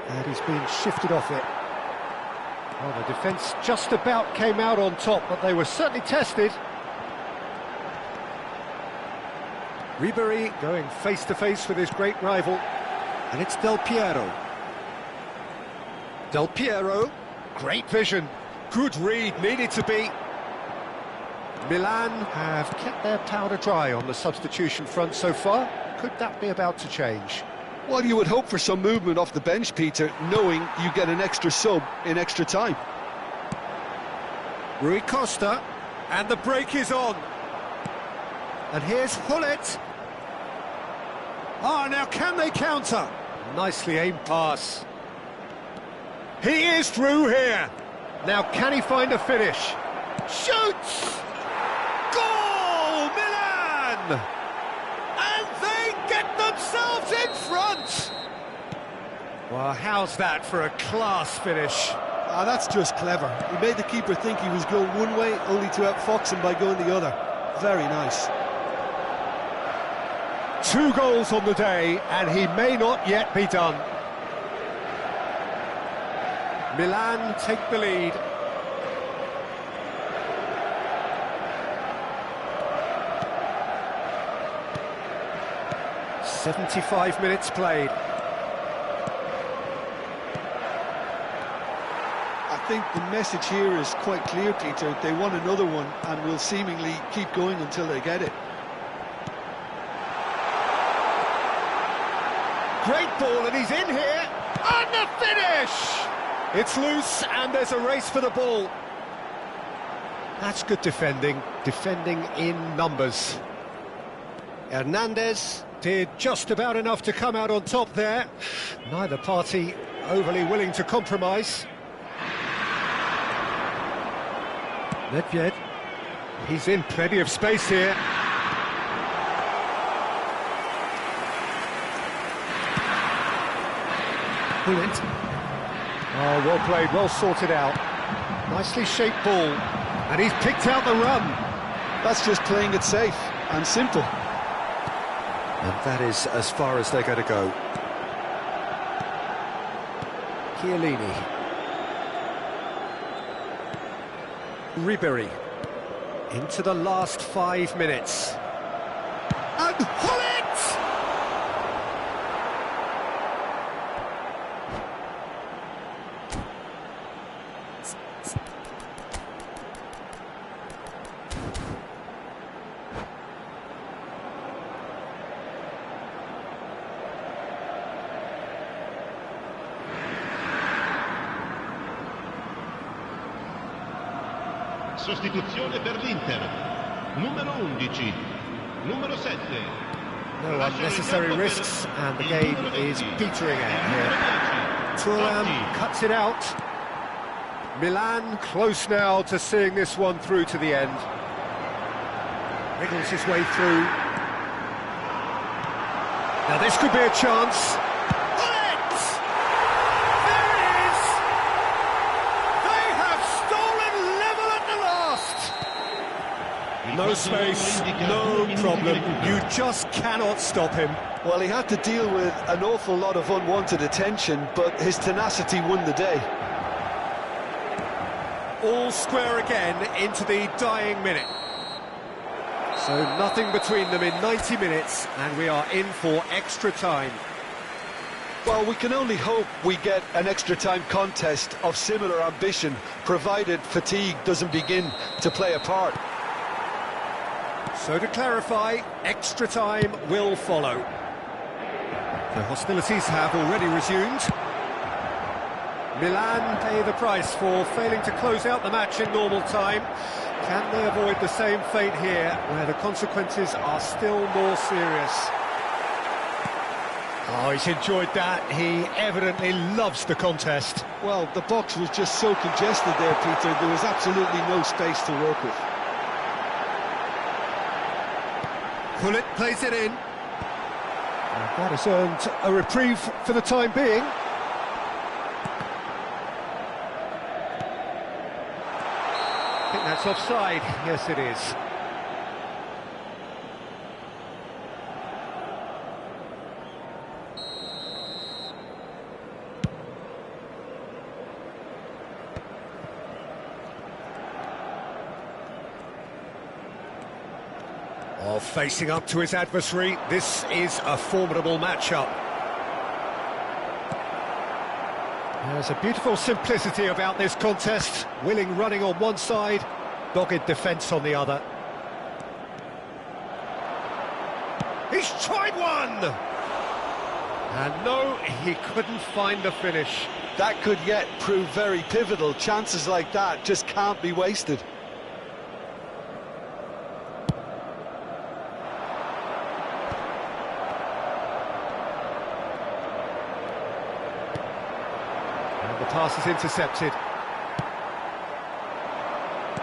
And he's been shifted off it. Well, the defence just about came out on top, but they were certainly tested. Ribery going face-to-face with his great rival. And it's Del Piero. Del Piero, great vision. Good read, needed to be. Milan have kept their powder dry on the substitution front so far. Could that be about to change? Well, you would hope for some movement off the bench, Peter, knowing you get an extra sub in extra time. Rui Costa. And the break is on. And here's Hullet. Ah, now can they counter? Nicely aimed pass. He is through here. Now can he find a finish? Shoots! Goal, Milan! And they get themselves in front! Well, how's that for a class finish? Ah, that's just clever. He made the keeper think he was going one way, only to outfox him by going the other. Very nice. 2 goals on the day, and he may not yet be done. Milan take the lead. "75 minutes played." I think the message here is quite clear, Peter. They want another one and will seemingly keep going until they get it. Great ball, and he's in here. And the finish! It's loose, and there's a race for the ball. That's good defending in numbers. Hernandez did just about enough to come out on top there. Neither party overly willing to compromise. Nedved, he's in plenty of space here. Hullet. Oh, well played, well sorted out. Nicely shaped ball, and he's picked out the run. That's just playing it safe and simple. And that is as far as they're going to go. Chiellini. Ribery. Into the last 5 minutes. And Hullet! Sostituzione per l'Inter. Numero 11, numero 7. No unnecessary risks, and the game is petering out here. Thuram cuts it out. Milan close now to seeing this one through to the end. Wriggles his way through. Now this could be a chance. No space, no problem, you just cannot stop him. Well, he had to deal with an awful lot of unwanted attention, but his tenacity won the day. All square again into the dying minute. So nothing between them in 90 minutes, and we are in for extra time. Well, we can only hope we get an extra time contest of similar ambition, provided fatigue doesn't begin to play a part. So to clarify, extra time will follow. The hostilities have already resumed. Milan pay the price for failing to close out the match in normal time. Can they avoid the same fate here, where the consequences are still more serious? Oh, he's enjoyed that. He evidently loves the contest. Well, the box was just so congested there, Peter. There was absolutely no space to work with. Hullet plays it in. And that has earned a reprieve for the time being. I think that's offside. Yes, it is. Oh, facing up to his adversary, this is a formidable matchup. There's a beautiful simplicity about this contest. Willing running on one side, dogged defence on the other. He's tried one! And no, he couldn't find the finish. That could yet prove very pivotal. Chances like that just can't be wasted. And the pass is intercepted.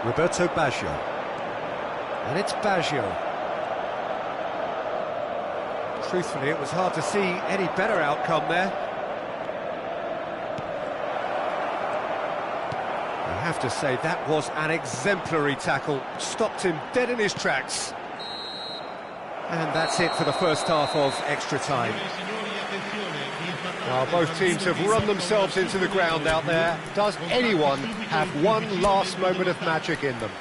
Roberto Baggio. And it's Baggio. Truthfully, it was hard to see any better outcome there. I have to say, that was an exemplary tackle. Stopped him dead in his tracks. And that's it for the first half of extra time. Now, both teams have run themselves into the ground out there. Does anyone have one last moment of magic in them?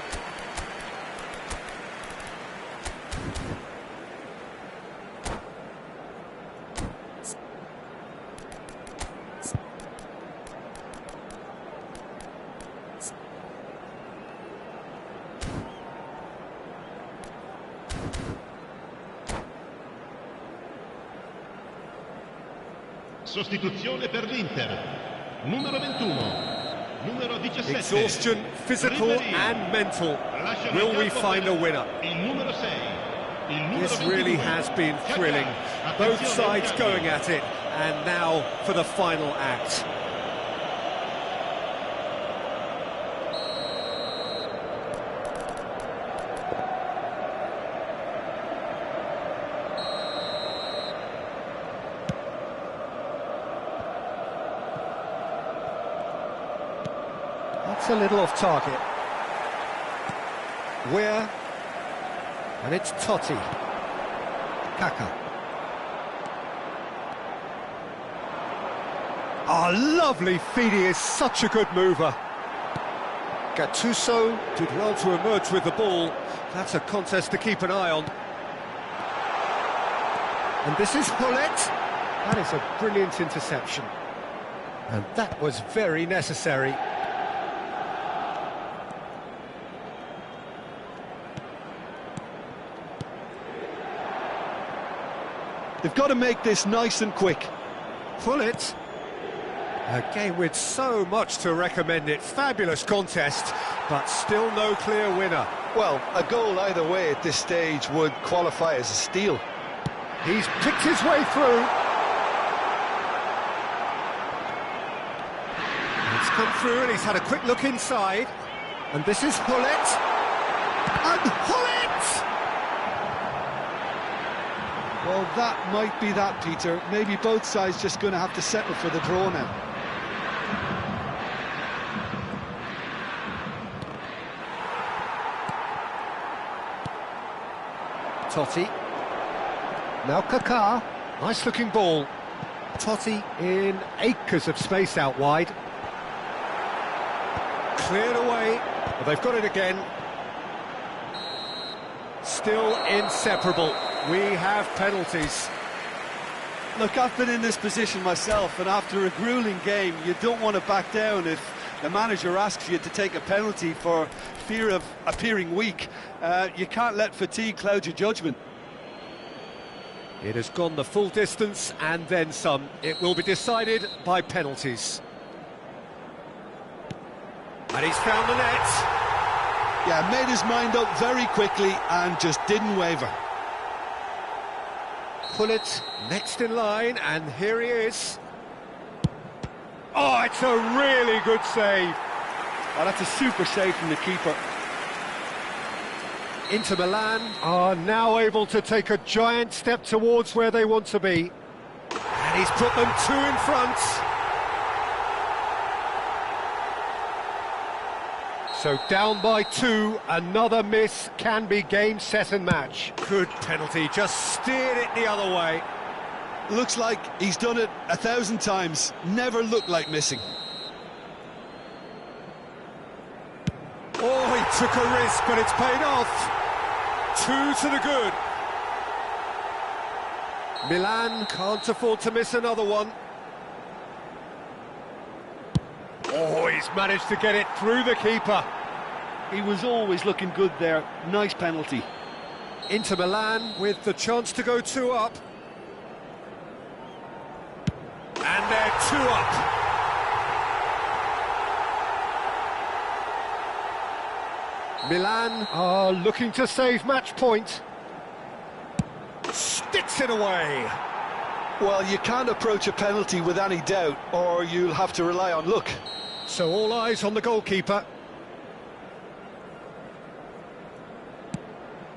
Sostituzione per l'Inter. Numero 21. Numero 17. Exhaustion, physical and mental. Will we find a winner? Il numero 6. This really has been thrilling. Both sides going at it. And now for the final act. That's a little off target. Where? And it's Totti. Kaka. Oh, lovely feed. He is such a good mover. Gattuso did well to emerge with the ball. That's a contest to keep an eye on. And this is Hullet. That is a brilliant interception. And that was very necessary. They've got to make this nice and quick. Hullet. A game with so much to recommend it. Fabulous contest, but still no clear winner. Well, a goal either way at this stage would qualify as a steal. He's picked his way through. It's come through and he's had a quick look inside. And this is Hullet. And Hullet! Well, that might be that, Peter. Maybe both sides just going to have to settle for the draw now. Totti. Now Kaká. Nice looking ball. Totti in acres of space out wide. Cleared away. Well, they've got it again. Still inseparable. We have penalties. Look, I've been in this position myself, and after a gruelling game, you don't want to back down if the manager asks you to take a penalty for fear of appearing weak. You can't let fatigue cloud your judgment. It has gone the full distance and then some. It will be decided by penalties. And he's found the net. Yeah, made his mind up very quickly and just didn't waver. Hullet next in line, and here he is. Oh, it's a really good save. Oh, that's a super save from the keeper. Inter Milan are now able to take a giant step towards where they want to be. And he's put them two in front. So down by two, another miss can be game, set and match. Good penalty, just steered it the other way. Looks like he's done it 1,000 times, never looked like missing. Oh, he took a risk, but it's paid off. 2 to the good. Milan can't afford to miss another one. Oh, he's managed to get it through the keeper. He was always looking good there. Nice penalty. Inter Milan with the chance to go 2 up. And they're 2 up. Milan are looking to save match point. Sticks it away. Well, you can't approach a penalty with any doubt, or you'll have to rely on luck. So all eyes on the goalkeeper.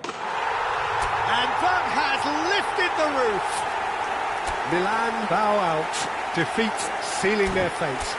And that has lifted the roof. Milan bow out. Defeat sealing their fate.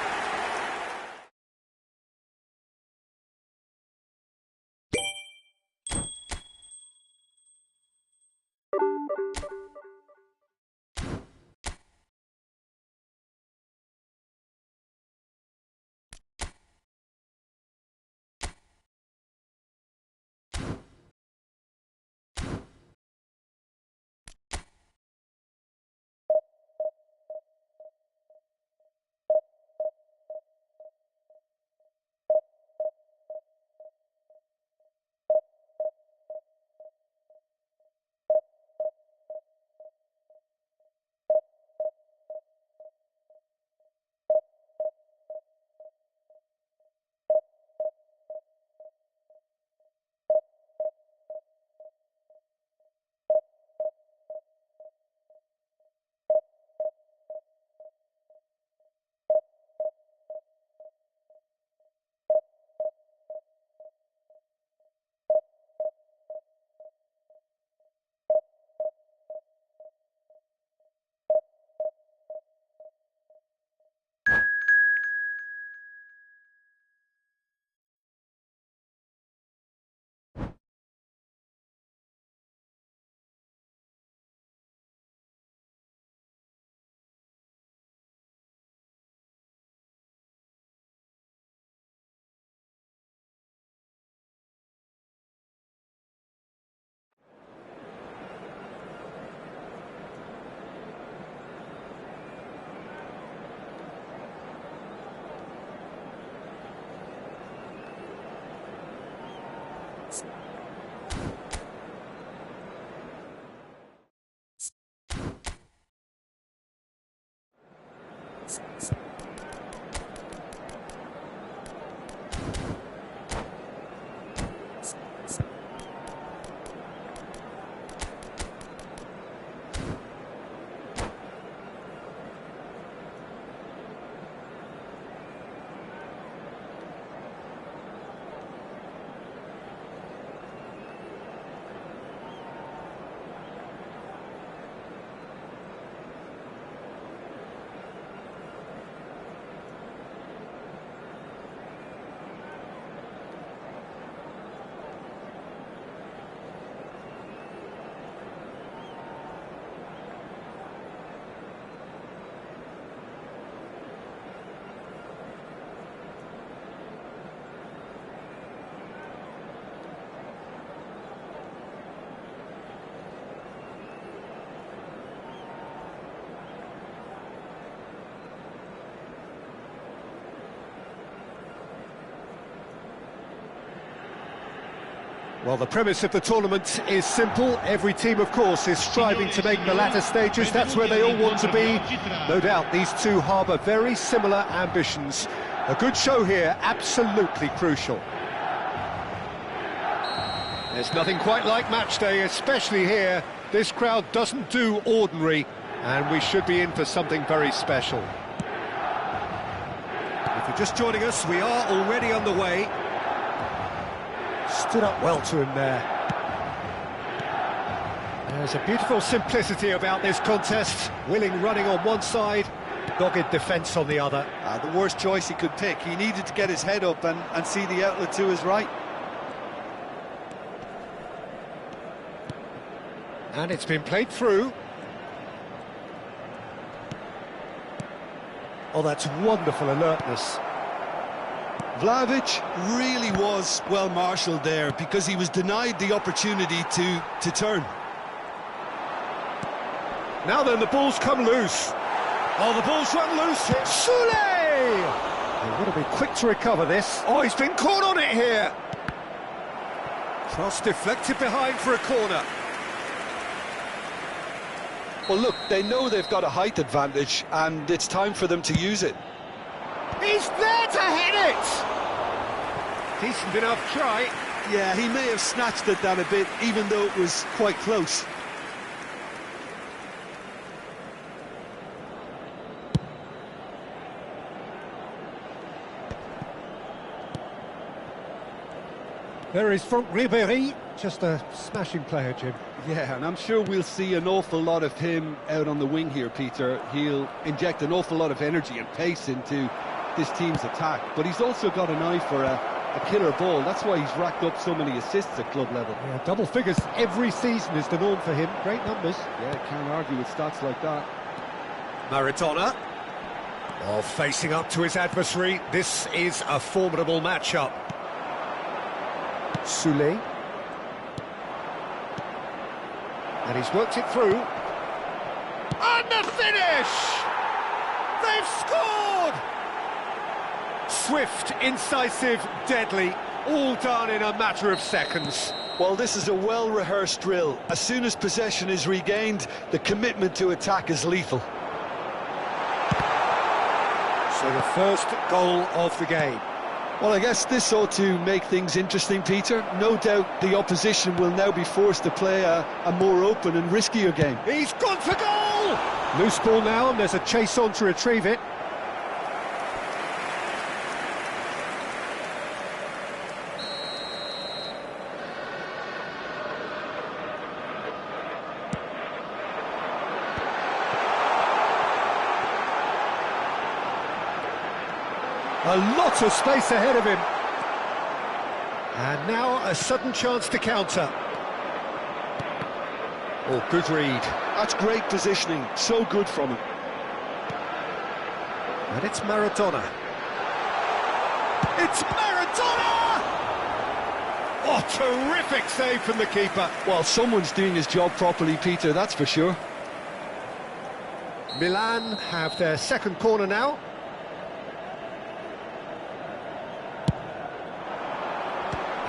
Well, the premise of the tournament is simple. Every team, of course, is striving to make the latter stages. That's where they all want to be. No doubt these two harbour very similar ambitions. A good show here, absolutely crucial. There's nothing quite like match day, especially here. This crowd doesn't do ordinary, and we should be in for something very special. If you're just joining us, we are already underway. Stood up well to him there. There's a beautiful simplicity about this contest. Willing running on one side, dogged defence on the other. The worst choice he could pick. He needed to get his head up and see the outlet to his right. And it's been played through. Oh, that's wonderful alertness. Vlahovic really was well marshalled there because he was denied the opportunity to turn. Now then, the ball's come loose. Oh, the ball's run loose here. Soule! They've got to be quick to recover this. Oh, he's been caught on it here. Cross deflected behind for a corner. Well, look, they know they've got a height advantage, and it's time for them to use it. He's there to hit it! Decent enough try. Yeah, he may have snatched at that a bit, even though it was quite close. There is Franck Ribéry, just a smashing player, Jim. Yeah, and I'm sure we'll see an awful lot of him out on the wing here, Peter. He'll inject an awful lot of energy and pace into this team's attack, but he's also got an eye for a killer ball. That's why he's racked up so many assists at club level. Yeah, double figures every season is the norm for him. Great numbers. Yeah, can't argue with stats like that. Maradona. Oh, facing up to his adversary. This is a formidable matchup. Soulé. And he's worked it through. And the finish! They've scored! Swift, incisive, deadly, all done in a matter of seconds. Well, this is a well-rehearsed drill. As soon as possession is regained, the commitment to attack is lethal. So the first goal of the game. Well, I guess this ought to make things interesting, Peter. No doubt the opposition will now be forced to play a more open and riskier game. He's gone for goal! Loose ball now, and there's a chase on to retrieve it. A lot of space ahead of him. And now a sudden chance to counter. Oh, good read. That's great positioning, so good from him. And it's Maradona. It's Maradona! Oh, terrific save from the keeper. Well, someone's doing his job properly, Peter, that's for sure. Milan have their second corner now.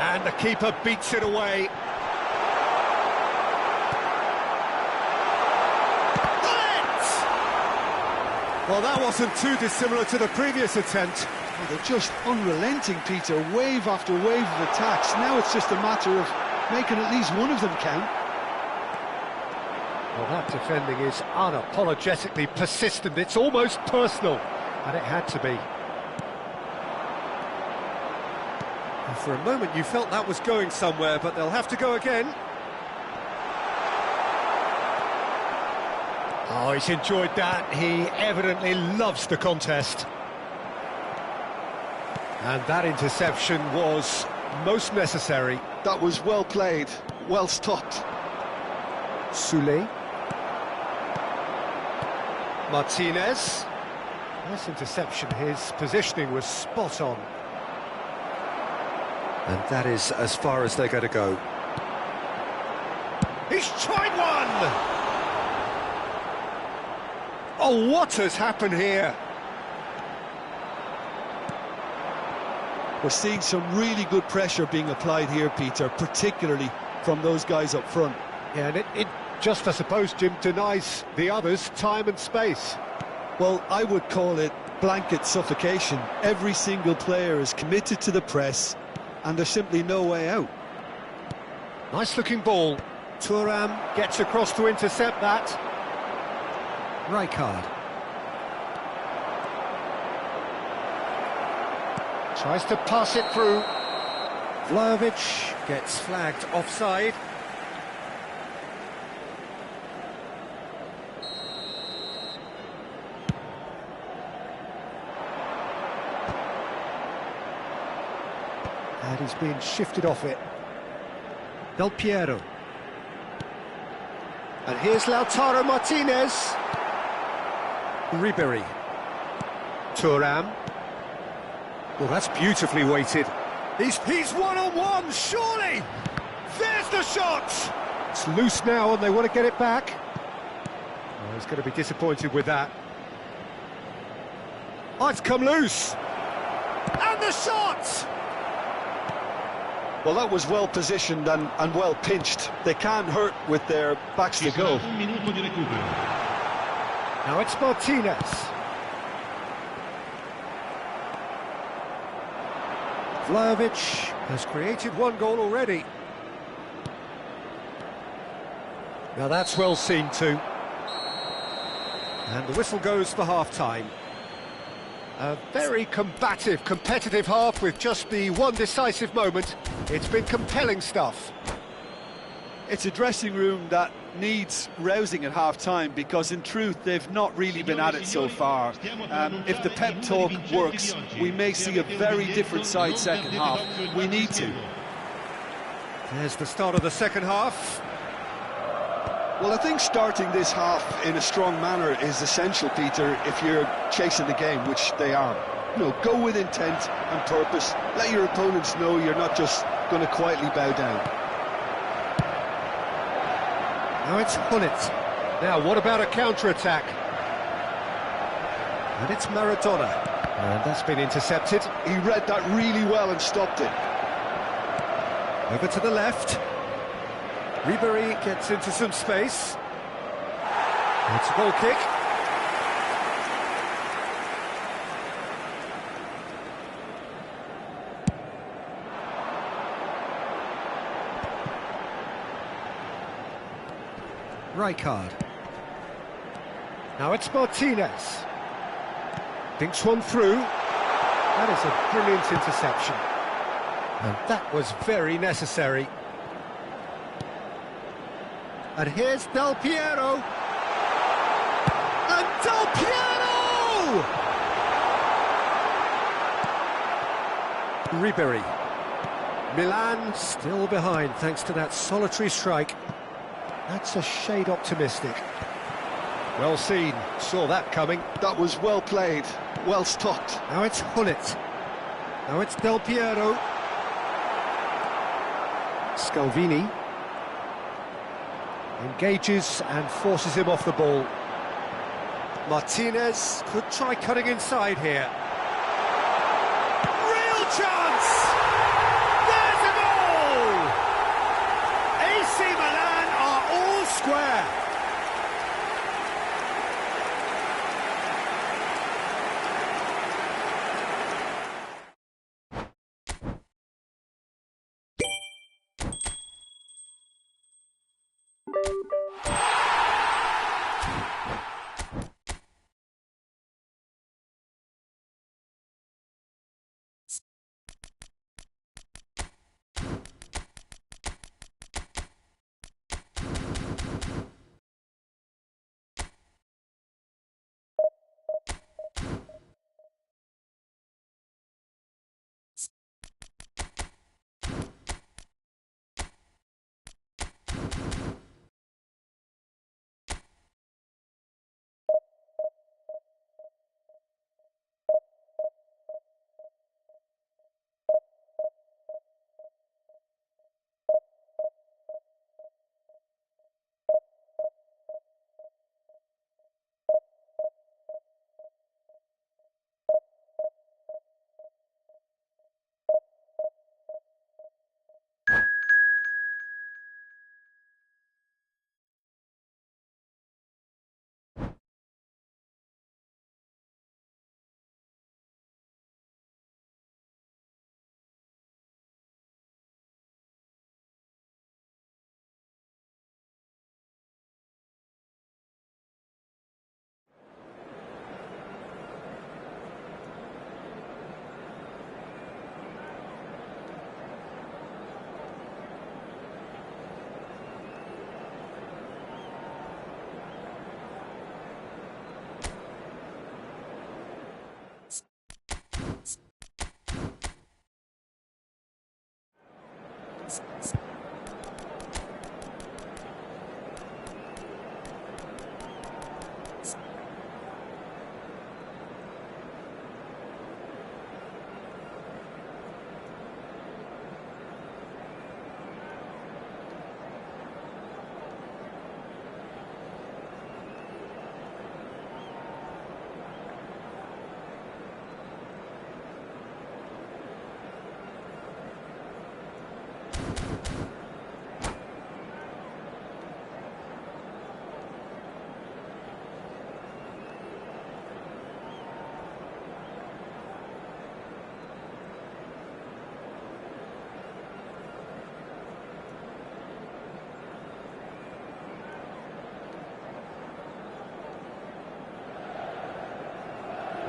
And the keeper beats it away. Well, that wasn't too dissimilar to the previous attempt. Well, they're just unrelenting, Peter, wave after wave of attacks. Now it's just a matter of making at least one of them count. Well, that defending is unapologetically persistent. It's almost personal, and it had to be. And for a moment you felt that was going somewhere, but they'll have to go again. Oh, he's enjoyed that. He evidently loves the contest. And that interception was most necessary. That was well played, well stopped. Soulé. Martinez. Nice interception. His positioning was spot on. And that is as far as they're going to go. He's tried one! Oh, what has happened here? We're seeing some really good pressure being applied here, Peter, particularly from those guys up front. Yeah, and it just, I suppose, Jim, denies the others time and space. Well, I would call it blanket suffocation. Every single player is committed to the press, and there's simply no way out. Nice-looking ball. Thuram gets across to intercept that. Rijkaard. Tries to pass it through. Vlahovic gets flagged offside. And he's being shifted off it. Del Piero. And here's Lautaro Martinez. Ribéry. Thuram. Well, that's beautifully weighted. He's one-on-one, surely! There's the shot! It's loose now and they want to get it back. Oh, he's going to be disappointed with that. Oh, it's come loose! And the shot! Well, that was well positioned and well pinched. They can't hurt with their backs to go. Now it's Martinez. Vlahovic has created one goal already. Now that's well seen too. And the whistle goes for half-time. A very combative, competitive half with just the one decisive moment. It's been compelling stuff. It's a dressing room that needs rousing at half-time, because in truth they've not really been at it so far. If the pep talk works, we may see a very different side second half. We need to. There's the start of the second half. Well, I think starting this half in a strong manner is essential, Peter, if you're chasing the game, which they are. You know, go with intent and purpose. Let your opponents know you're not just going to quietly bow down. Now it's Hullet. Now, what about a counter-attack? And it's Maradona. And that's been intercepted. He read that really well and stopped it. Over to the left. Ribery gets into some space. It's a goal kick. Rijkaard. Now it's Martinez. Thinks one through. That is a brilliant interception. And that was very necessary. And here's Del Piero. And Del Piero! Ribery. Milan still behind thanks to that solitary strike. That's a shade optimistic. Well seen, saw that coming. That was well played, well stopped. Now it's Hullet. Now it's Del Piero. Scalvini. Engages and forces him off the ball. Martinez could try cutting inside here. Real chance! There's a goal! AC Milan are all square.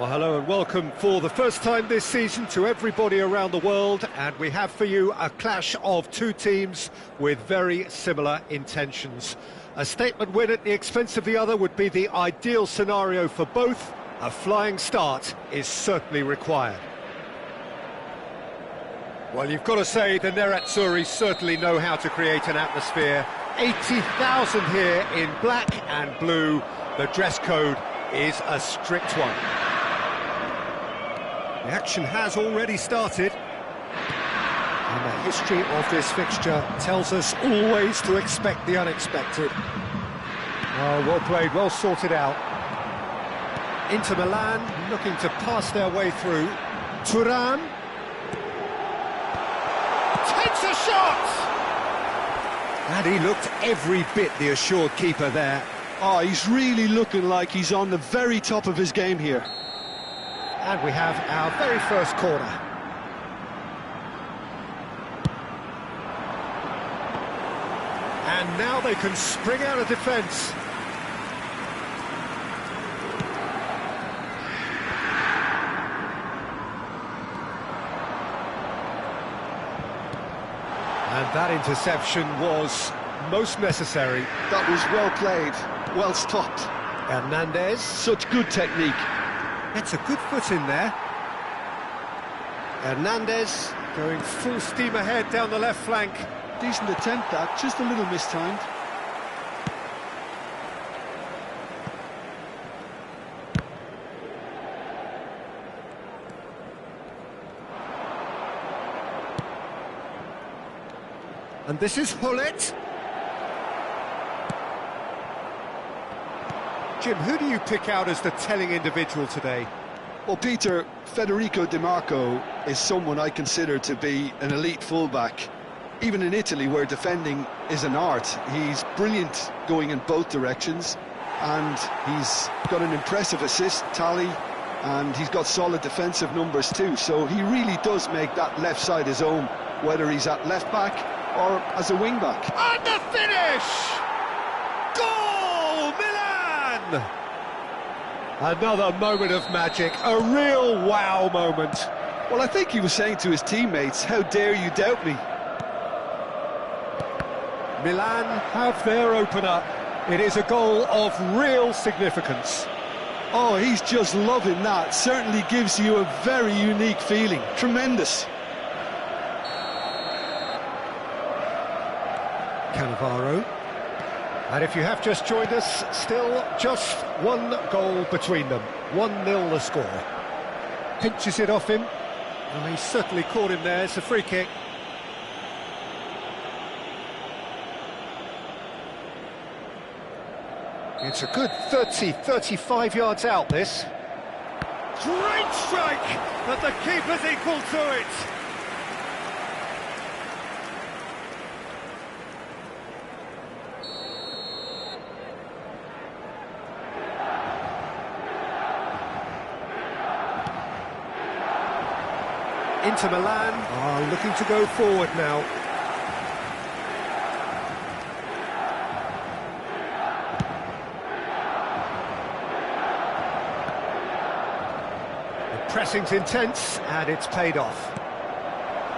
Well, hello and welcome for the first time this season to everybody around the world, and we have for you a clash of two teams with very similar intentions. A statement win at the expense of the other would be the ideal scenario for both. A flying start is certainly required. Well, you've got to say the Nerazzurri certainly know how to create an atmosphere. 80,000 here in black and blue. The dress code is a strict one. The action has already started. And the history of this fixture tells us always to expect the unexpected. Oh, well played, well sorted out. Inter Milan looking to pass their way through. Thuram takes a shot! And he looked every bit the assured keeper there. Oh, he's really looking like he's on the very top of his game here. And we have our very first corner. And now they can spring out of defence. And that interception was most necessary. That was well played, well stopped. Hernandez. Such good technique. It's a good foot in there. Hernandez going full steam ahead down the left flank. Decent attempt that, just a little mistimed. And this is Hullet. Jim, who do you pick out as the telling individual today? Well, Peter, Federico Di Marco is someone I consider to be an elite fullback. Even in Italy, where defending is an art, he's brilliant going in both directions, and he's got an impressive assist tally, and he's got solid defensive numbers too, so he really does make that left side his own, whether he's at left back or as a wing back. And the finish! Goal, Milan! Another moment of magic, a real wow moment. Well, I think he was saying to his teammates, how dare you doubt me? Milan have their opener. It is a goal of real significance. Oh, he's just loving that. Certainly gives you a very unique feeling. Tremendous. Cannavaro. And if you have just joined us, still just one goal between them. 1-0 the score. Pinches it off him. Well, he certainly caught him there. It's a free kick. It's a good 30-35 yards out, this. Great strike! But the keeper's equal to it. Inter Milan are looking to go forward now. The pressing's intense, and it's paid off.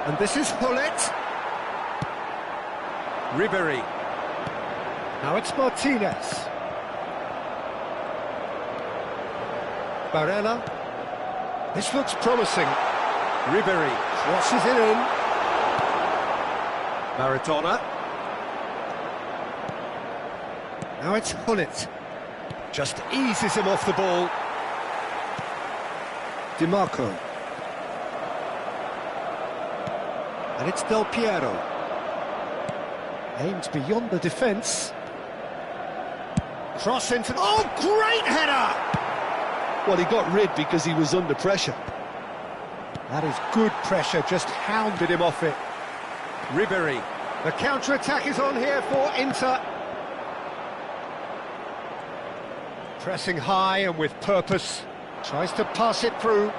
And this is Hullet. Ribery. Now it's Martinez. Barella. This looks promising. Ribery crosses it in. Maradona. Now it's Hullet. Just eases him off the ball. Di Marco. And it's Del Piero. Aimed beyond the defence. Cross into... Oh, great header! Well, he got rid because he was under pressure. That is good pressure, just hounded him off it. Ribery. The counter-attack is on here for Inter. Pressing high and with purpose. Tries to pass it through.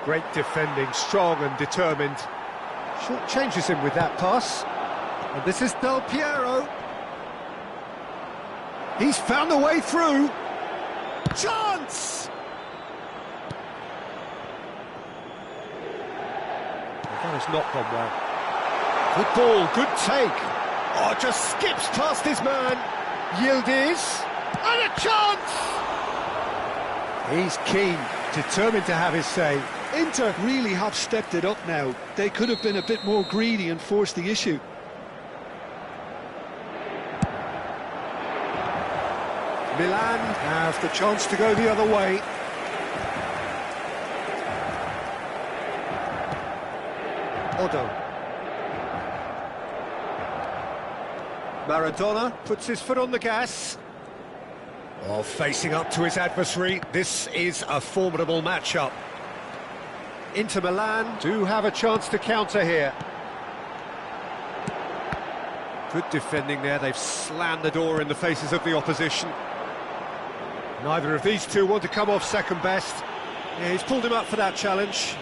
Great defending, strong and determined. Short changes him with that pass. And this is Del Piero. He's found a way through. Chance! has not gone well. Good ball, good take. Oh, just skips past his man. Yildiz, and a chance! He's keen, determined to have his say. Inter really have stepped it up now. They could have been a bit more greedy and forced the issue. Milan have the chance to go the other way. Odo. Maradona puts his foot on the gas. Oh, facing up to his adversary, this is a formidable matchup. Inter Milan do have a chance to counter here. Good defending there, they've slammed the door in the faces of the opposition. Neither of these two want to come off second best. Yeah, he's pulled him up for that challenge.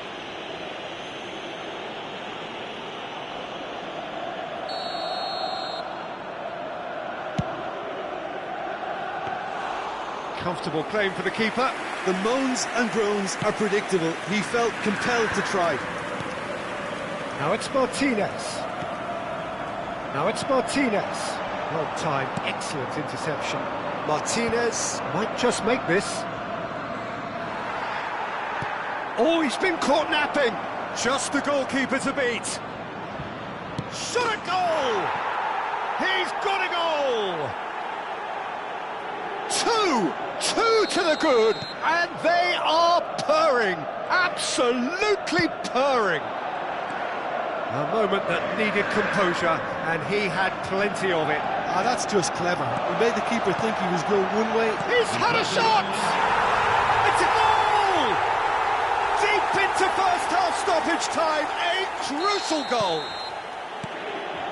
Comfortable claim for the keeper. The moans and groans are predictable. He felt compelled to try. Now it's Martinez. Now it's Martinez. Well timed, excellent interception. Martinez might just make this. Oh, he's been caught napping. Just the goalkeeper to beat. Shot a goal! He's got a goal! Two to the good, and they are purring, absolutely purring. A moment that needed composure, and he had plenty of it. Ah, that's just clever. He made the keeper think he was going one way. He's had a shot! It's a goal! Deep into first half stoppage time, a crucial goal.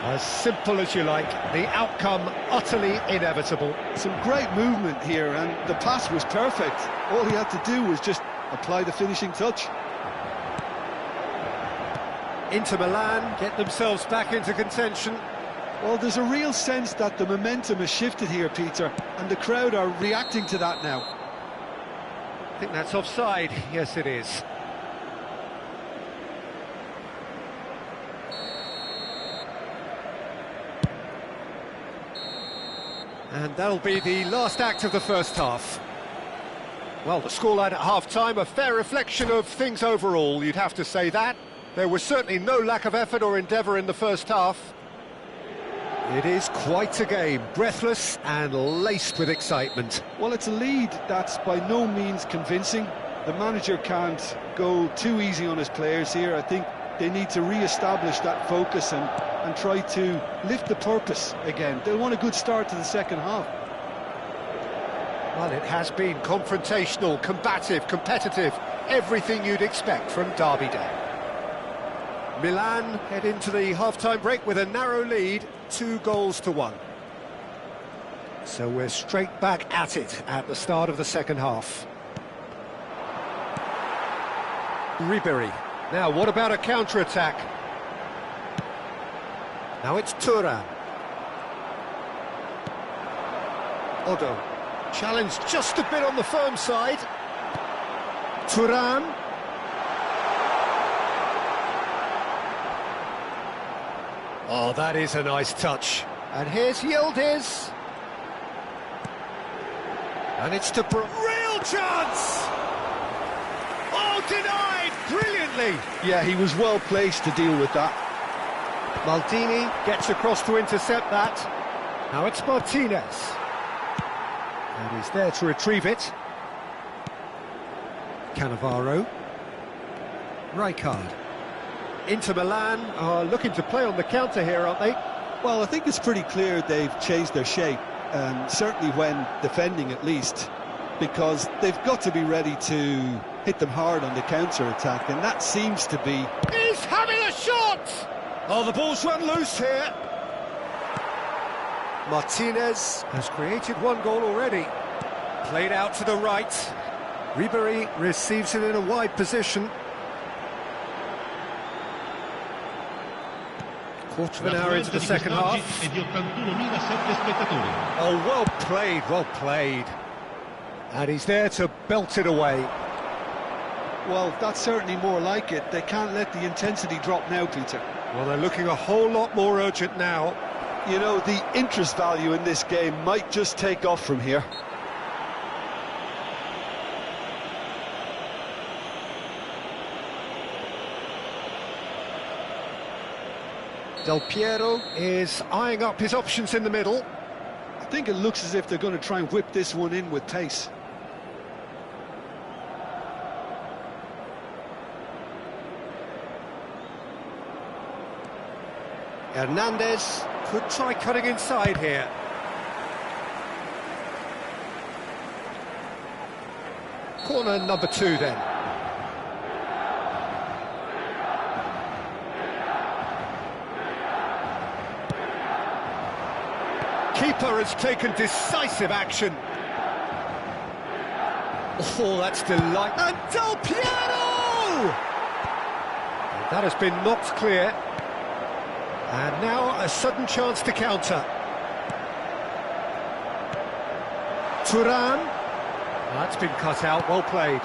As simple as you like, the outcome utterly inevitable. Some great movement here, and the pass was perfect. All he had to do was just apply the finishing touch. Inter Milan get themselves back into contention. Well, there's a real sense that the momentum has shifted here, Peter, and the crowd are reacting to that now. I think that's offside. Yes, it is. And that'll be the last act of the first half. Well, the scoreline at half-time, a fair reflection of things overall, you'd have to say that. There was certainly no lack of effort or endeavour in the first half. It is quite a game, breathless and laced with excitement. Well, it's a lead that's by no means convincing. The manager can't go too easy on his players here. I think they need to re-establish that focus and try to lift the purpose again. They want a good start to the second half. Well, it has been confrontational, combative, competitive, everything you'd expect from Derby Day. Milan head into the half-time break with a narrow lead, 2-1. So we're straight back at it at the start of the second half. Ribery. Now, what about a counter-attack? Now it's Thuram. Odo. Challenged just a bit on the firm side. Thuram. Oh, that is a nice touch. And here's Yildiz. And it's to... Real chance! Oh, denied! Brilliantly! Yeah, he was well placed to deal with that. Maldini gets across to intercept that. Now it's Martinez. And he's there to retrieve it. Cannavaro. Rijkaard. Inter Milan are looking to play on the counter here, aren't they? Well, I think it's pretty clear they've changed their shape, certainly when defending at least, because they've got to be ready to hit them hard on the counter-attack, and that seems to be... He's having a shot! Oh, the ball's run loose here. Martinez has created one goal already. Played out to the right. Ribery receives it in a wide position. Quarter of an hour into the second half. Oh, well played, well played. And he's there to belt it away. Well, that's certainly more like it. They can't let the intensity drop now, Peter. Well, they're looking a whole lot more urgent now. You know, the interest value in this game might just take off from here. Del Piero is eyeing up his options in the middle. I think it looks as if they're going to try and whip this one in with pace. Hernandez could try cutting inside here. Corner number 2 then. Keeper has taken decisive action. Oh, that's delightful. And Del Piero! That has been knocked clear. And now a sudden chance to counter. Thuram. That's been cut out, well played.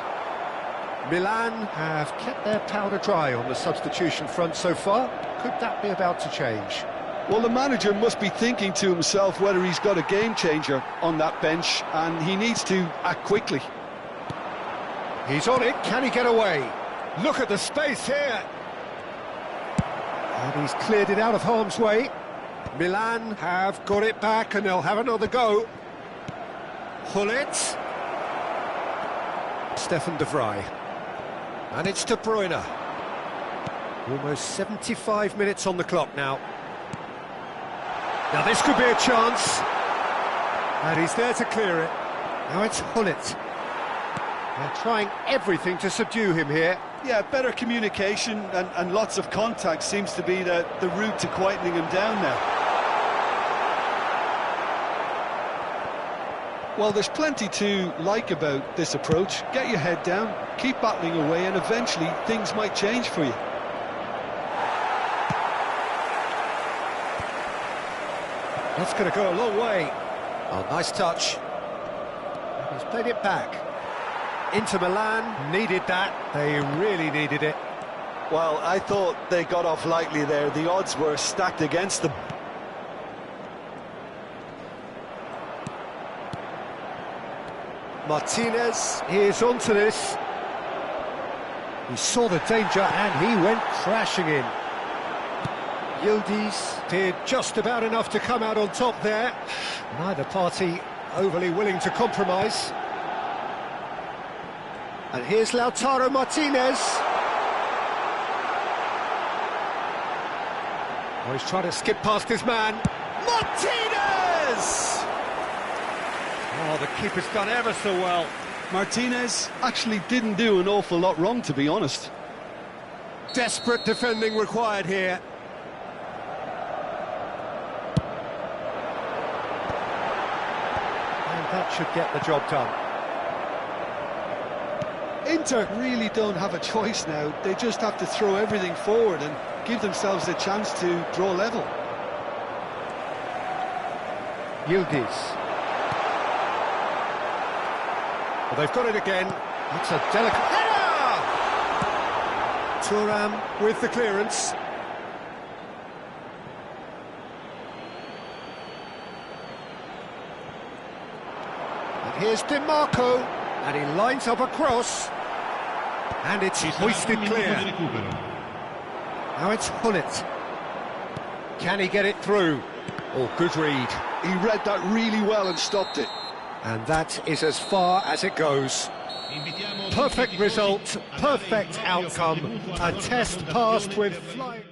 Milan have kept their powder dry on the substitution front so far. Could that be about to change? Well, the manager must be thinking to himself whether he's got a game changer on that bench, and he needs to act quickly. He's on it, can he get away? Look at the space here. And he's cleared it out of harm's way. Milan have got it back and they'll have another go. Hullet. Stefan de Vrij. And it's De Bruyne. Almost 75 minutes on the clock now. Now this could be a chance. And he's there to clear it. Now it's Hullet. They're trying everything to subdue him here. Yeah, better communication and lots of contact seems to be the route to quietening him down now. Well, there's plenty to like about this approach. Get your head down, keep battling away, and eventually things might change for you. That's going to go a long way. Oh, nice touch. He's played it back. Inter Milan needed that. They really needed it. Well, I thought they got off lightly there. The odds were stacked against them. Martinez is onto this. He saw the danger and he went crashing in. Yildiz did just about enough to come out on top there. Neither party overly willing to compromise. And here's Lautaro Martinez. Oh, he's trying to skip past his man. Martinez! Oh, the keeper's done ever so well. Martinez actually didn't do an awful lot wrong, to be honest. Desperate defending required here. And that should get the job done. Inter really don't have a choice now. They just have to throw everything forward and give themselves a chance to draw level. Yildiz. Well, they've got it again. That's a delicate header! Thuram with the clearance. And here's Di Marco, and he lines up a cross. And it's hoisted clear. Now it's Hullet. Can he get it through? Oh, good read. He read that really well and stopped it. And that is as far as it goes. Perfect result, perfect outcome, a test passed with flying.